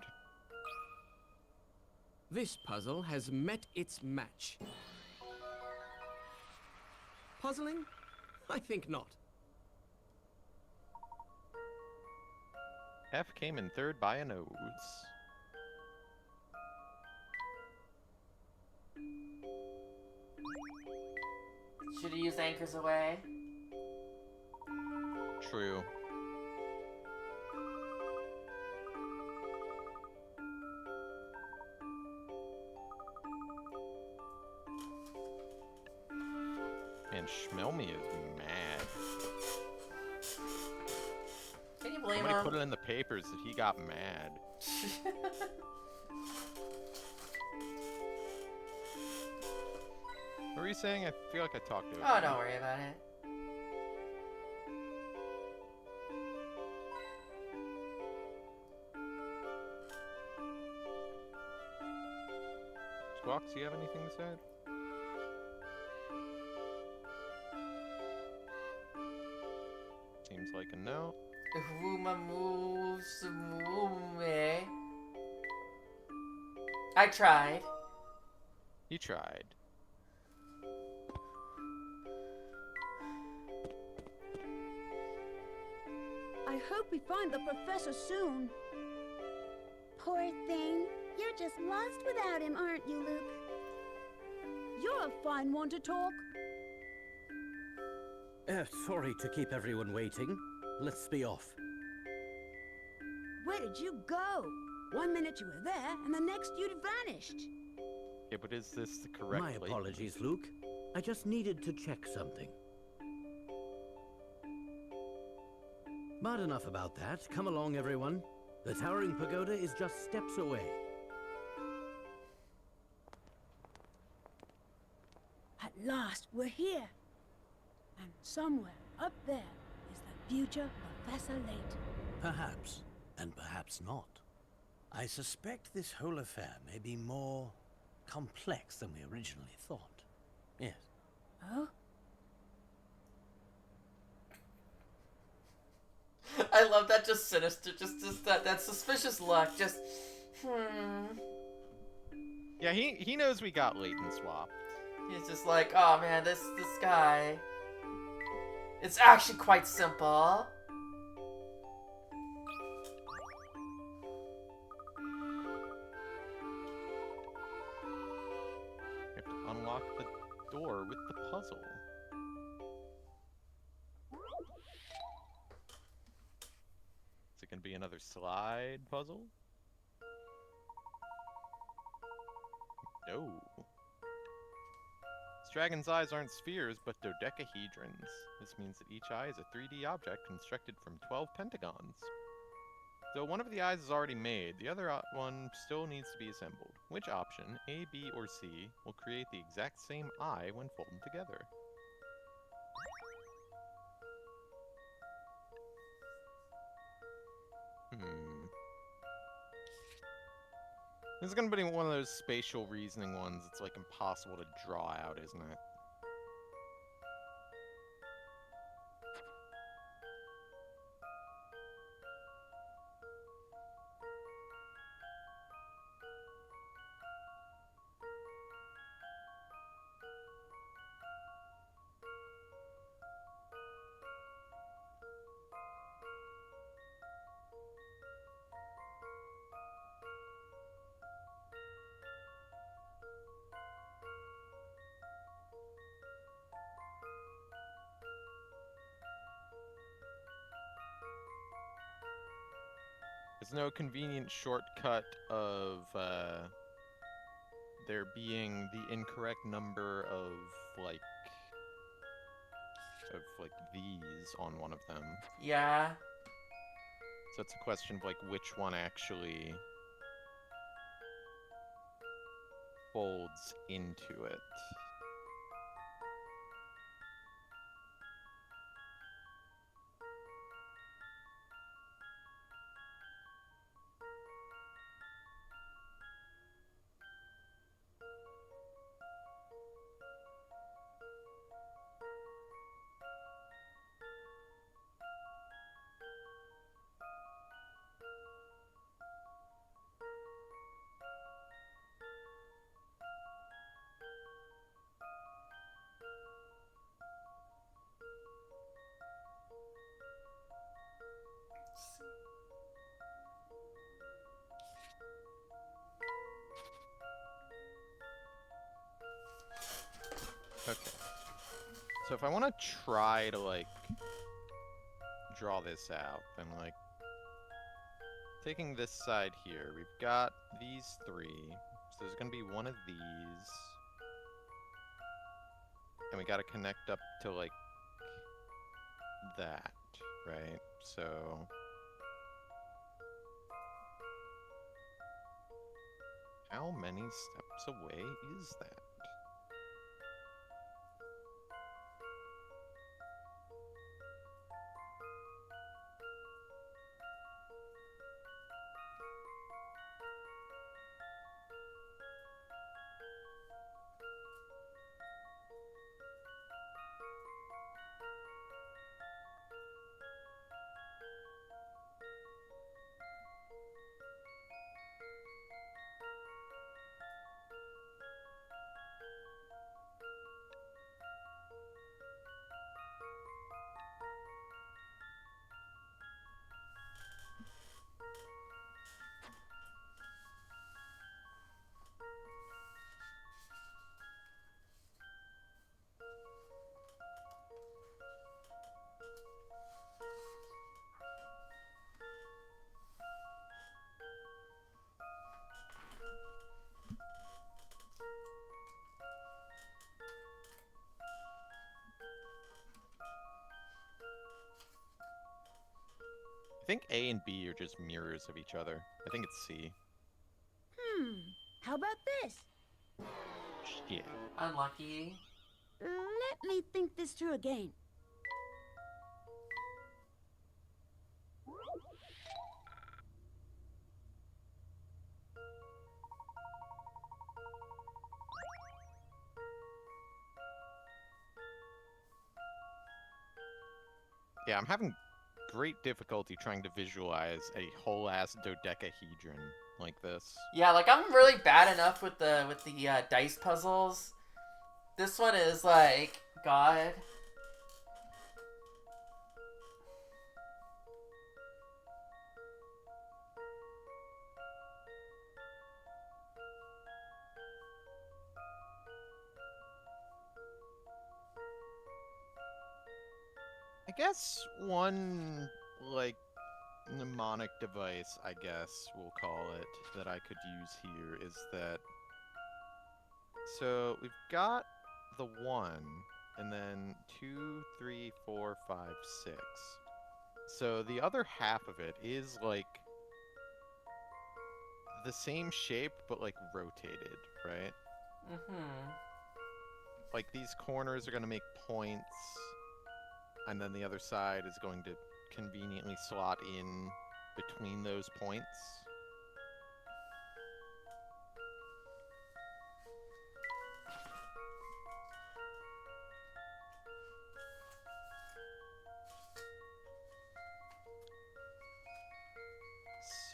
This puzzle has met its match. Puzzling? I think not. F came in third by a nose. Should have used Anchors Away. True. Man, Schmelmy is mad. Can you blame Somebody him? put it in the papers that he got mad. What were you saying? I feel like I talked to him. Oh, don't worry about it. Squawks, do you have anything to say? Seems like a no. I tried. You tried. I hope we find the professor soon. Poor thing. You're just lost without him, aren't you, Luke? You're a fine one to talk. Sorry to keep everyone waiting. Let's be off. Where did you go? 1 minute you were there, and the next you'd vanished. Yeah, but is this the correct My Layton? apologies, Luke. I just needed to check something. But enough about that. Come along, everyone. The towering pagoda is just steps away. At last, we're here. And somewhere up there is the future Professor Layton. Perhaps, and perhaps not. I suspect this whole affair may be more complex than we originally thought. Yes. Oh? I love that, just sinister, just that suspicious look, just, Yeah, he knows we got Layton swapped. He's just like, oh man, this guy. It's actually quite simple. We have to unlock the door with the puzzle. Is it gonna be another slide puzzle? No. Dragon's eyes aren't spheres, but dodecahedrons. This means that each eye is a 3D object constructed from 12 pentagons. Though one of the eyes is already made, the other one still needs to be assembled. Which option, A, B, or C, will create the exact same eye when folded together? This is gonna be one of those spatial reasoning ones. It's like impossible to draw out, isn't it? There's no convenient shortcut of there being the incorrect number of these on one of them. Yeah. So it's a question of like which one actually folds into it. Okay. So if I want to try to, like, draw this out, then, like, taking this side here, we've got these three. So there's going to be one of these. And we got to connect up to, like, that, right? So... how many steps away is that? I think A and B are just mirrors of each other. I think it's C. How about this? Shit. Unlucky. Let me think this through again. Yeah, I'm having great difficulty trying to visualize a whole ass dodecahedron like this. Yeah, like I'm really bad enough with the dice puzzles. This one is like God. I guess one, like, mnemonic device, I guess we'll call it, that I could use here is that... so we've got the 1, and then 2, 3, 4, 5, 6. So the other half of it is, like, the same shape, but, like, rotated, right? Mm-hmm. Like, these corners are going to make points, and then the other side is going to conveniently slot in between those points.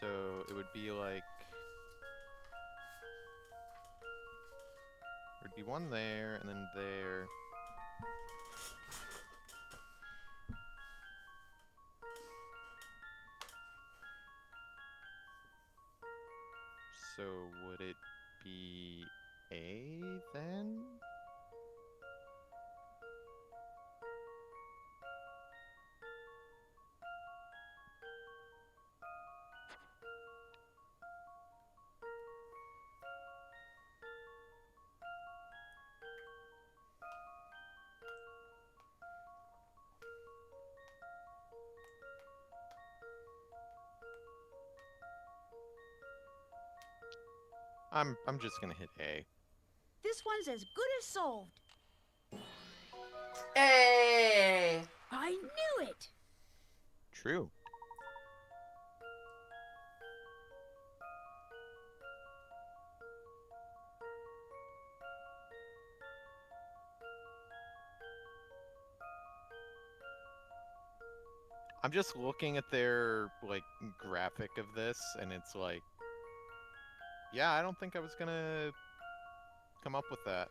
So it would be like... there'd be one there, and then there. So would it be A then? I'm just gonna hit A. This one's as good as solved. Hey! I knew it! True. I'm just looking at their, like, graphic of this, and it's like, yeah, I don't think I was gonna come up with that.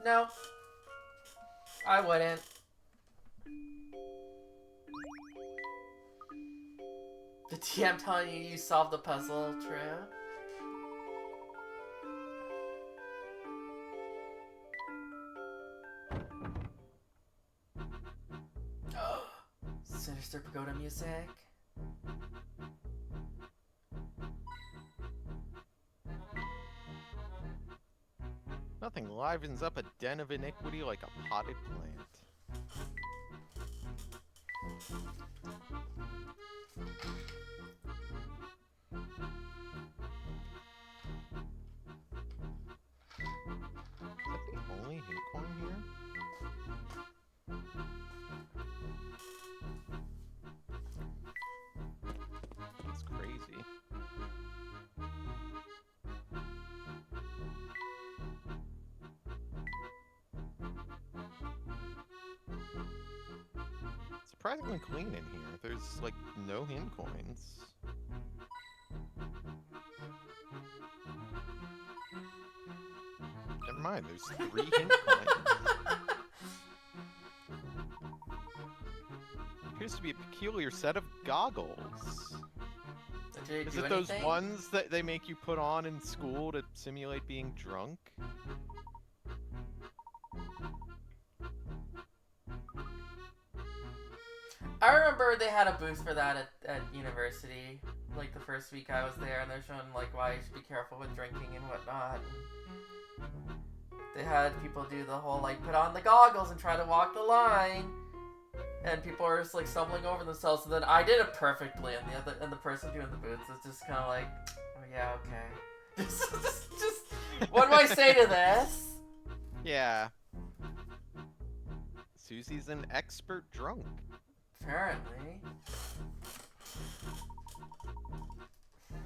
No. I wouldn't. The TM telling you solved the puzzle, true? sinister pagoda music. Nothing livens up a den of iniquity like a potted plant. Is that the only hint coin here? That's crazy. Surprisingly clean in here. There's like no hint coins. Never mind, there's 3 hint coins. Appears to be a peculiar set of goggles. Did it Is do it those anything? ones that they make you put on in school to simulate being drunk? I remember they had a booth for that at university, like the first week I was there, and they're showing like why you should be careful with drinking and whatnot. They had people do the whole like put on the goggles and try to walk the line, and people were just like stumbling over themselves. And then I did it perfectly, and the person doing the booth was just kind of like, oh yeah, okay. just what do I say to this? Yeah. Susie's an expert drunk. Apparently.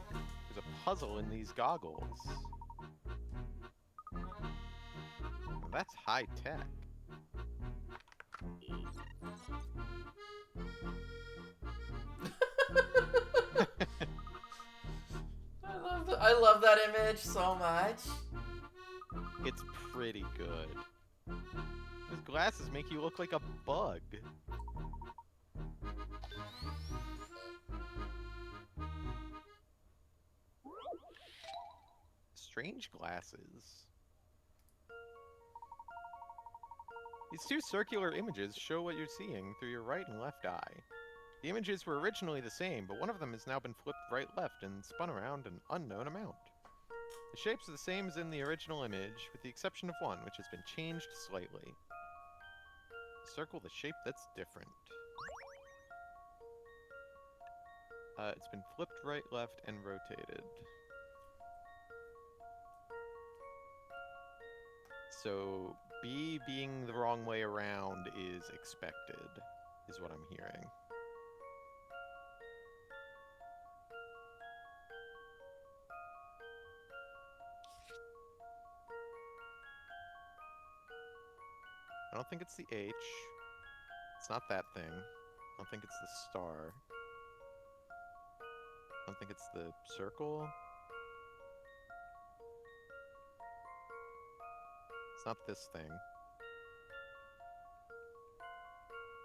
There's a puzzle in these goggles. Well, that's high tech. I love that image so much. It's pretty good. Those glasses make you look like a bug. Strange glasses. These 2 circular images show what you're seeing through your right and left eye. The images were originally the same, but one of them has now been flipped right-left and spun around an unknown amount. The shapes are the same as in the original image, with the exception of one, which has been changed slightly. Circle the shape that's different. It's been flipped right, left, and rotated. So, B being the wrong way around is expected, is what I'm hearing. I don't think it's the H. It's not that thing. I don't think it's the star. I don't think it's the circle. It's not this thing.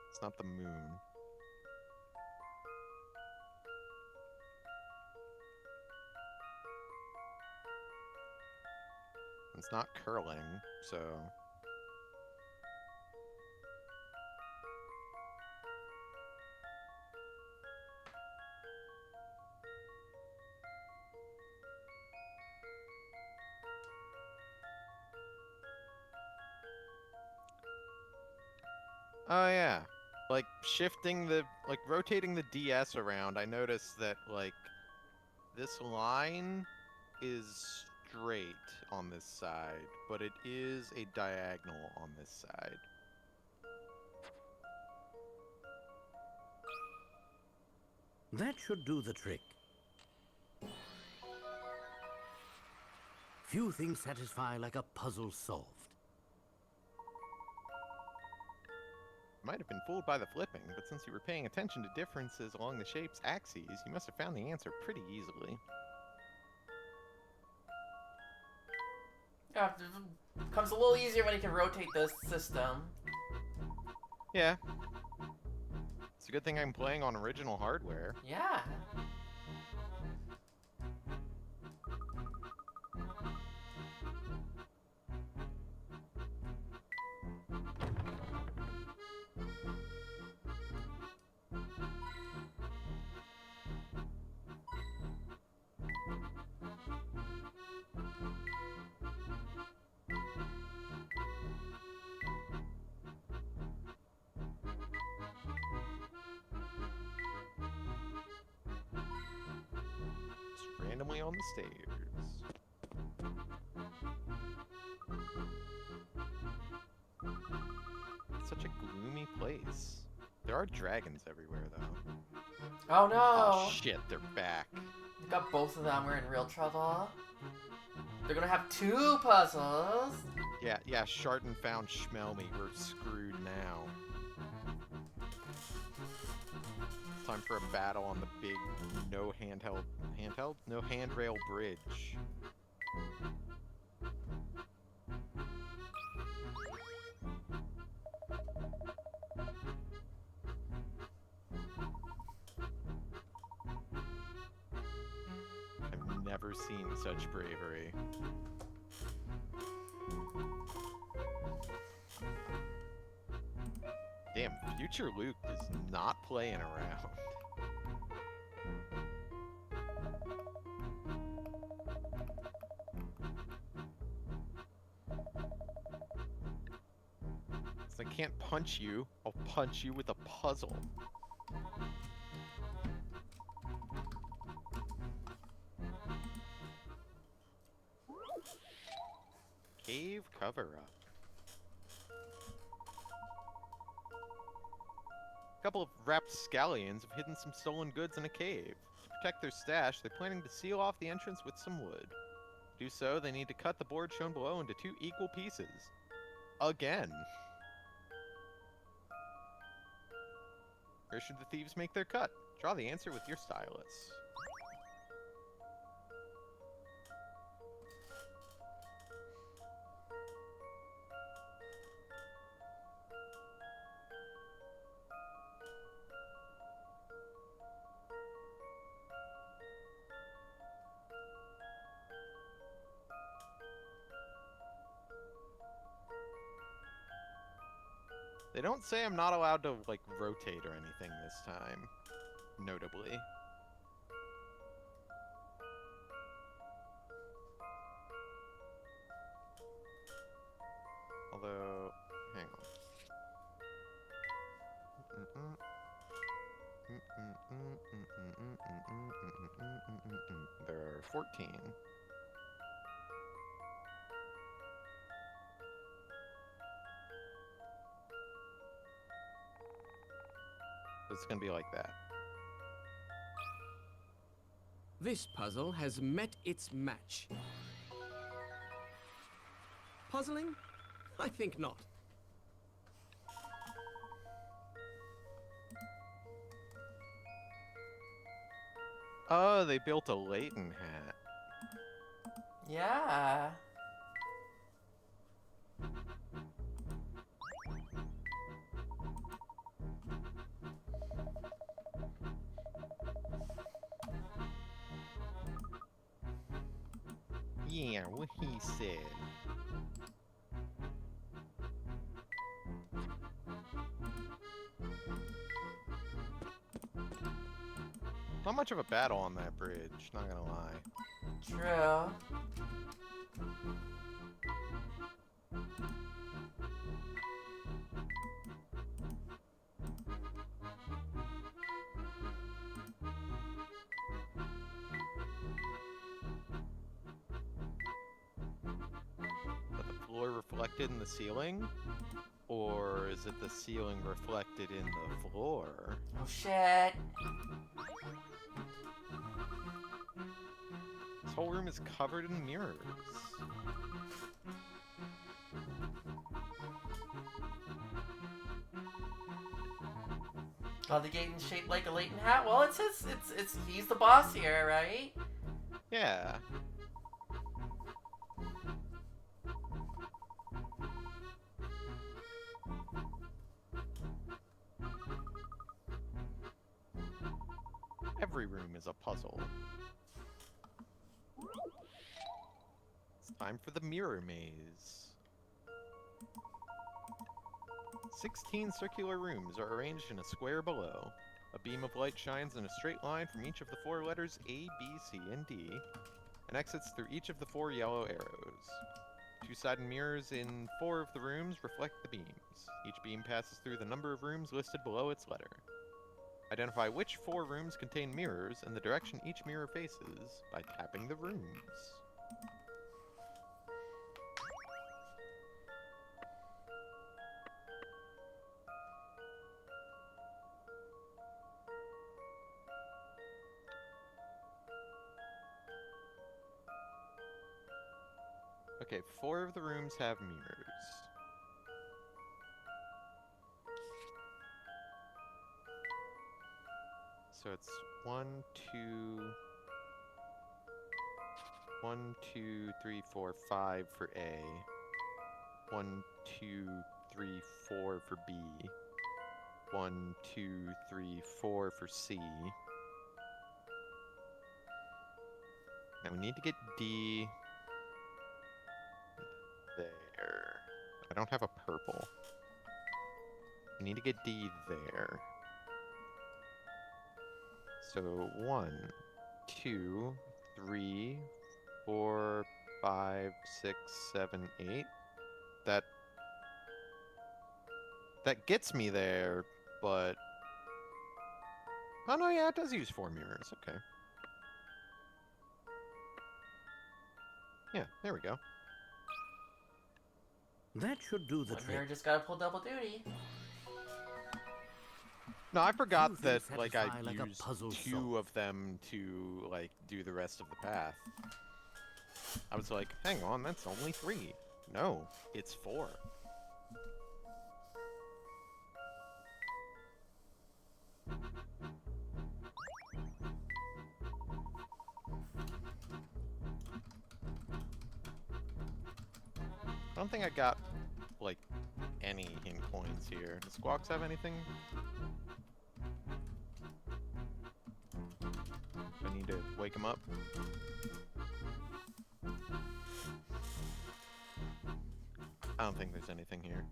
It's not the moon. It's not curling, so... Oh yeah, like rotating the DS around, I noticed that like this line is straight on this side, but it is a diagonal on this side. That should do the trick. Few things satisfy like a puzzle solved. Might have been fooled by the flipping, but since you were paying attention to differences along the shape's axes, you must have found the answer pretty easily. Yeah, it becomes a little easier when you can rotate this system. Yeah. It's a good thing I'm playing on original hardware. Yeah. randomly on the stairs. It's such a gloomy place. There are dragons everywhere, though. Oh no! Oh shit, they're back. We got both of them. We're in real trouble. They're gonna have 2 puzzles. Yeah, Sharton found Schmelmy. We're screwed now. Time for a battle on the big no handrail bridge. I've never seen such bravery. Damn, future Luke is not playing around. So I can't punch you, I'll punch you with a puzzle. Cave cover-up. A couple of rapscallions have hidden some stolen goods in a cave. To protect their stash, they're planning to seal off the entrance with some wood. To do so, they need to cut the board shown below into 2 equal pieces. Again. Where should the thieves make their cut? Draw the answer with your stylus. They don't say I'm not allowed to, like, rotate or anything this time. Notably. Although, hang on. There are 14. It's gonna be like that. This puzzle has met its match. Puzzling? I think not. Oh, they built a Layton hat. Yeah. Yeah, what he said. Not much of a battle on that bridge, not gonna lie. True. But the floor reflected in the ceiling? Or is it the ceiling reflected in the floor? Oh shit. This whole room is covered in mirrors. Oh, the Layton shaped like a Layton hat? Well, he's the boss here, right? Yeah. Every room is a puzzle. It's time for the mirror maze. 16 circular rooms are arranged in a square below. A beam of light shines in a straight line from each of the 4 letters A, B, C, and D, and exits through each of the 4 yellow arrows. 2-sided mirrors in 4 of the rooms reflect the beams. Each beam passes through the number of rooms listed below its letter. Identify which 4 rooms contain mirrors and the direction each mirror faces by tapping the rooms. Okay, 4 of the rooms have mirrors. So it's 1, 2, 3, 4, 5 for A. 1, 2, 3, 4 for B. 1, 2, 3, 4 for C. Now we need to get D there. I don't have a purple. I need to get D there. So 1, 2, 3, 4, 5, 6, 7, 8. That gets me there, but... Oh no, yeah, it does use 4 mirrors. Okay. Yeah, there we go. That should do the One mirror trick. just gotta pull double duty. No, I forgot Few that, things like, I satisfy like a used puzzle 2 solved. of them to, like, do the rest of the path. I was like, hang on, that's only 3. No, it's 4. I don't think I got, like, any hint coins here. Does Squawks have anything? Do I need to wake him up? I don't think there's anything here.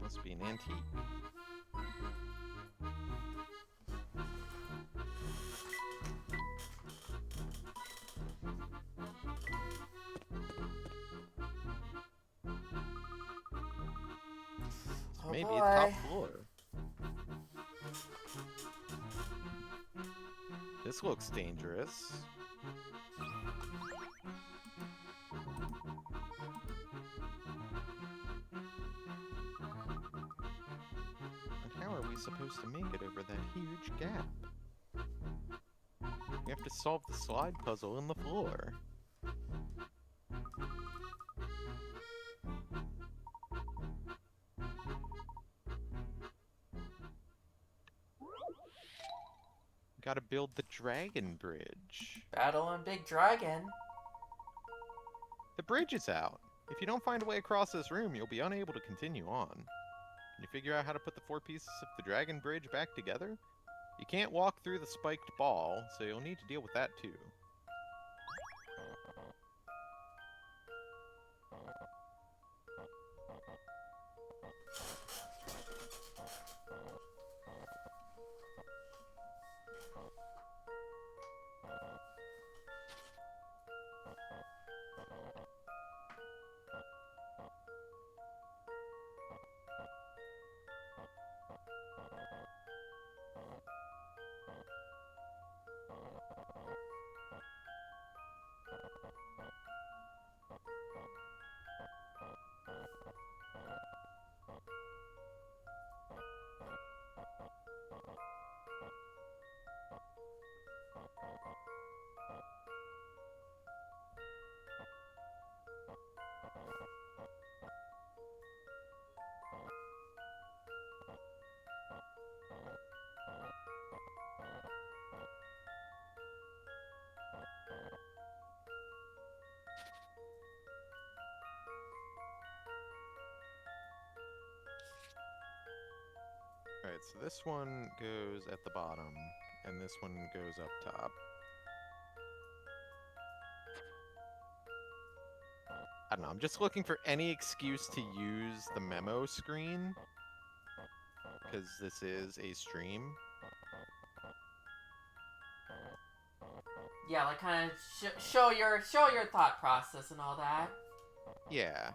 Must be an antique. Oh Maybe boy. top floor. This looks dangerous. And how are we supposed to make it over that huge gap? We have to solve the slide puzzle in the floor. Gotta build the dragon bridge. Battle on Big Dragon. The bridge is out. If you don't find a way across this room, you'll be unable to continue on. Can you figure out how to put the 4 pieces of the dragon bridge back together? You can't walk through the spiked ball, so you'll need to deal with that too. Alright, so this one goes at the bottom, and this one goes up top. I don't know, I'm just looking for any excuse to use the memo screen, because this is a stream. Yeah, like kind of show your thought process and all that. Yeah.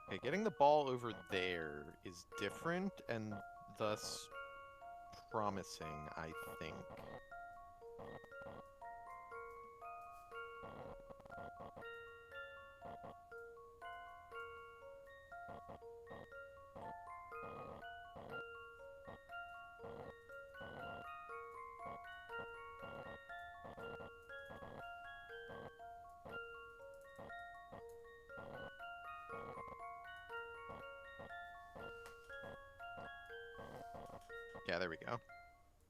Okay, getting the ball over there is different and thus promising, I think. Yeah, there we go.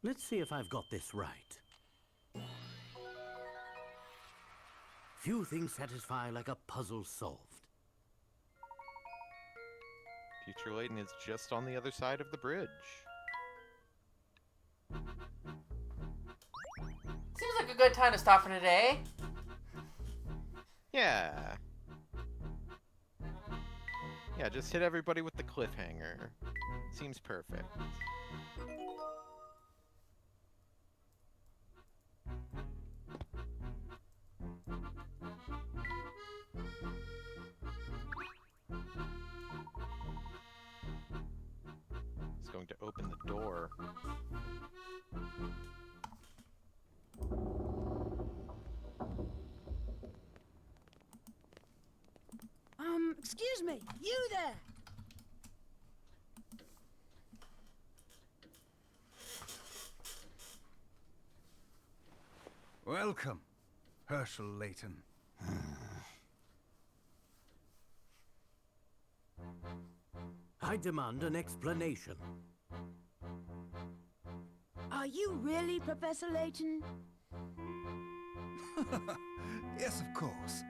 Let's see if I've got this right. Few things satisfy like a puzzle solved. Future Layton is just on the other side of the bridge. Seems like a good time to stop for today. Yeah. Yeah, just hit everybody with the cliffhanger. Seems perfect. It's going to open the door. Excuse me, you there! Welcome, Herschel Layton. I demand an explanation. Are you really Professor Layton? Yes, of course.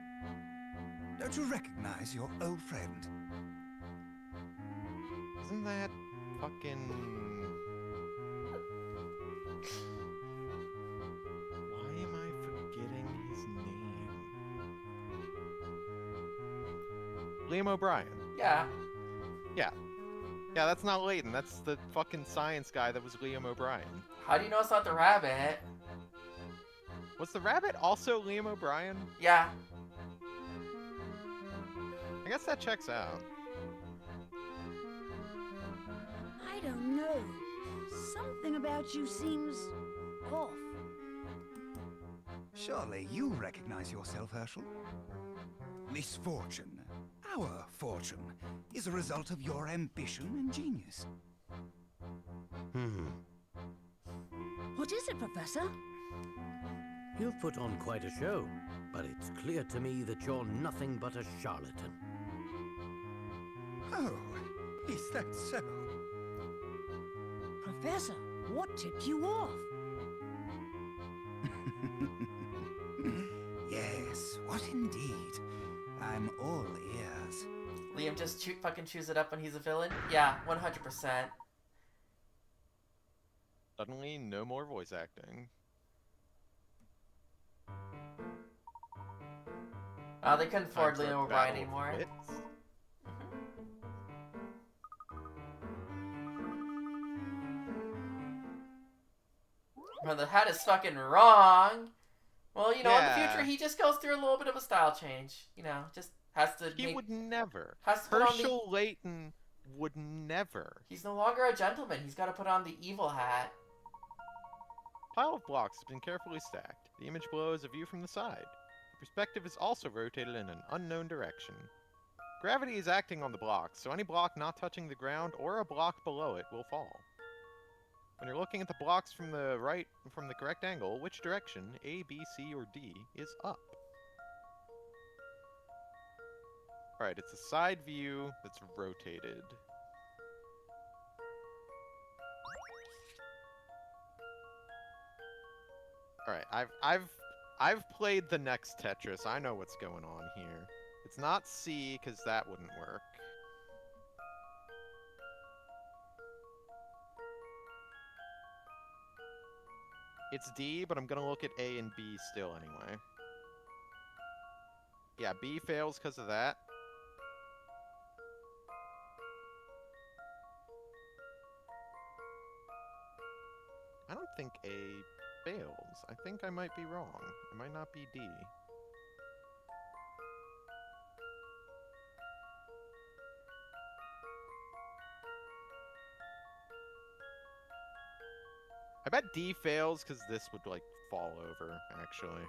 Don't you recognize your old friend? Isn't that fucking... Why am I forgetting his name? Liam O'Brien. Yeah. Yeah. Yeah, that's not Layton. That's the fucking science guy that was Liam O'Brien. How do you know it's not the rabbit? Was the rabbit also Liam O'Brien? Yeah. I guess that checks out. I don't know. Something about you seems off. Surely you recognize yourself, Herschel? Misfortune, our fortune, is a result of your ambition and genius. What is it, Professor? You've put on quite a show, but it's clear to me that you're nothing but a charlatan. Oh, is that so? Professor, what tipped you off? Yes, what indeed? I'm all ears. Liam just fucking chews it up when he's a villain? Yeah, 100%. Suddenly, no more voice acting. They couldn't afford Time for a Liam O'Brien battle of anymore. wits. Well, the hat is fucking wrong. Well, you know, in the Yeah. future, he just goes through a little bit of a style change. You know, just has to He would never. has to put on Herschel Layton would never. He's no longer a gentleman. He's got to put on the evil hat. Pile of blocks has been carefully stacked. The image below is a view from the side. The perspective is also rotated in an unknown direction. Gravity is acting on the blocks, so any block not touching the ground or a block below it will fall. When you're looking at the blocks from the right, from the correct angle, which direction, A, B, C, or D, is up? Alright, it's a side view that's rotated. Alright, I've played the next Tetris. I know what's going on here. It's not C, because that wouldn't work. It's D, but I'm gonna look at A and B still anyway. Yeah, B fails because of that. I don't think A fails. I think I might be wrong. It might not be D. I bet D fails because this would, like, fall over, actually.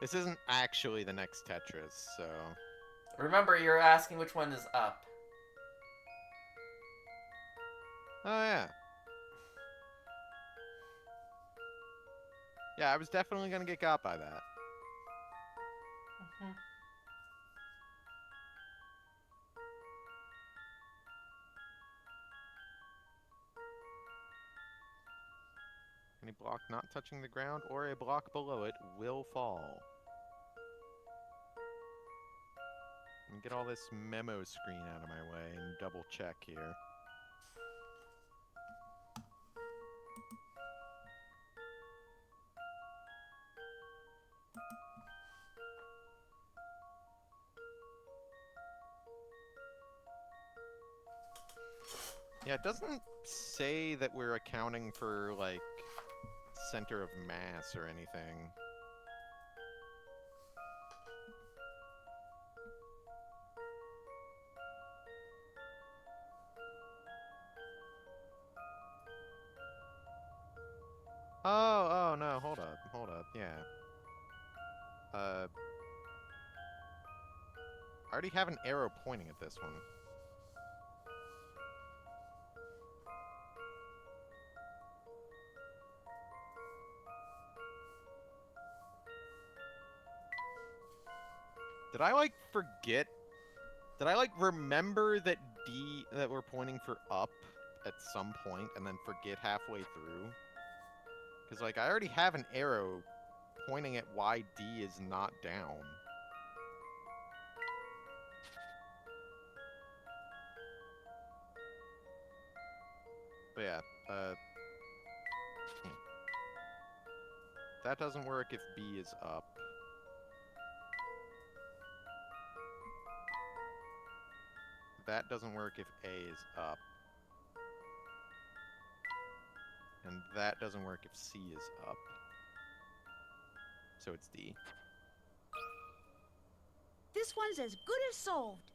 This isn't actually the next Tetris, so... Remember, you're asking which one is up. Oh, yeah. Yeah, I was definitely gonna get got by that. Mhm. Any block not touching the ground or a block below it will fall. And get all this memo screen out of my way and double check here. Yeah, it doesn't say that we're accounting for, like, center of mass or anything. Oh, no, hold up, yeah. I already have an arrow pointing at this one. Did I, like, forget? Did I, like, remember that that we're pointing for up at some point and then forget halfway through? Because, like, I already have an arrow pointing at why D is not down. But yeah, that doesn't work if B is up. That doesn't work if A is up. And that doesn't work if C is up. So it's D. This one's as good as solved.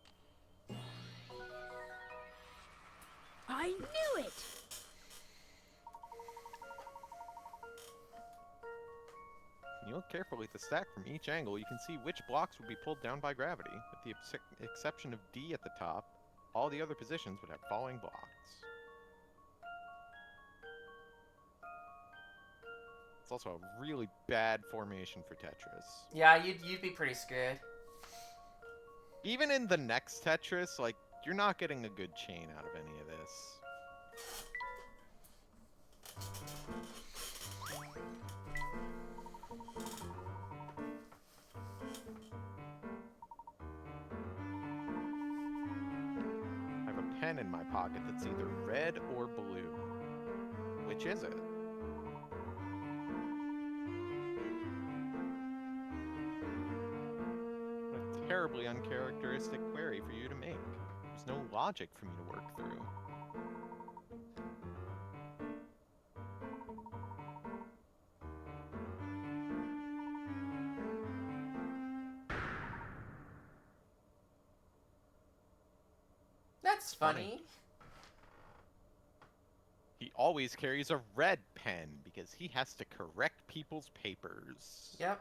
I knew it! When you look carefully at the stack from each angle, you can see which blocks would be pulled down by gravity. With the exception of D at the top, all the other positions would have falling blocks. It's also a really bad formation for Tetris. Yeah, you'd be pretty screwed. Even in the next Tetris, like, you're not getting a good chain out of any of this. I have a pen in my pocket that's either red or blue. Which is it? What a terribly uncharacteristic query for you to make. There's no logic for me to work through. That's funny. He always carries a red pen because he has to correct people's papers. Yep.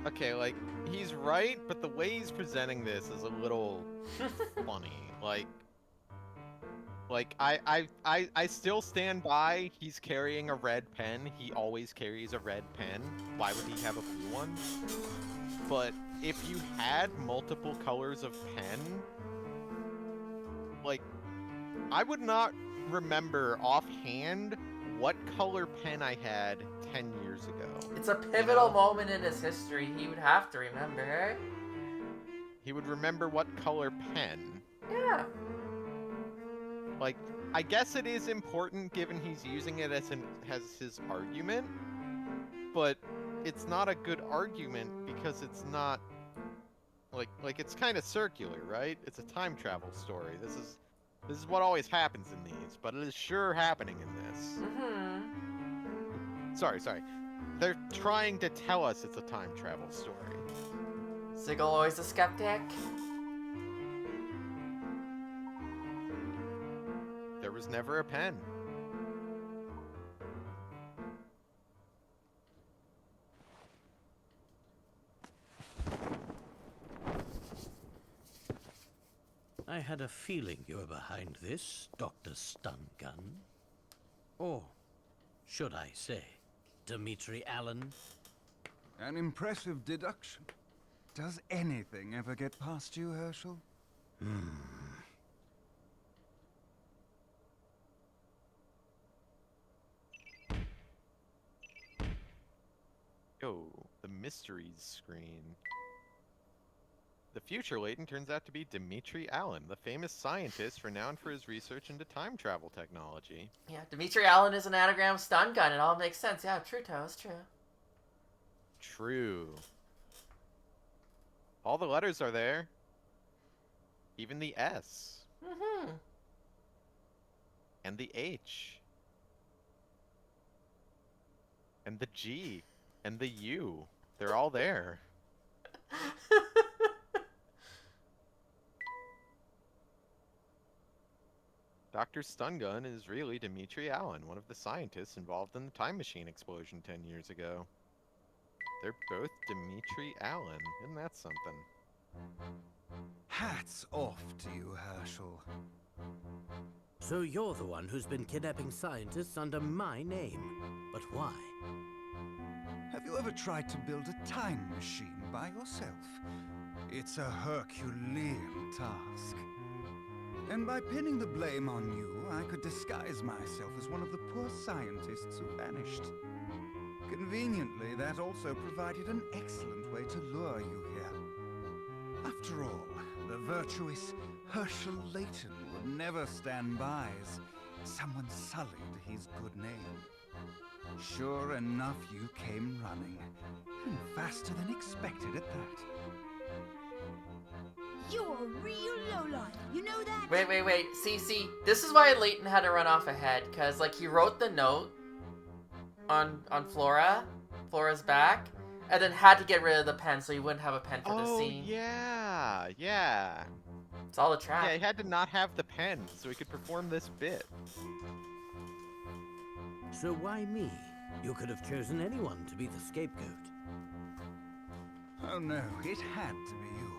Okay, like, he's right, but the way he's presenting this is a little funny. I still stand by he's carrying a red pen. He always carries a red pen. Why would he have a blue one? But if you had multiple colors of pen, like, I would not remember offhand what color pen I had 10 years ago. It's a pivotal moment in his history. He would have to remember. He would remember what color pen. Yeah. Like, I guess it is important given he's using it as his argument, but it's not a good argument because it's not like it's kind of circular, right? It's a time travel story. This is what always happens in these, but it is sure happening in this. Mm-hmm. Sorry. They're trying to tell us it's a time travel story. Sigil always a skeptic. There was never a pen. I had a feeling you were behind this, Dr. Stun Gun. Or should I say, Dimitri Allen? An impressive deduction. Does anything ever get past you, Herschel? Yo, the mysteries screen. The future Layton turns out to be Dimitri Allen, the famous scientist renowned for his research into time travel technology. Yeah, Dimitri Allen is an anagram stun gun. It all makes sense. Yeah, true, Toes, true. True. All the letters are there. Even the S. Mm-hmm. And the H. And the G. And the U. They're all there. Dr. Stungun is really Dimitri Allen, one of the scientists involved in the time machine explosion 10 years ago. They're both Dimitri Allen. Isn't that something? Hats off to you, Herschel. So you're the one who's been kidnapping scientists under my name. But why? Have you ever tried to build a time machine by yourself? It's a Herculean task. And by pinning the blame on you, I could disguise myself as one of the poor scientists who vanished. Conveniently, that also provided an excellent way to lure you here. After all, the virtuous Herschel Layton would never stand by as someone sullied his good name. Sure enough, you came running, and faster than expected at that. You're a real lowlife. You know that? Wait. See, this is why Layton had to run off ahead, because, like, he wrote the note on Flora's back, and then had to get rid of the pen so he wouldn't have a pen for the scene. Yeah. It's all a trap. Yeah, he had to not have the pen so he could perform this bit. So why me? You could have chosen anyone to be the scapegoat. Oh no, it had to be you.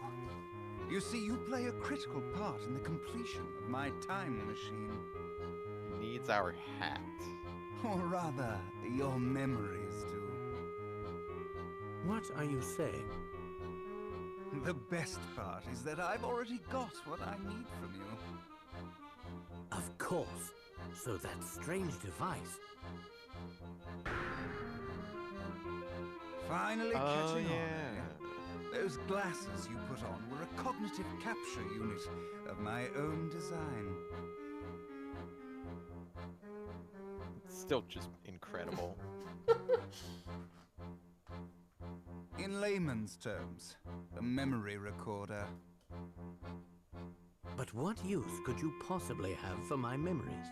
You see, you play a critical part in the completion of my time machine. He needs our hat. Or rather, your memories do. What are you saying? The best part is that I've already got what I need from you. Of course. So that strange device. Finally catching on. Yeah. Those glasses you put on were a cognitive capture unit of my own design. It's still just incredible. In layman's terms, a memory recorder. But what use could you possibly have for my memories?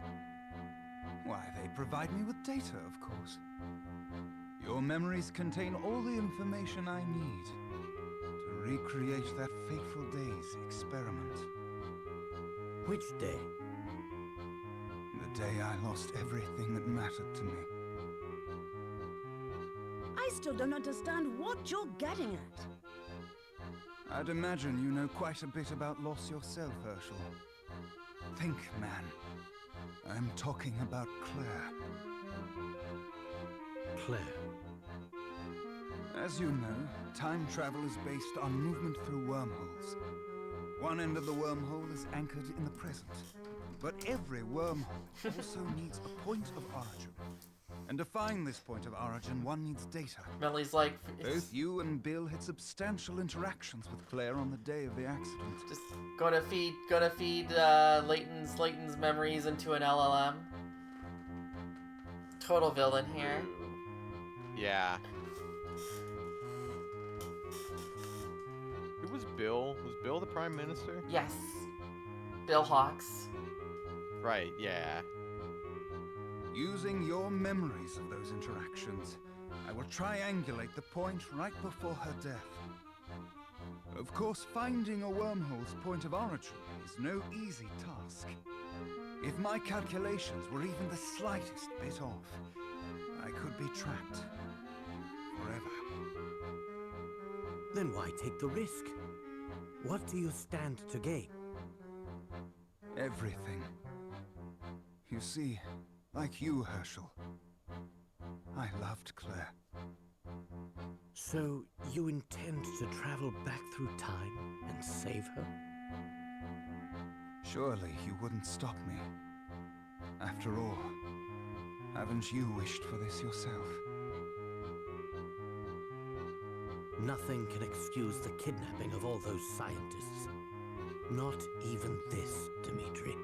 Why, they provide me with data, of course. Your memories contain all the information I need to recreate that fateful day's experiment. Which day? The day I lost everything that mattered to me. I still don't understand what you're getting at. I'd imagine you know quite a bit about loss yourself, Herschel. Think, man. I'm talking about Claire. Claire. As you know, time travel is based on movement through wormholes. One end of the wormhole is anchored in the present. But every wormhole also needs a point of origin. And to find this point of origin, one needs data. Millie's like, Both you and Bill had substantial interactions with Claire on the day of the accident. just gonna feed Layton's memories into an LLM. Total villain here. Yeah. Who was Bill? Was Bill the Prime Minister? Yes. Bill Hawks. Right, yeah. Using your memories of those interactions, I will triangulate the point right before her death. Of course, finding a wormhole's point of origin is no easy task. If my calculations were even the slightest bit off, I could be trapped forever. Then why take the risk? What do you stand to gain? Everything. You see, like you, Herschel, I loved Claire. So you intend to travel back through time and save her? Surely you wouldn't stop me. After all, haven't you wished for this yourself? Nothing can excuse the kidnapping of all those scientists. Not even this, Dmitri.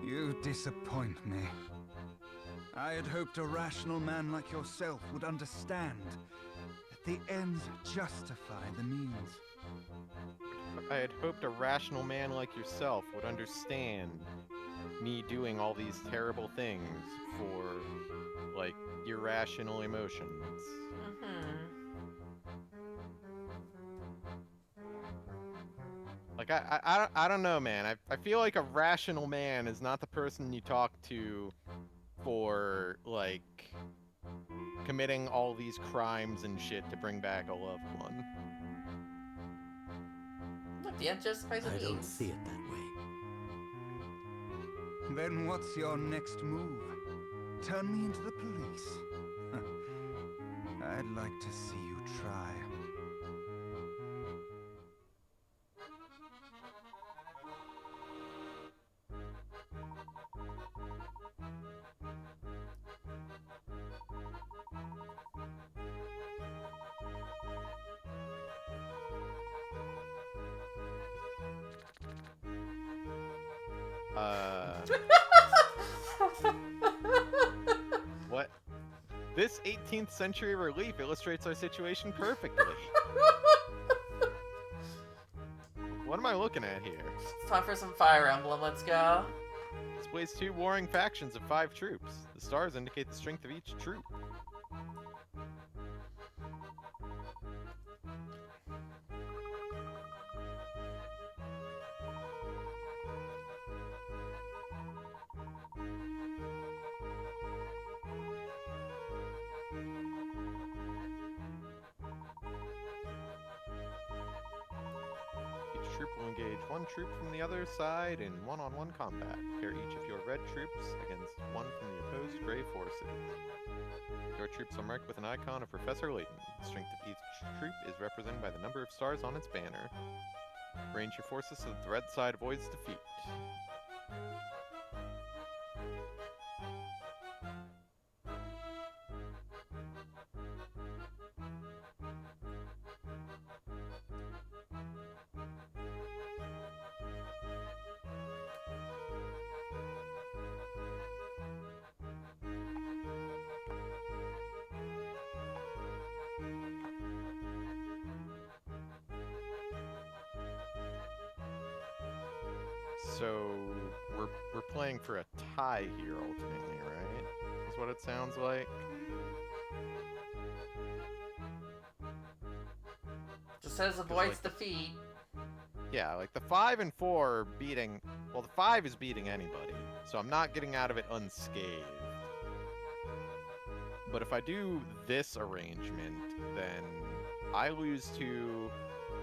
You disappoint me. I had hoped a rational man like yourself would understand that the ends justify the means. I had hoped a rational man like yourself would understand me doing all these terrible things for, like, irrational emotions. Like, I don't know, man. I feel like a rational man is not the person you talk to for, like, committing all these crimes and shit to bring back a loved one. Look, the anticipates I don't see it that way. Then what's your next move? Turn me into the police? I'd like to see you try. What? This 18th century relief illustrates our situation perfectly. What am I looking at here? It's time for some Fire Emblem, let's go. Displays 2 warring factions of 5 troops. The stars indicate the strength of each troop. Each troop will engage one troop from the other side in one-on-one combat. Pair each of your red troops against one from the opposed gray forces. Your troops are marked with an icon of Professor Layton. The strength of each troop is represented by the number of stars on its banner. Arrange your forces so that the red side avoids defeat. So we're playing for a tie here ultimately, right? Is what it sounds like. Just says avoids defeat. Yeah, like the 5 and 4 are beating. Well, the 5 is beating anybody, so I'm not getting out of it unscathed. But if I do this arrangement, then I lose 2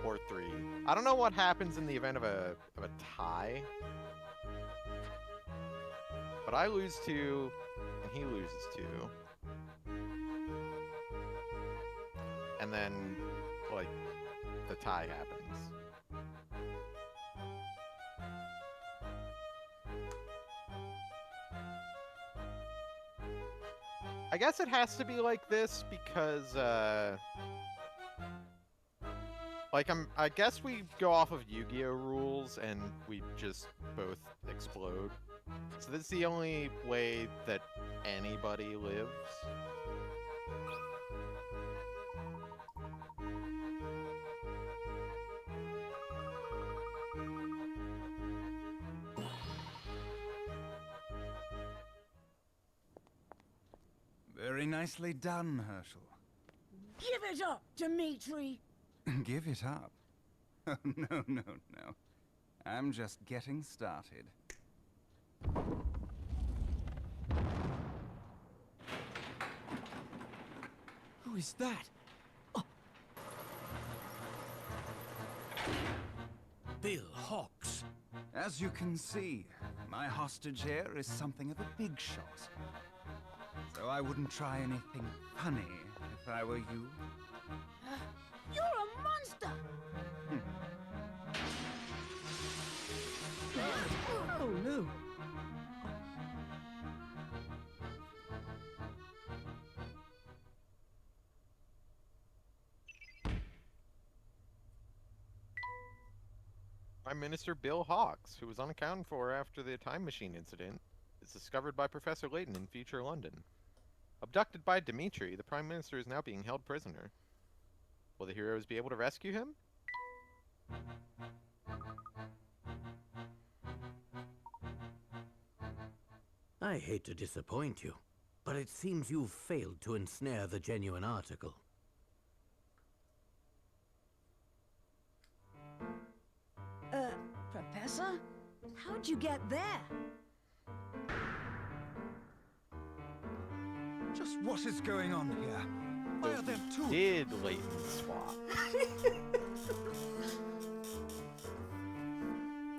or 3. I don't know what happens in the event of a tie. But I lose 2, and he loses 2. And then, like, the tie happens. I guess it has to be like this because, like, I guess we go off of Yu-Gi-Oh rules and we just both explode. So this is the only way that anybody lives. Very nicely done, Herschel. Give it up, Dimitri! Give it up? Oh, no, no, no. I'm just getting started. Who is that? Bill Hawks. As you can see, my hostage here is something of a big shot. So I wouldn't try anything funny if I were you. You're a monster! Oh no. Prime Minister Bill Hawks, who was unaccounted for after the time machine incident, is discovered by Professor Layton in future London. Abducted by Dimitri, the Prime Minister is now being held prisoner. Will the heroes be able to rescue him? I hate to disappoint you, but it seems you've failed to ensnare the genuine article. Professor? How'd you get there? Just what is going on here? Why are there two? Did Layton swap?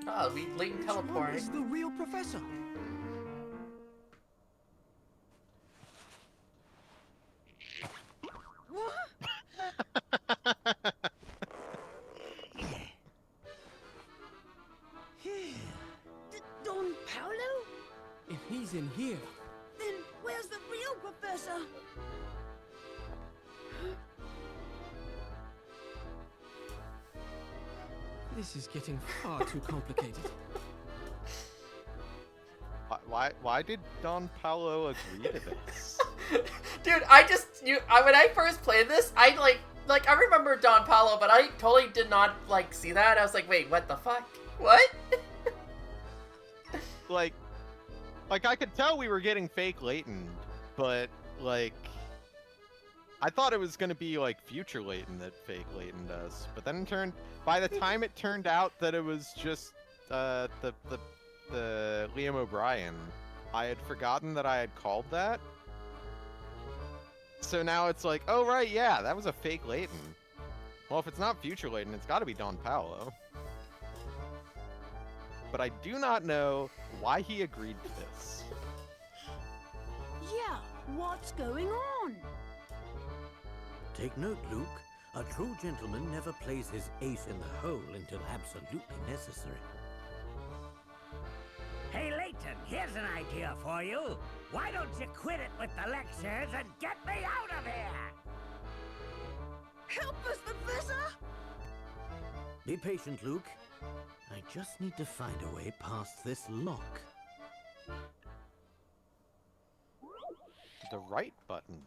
Oh, we Layton Which one teleport. is the real professor? Don Paolo? If he's in here, Then where's the real professor? this is getting far too complicated. Why did Don Paolo agree to this? Dude, when I first played this, I I remember Don Paolo, but I totally did not see that. I was like, wait, what the fuck? What? like I could tell we were getting fake Layton, but I thought it was gonna be future Layton that fake Layton does. But then by the time it turned out that it was just the Liam O'Brien, I had forgotten that I had called that. So now it's like, oh right, yeah, that was a fake Layton. Well, if it's not future Layton, it's got to be Don Paolo. But I do not know why he agreed to this. Yeah, what's going on? Take note, Luke. A true gentleman never plays his ace in the hole until absolutely necessary. Hey, Layton, here's an idea for you. Why don't you quit it with the lectures and get me out of here? Help us, Professor! Be patient, Luke. I just need to find a way past this lock. The right button.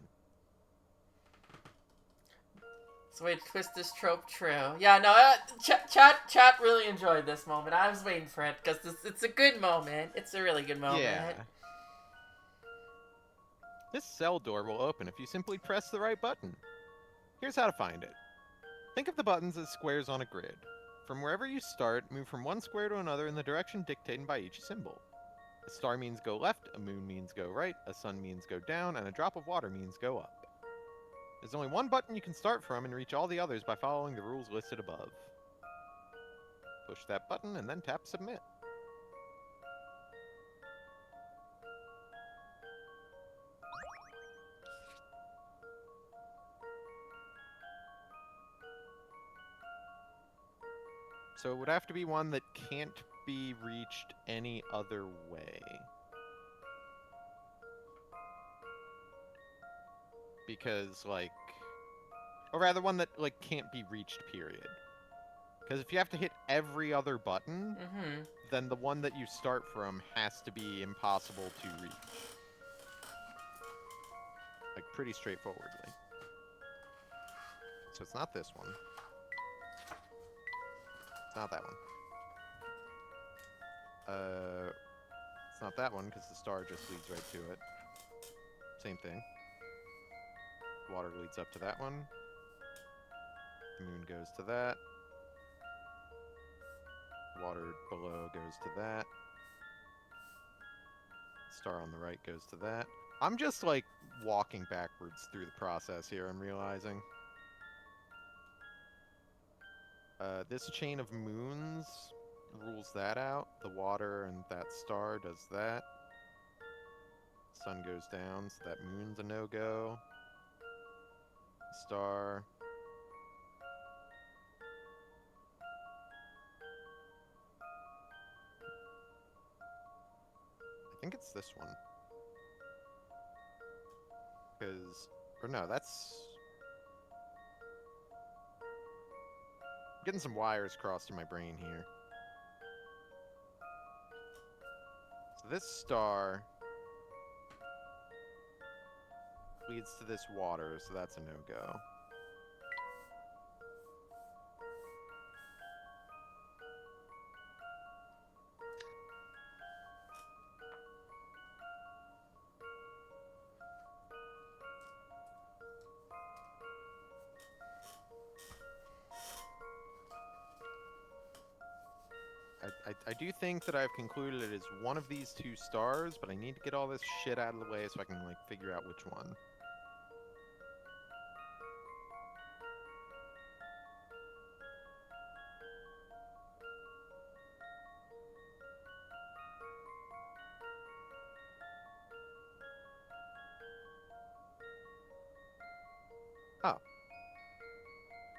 So way to twist this trope true. Yeah, no, chat really enjoyed this moment. I was waiting for it because it's a good moment. It's a really good moment. Yeah. This cell door will open if you simply press the right button. Here's how to find it. Think of the buttons as squares on a grid. From wherever you start, move from one square to another in the direction dictated by each symbol. A star means go left, a moon means go right, a sun means go down, and a drop of water means go up. There's only one button you can start from and reach all the others by following the rules listed above. Push that button and then tap submit. So it would have to be one that can't be reached any other way. Because, like... Or rather, one that, like, can't be reached, period. Because if you have to hit every other button, then the one that you start from has to be impossible to reach. Like, pretty straightforwardly. So it's not this one. It's not that one. It's not that one, because the star just leads right to it. Same thing. Water leads up to that one. The moon goes to that. Water below goes to that. Star on the right goes to that. I'm just, like, walking backwards through the process here, I'm realizing. This chain of moons rules that out. The water and that star does that. Sun goes down, so that moon's a no-go. Star. I think it's this one. Because... Or no, that's... I'm getting some wires crossed in my brain here. So this star leads to this water, so that's a no-go. I do think that I've concluded it is one of these two stars, but I need to get all this shit out of the way so I can, like, figure out which one. Oh.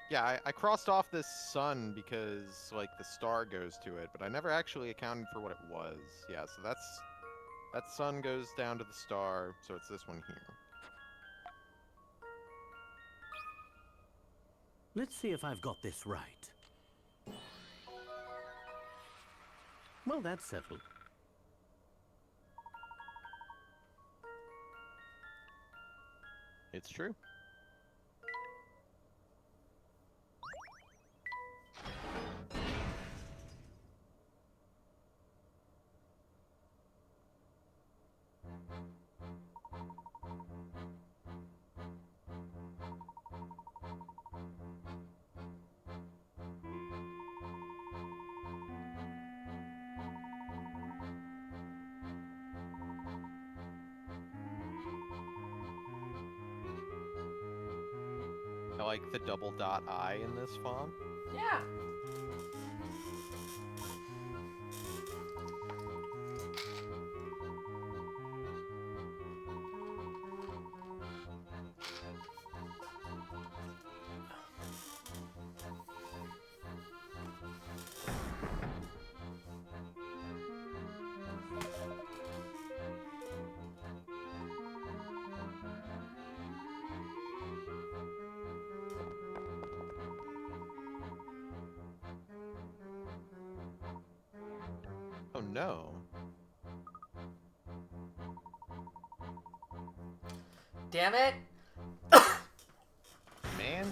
Yeah, I crossed off this sun because, like, the star goes to it, but I never actually accounted for what it was. Yeah, so that sun goes down to the star, so it's this one here. Let's see if I've got this right. Well, that's settled. It's true. I like the double dot I in this font. Yeah. Oh no. Damn it. Man.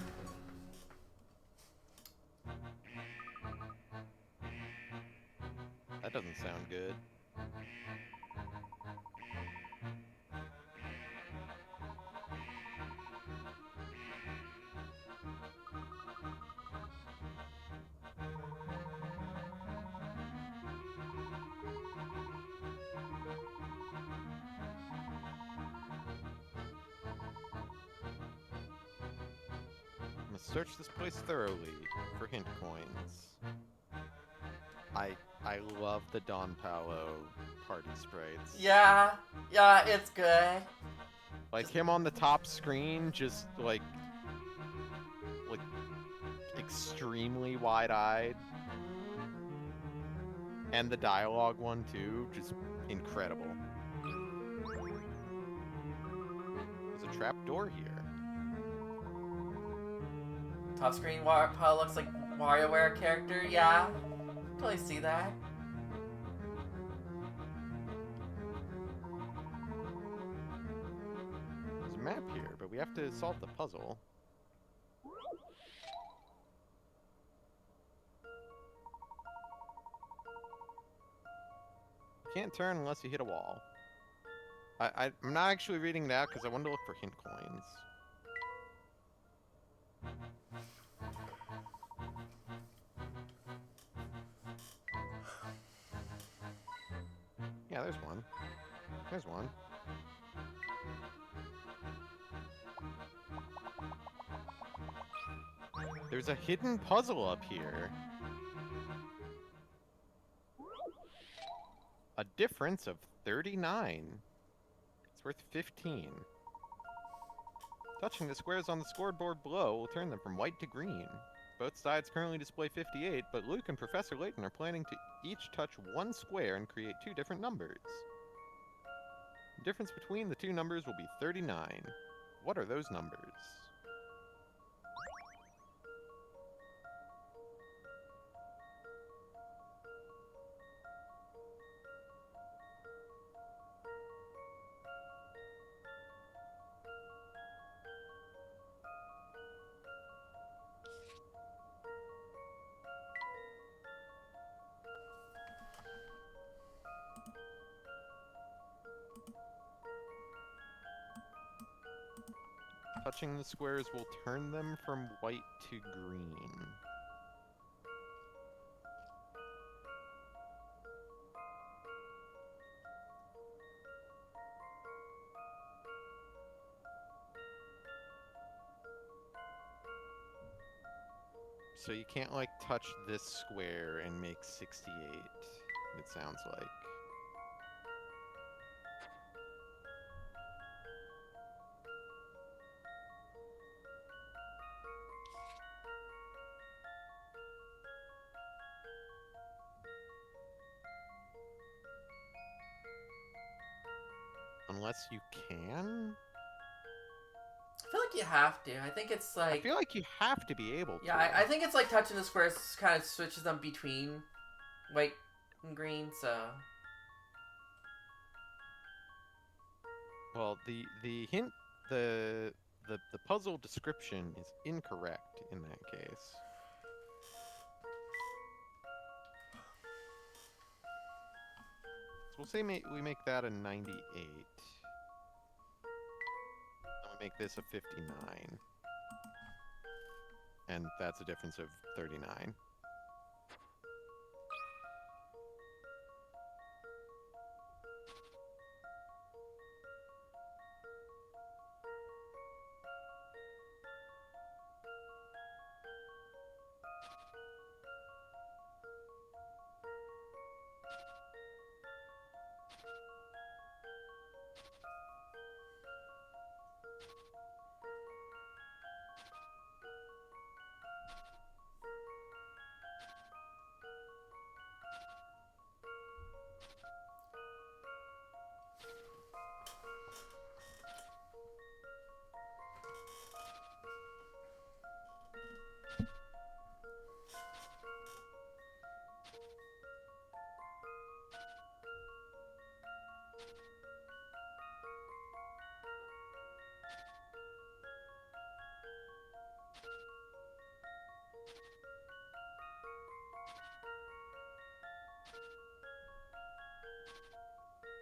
That doesn't sound good. search this place thoroughly for hint coins. I love the Don Paolo party sprites. Yeah, it's good. Like him on the top screen, just like extremely wide-eyed. And the dialogue one too, just incredible. There's a trap door here. Top screen Paul looks like WarioWare character. Yeah, totally see that. There's a map here, but we have to solve the puzzle. You can't turn unless you hit a wall. I'm not actually reading it out because I wanted to look for hint coins. Yeah, there's one. There's one. There's a hidden puzzle up here. A difference of 39. It's worth 15. Touching the squares on the scoreboard below will turn them from white to green. Both sides currently display 58, but Luke and Professor Layton are planning to each touch one square and create two different numbers. The difference between the two numbers will be 39. What are those numbers? Touching the squares will turn them from white to green. So you can't, like, touch this square and make 68, it sounds like. Unless you can? I feel like you have to. I think it's like... I feel like you have to be able to. Yeah, I think it's like touching the squares kind of switches them between white and green, so... Well, the hint, the puzzle description is incorrect in that case. So we'll say we make that a 98. And we make this a 59. And that's a difference of 39.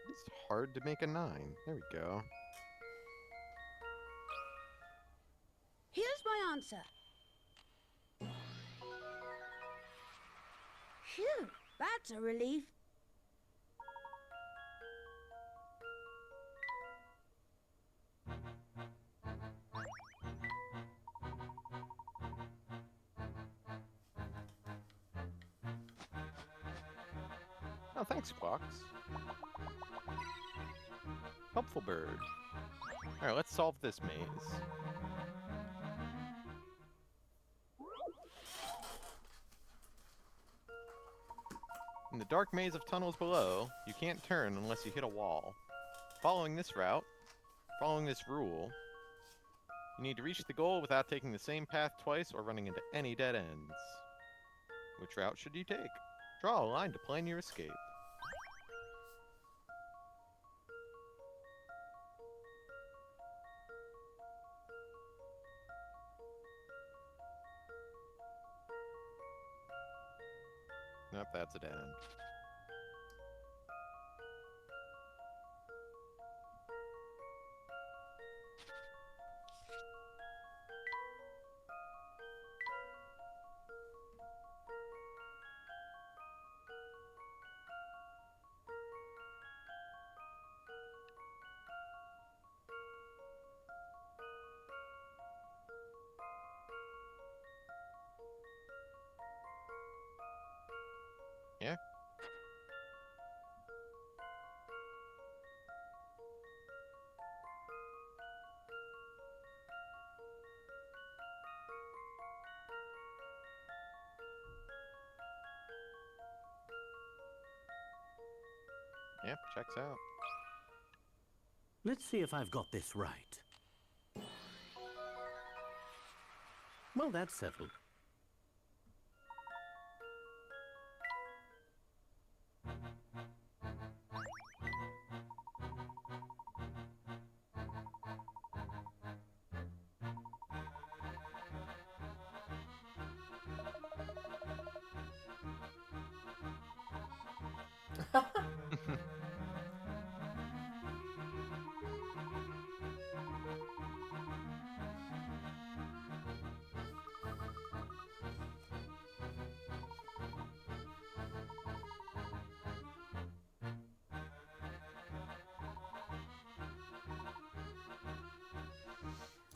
It's hard to make a 9. There we go. Here's my answer. Phew, that's a relief. Oh, thanks, Squawks. Helpful bird. Alright, let's solve this maze. In the dark maze of tunnels below, you can't turn unless you hit a wall. Following this rule, you need to reach the goal without taking the same path twice or running into any dead ends. Which route should you take? Draw a line to plan your escape. Nope, that's a dead end. Yeah? Yep, checks out. Let's see if I've got this right. Well, that's settled.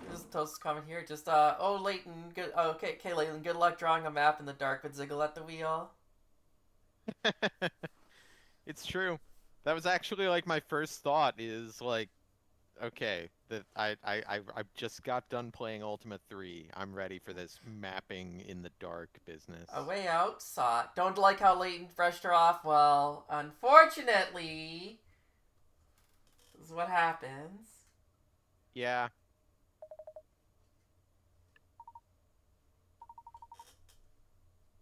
This is Toast's comment here. Just, oh, Layton, good, okay, Layton, good luck drawing a map in the dark with Ziggle at the wheel. It's true. That was actually like my first thought is like, okay, that I've just got done playing Ultima 3. I'm ready for this mapping in the dark business. A way out, saw. Don't like how Layton brushed her off. Well, unfortunately, this is what happens. Yeah.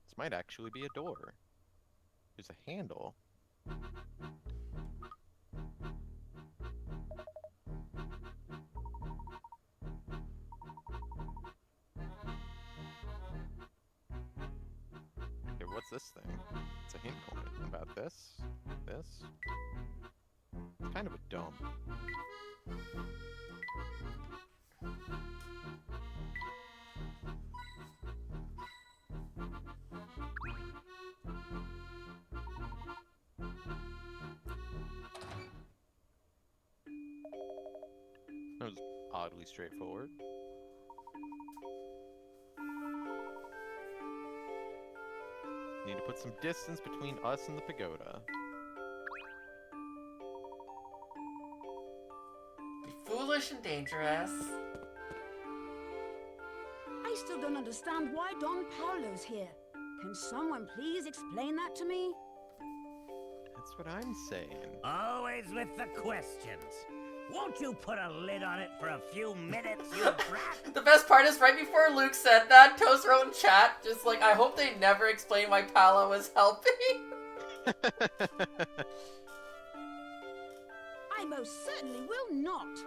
This might actually be a door. There's a handle. Okay, what's this thing? It's a hint coin about this. This. It's kind of a dome. That was oddly straightforward. Need to put some distance between us and the pagoda. Be foolish and dangerous. I still don't understand why Don Paolo's here. Can someone please explain that to me? That's what I'm saying. Always with the questions. Won't you put a lid on it for a few minutes, you brat? The best part is right before Luke said that, Toast wrote in chat, just like, I hope they never explain why Paolo was helping. I most certainly will not.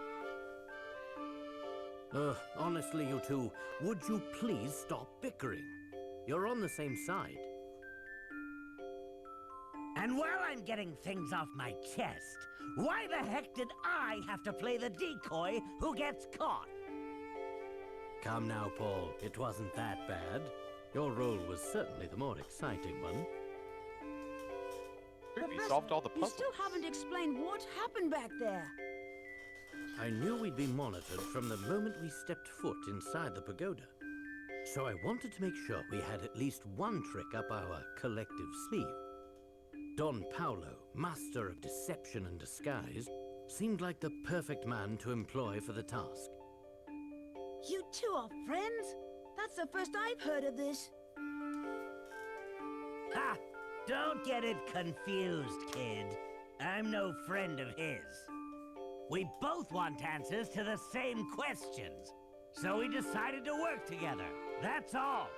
Honestly, you two, would you please stop bickering? You're on the same side. And while I'm getting things off my chest, why the heck did I have to play the decoy who gets caught? Come now, Paul. It wasn't that bad. Your role was certainly the more exciting one. We solved all the You puzzles. still haven't explained what happened back there. I knew we'd be monitored from the moment we stepped foot inside the pagoda. So I wanted to make sure we had at least one trick up our collective sleeve. Don Paulo, master of deception and disguise, seemed like the perfect man to employ for the task. You two are friends? That's the first I've heard of this. Ha! Don't get it confused, kid. I'm no friend of his. We both want answers to the same questions. So we decided to work together. That's all.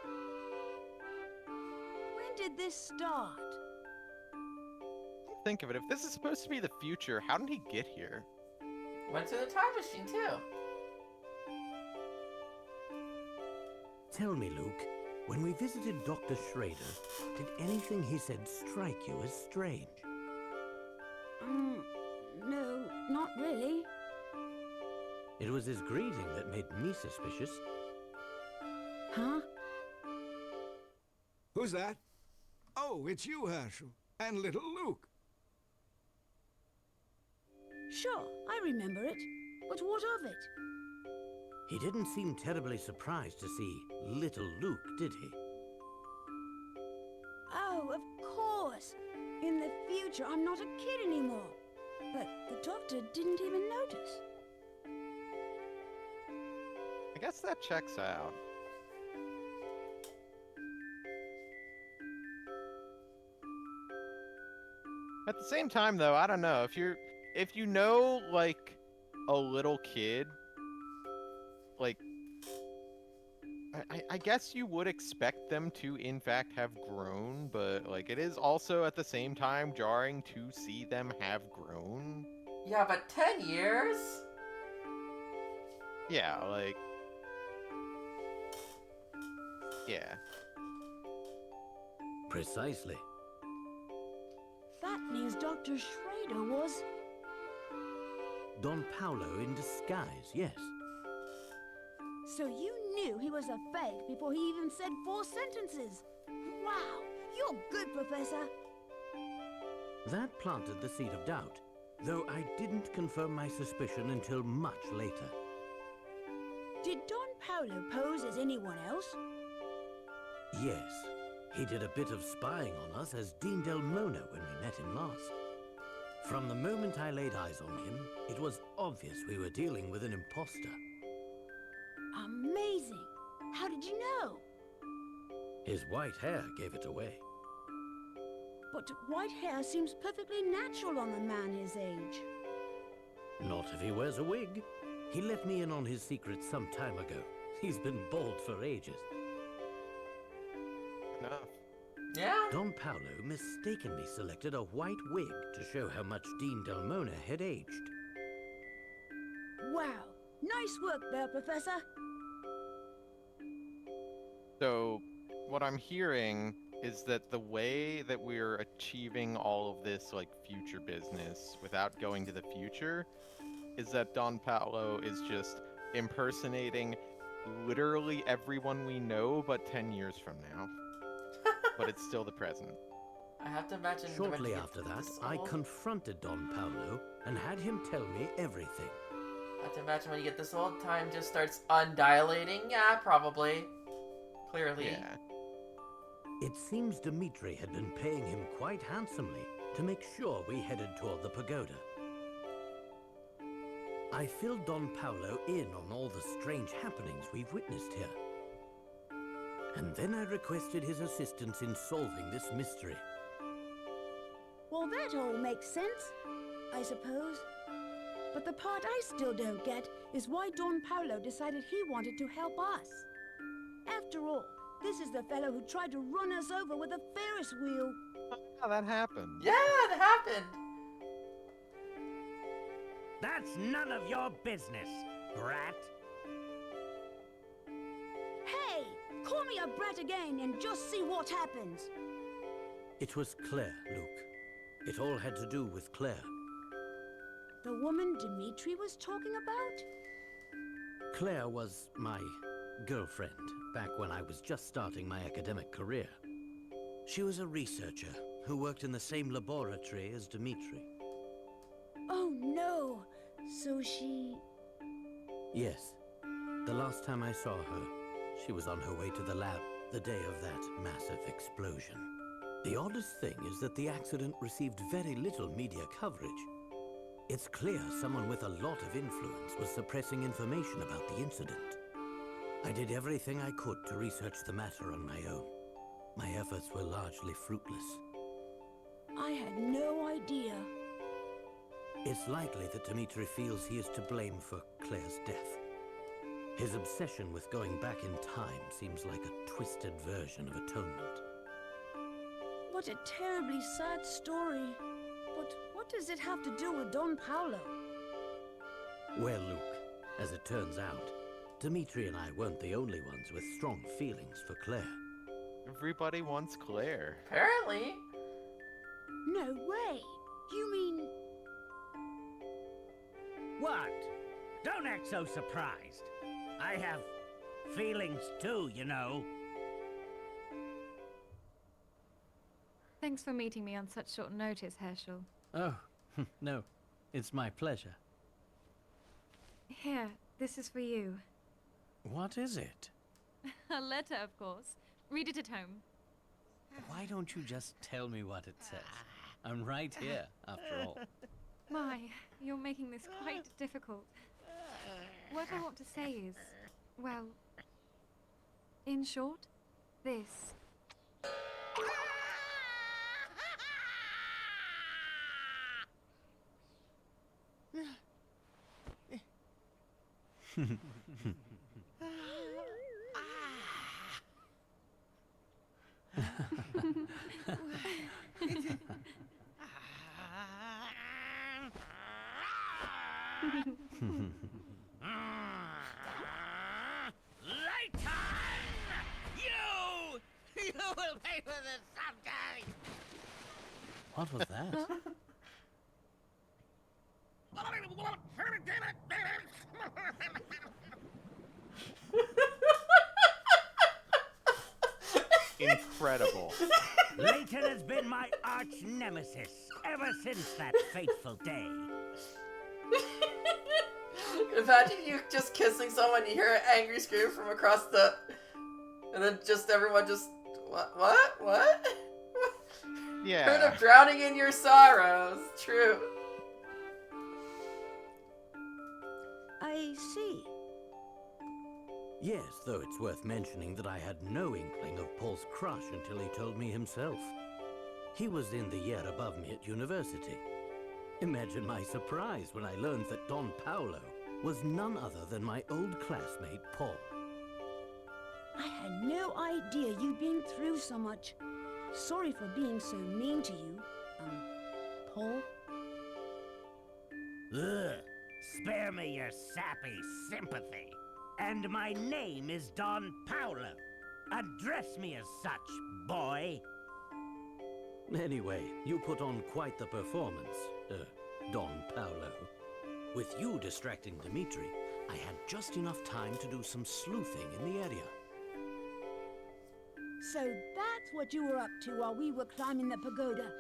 When did this start? Think of it. If this is supposed to be the future, how did he get here? Went to the time machine too. Tell me, Luke, when we visited Dr. Schrader, did anything he said strike you as strange? No, not really. It was his greeting that made me suspicious. Huh? Who's that? Oh, it's you, Herschel. And little Luke. Sure, I remember it. But what of it? He didn't seem terribly surprised to see little Luke, did he? Oh, of course. In the future, I'm not a kid anymore. But the doctor didn't even notice. I guess that checks out. At the same time, though, I don't know. If you know, like, a little kid, like, I guess you would expect them to, in fact, have grown, but, like, it is also, at the same time, jarring to see them have grown. Yeah, but 10 years? Yeah, like... Yeah. Precisely. That means Dr. Schrader was... Don Paulo in disguise, yes. So you knew he was a fake before he even said 4 sentences. Wow, you're good, Professor. That planted the seed of doubt, though I didn't confirm my suspicion until much later. Did Don Paulo pose as anyone else? Yes, he did a bit of spying on us as Dean Del Mona when we met him last. From the moment I laid eyes on him, it was obvious we were dealing with an imposter. Amazing. How did you know? His white hair gave it away. But white hair seems perfectly natural on a man his age. Not if he wears a wig. He let me in on his secret some time ago. He's been bald for ages. Enough. Yeah. Don Paulo mistakenly selected a white wig to show how much Dean Del Mona had aged. Wow. Nice work there, Professor. So, what I'm hearing is that the way that we're achieving all of this, like, future business without going to the future is that Don Paulo is just impersonating literally everyone we know, but 10 years from now. But it's still the present. I have to imagine. Shortly when he after that, gets I old- confronted Don Paulo and had him tell me everything. I have to imagine when you get this old, time just starts undilating. Yeah, probably. Clearly. Yeah. It seems Dmitri had been paying him quite handsomely to make sure we headed toward the pagoda. I filled Don Paulo in on all the strange happenings we've witnessed here. And then I requested his assistance in solving this mystery. Well, that all makes sense, I suppose. But the part I still don't get is why Don Paulo decided he wanted to help us. After all, this is the fellow who tried to run us over with a Ferris wheel. How that happened. Yeah, that happened. That's none of your business, brat. Hey, call me a brat again and just see what happens. It was Claire, Luke. It all had to do with Claire. The woman Dmitri was talking about? Claire was my girlfriend back when I was just starting my academic career. She was a researcher who worked in the same laboratory as Dmitri. Oh no, so she... Yes. The last time I saw her, she was on her way to the lab the day of that massive explosion. The oddest thing is that the accident received very little media coverage. It's clear someone with a lot of influence was suppressing information about the incident. I did everything I could to research the matter on my own. My efforts were largely fruitless. I had no idea. It's likely that Dmitri feels he is to blame for Claire's death. His obsession with going back in time seems like a twisted version of atonement. What a terribly sad story. But what does it have to do with Don Paolo? Well, Luke, as it turns out, Dmitri and I weren't the only ones with strong feelings for Claire. Everybody wants Claire. Apparently. No way! You mean... What? Don't act so surprised. I have feelings too, you know. Thanks for meeting me on such short notice, Herschel. Oh, no. It's my pleasure. Here, this is for you. What is it? A letter, of course. Read it at home. Why don't you just tell me what it says? I'm right here, after all. My, you're making this quite difficult. What I want to say is, well, in short, this. Layton! You! You will pay for this someday! What was that? Incredible. Layton has been my arch nemesis ever since that fateful day. Imagine you just kissing someone, you hear an angry scream from across the... And then just everyone just... What? Yeah. Heard of drowning in your sorrows. True. I see. Yes, though it's worth mentioning that I had no inkling of Paul's crush until he told me himself. He was in the year above me at university. Imagine my surprise when I learned that Don Paolo was none other than my old classmate, Paul. I had no idea you'd been through so much. Sorry for being so mean to you, Paul. Ugh. Spare me your sappy sympathy. And my name is Don Paolo. Address me as such, boy. Anyway, you put on quite the performance, Don Paolo. With you distracting Dmitri, I had just enough time to do some sleuthing in the area. So that's what you were up to while we were climbing the pagoda.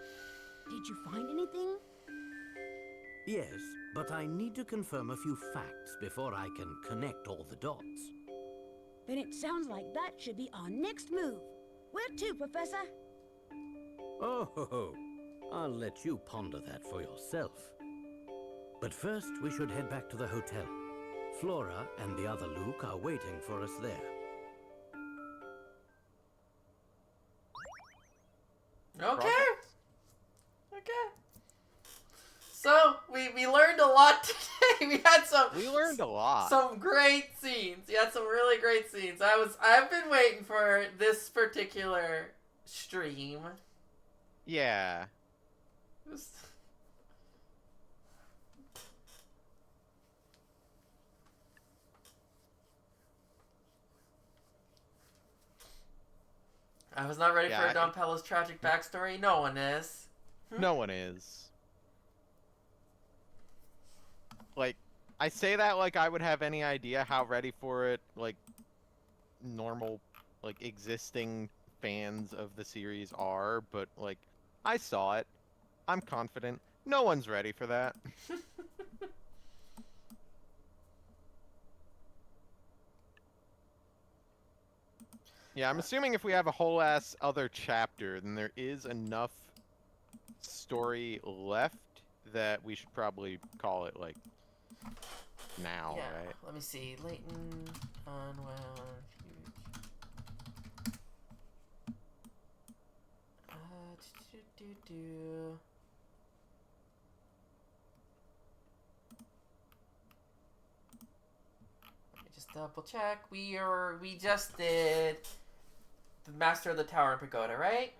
Did you find anything? Yes, but I need to confirm a few facts before I can connect all the dots. Then it sounds like that should be our next move. Where to, Professor? Oh, I'll let you ponder that for yourself. But first, we should head back to the hotel. Flora and the other Luke are waiting for us there. Okay. So, we learned a lot today. We learned a lot. Some great scenes. We had some really great scenes. I've been waiting for this particular stream. Yeah. I was not ready for Don Paolo's tragic backstory. No one is. No one is. Like, I say that like I would have any idea how ready for it, like, normal, like, existing fans of the series are, but, like, I saw it. I'm confident. No one's ready for that. Yeah, I'm assuming if we have a whole ass other chapter, then there is enough story left that we should probably call it like now, Yeah. right? Let me see. Layton, Unwound, huge. Do. Let me just double check. We just did the Master of the Tower and Pagoda, right?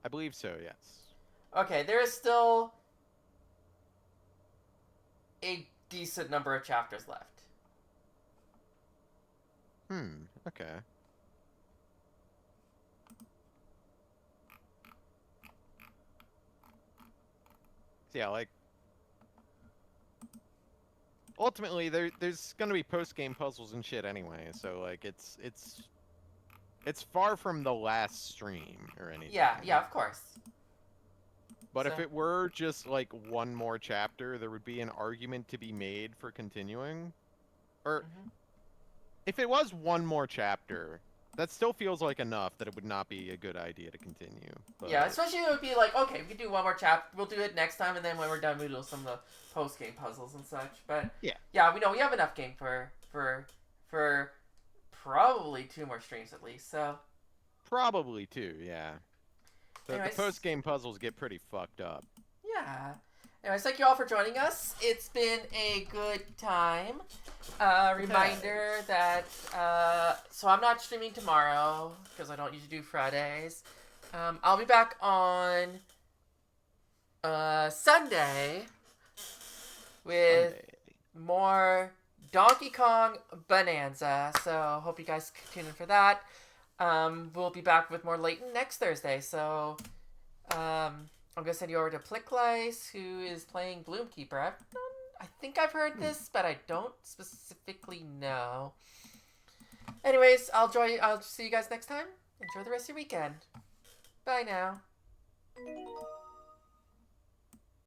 I believe so, yes. Okay, there is still a decent number of chapters left. Okay. So yeah, like ultimately there's gonna be post-game puzzles and shit anyway, so like it's far from the last stream or anything. Yeah, of course. But So- if it were just like one more chapter, there would be an argument to be made for continuing. Or if it was one more chapter, that still feels like enough that it would not be a good idea to continue. But... Yeah, especially it would be like, okay, we can do one more chapter. We'll do it next time, and then when we're done, we'll do some of the post-game puzzles and such. But yeah, we know we have enough game for probably 2 more streams at least. So probably 2, yeah. The Anyways. post-game puzzles get pretty fucked up. yeah. Anyways, thank you all for joining us. It's been a good time. Reminder that so I'm not streaming tomorrow because I don't usually do Fridays. I'll be back on Sunday with more Donkey Kong Bonanza. So hope you guys tune in for that. We'll be back with more Layton next Thursday. So I'm gonna send you over to Plicklice, who is playing Bloomkeeper. I think I've heard this, but I don't specifically know. Anyways, I'll see you guys next time. Enjoy the rest of your weekend. Bye now.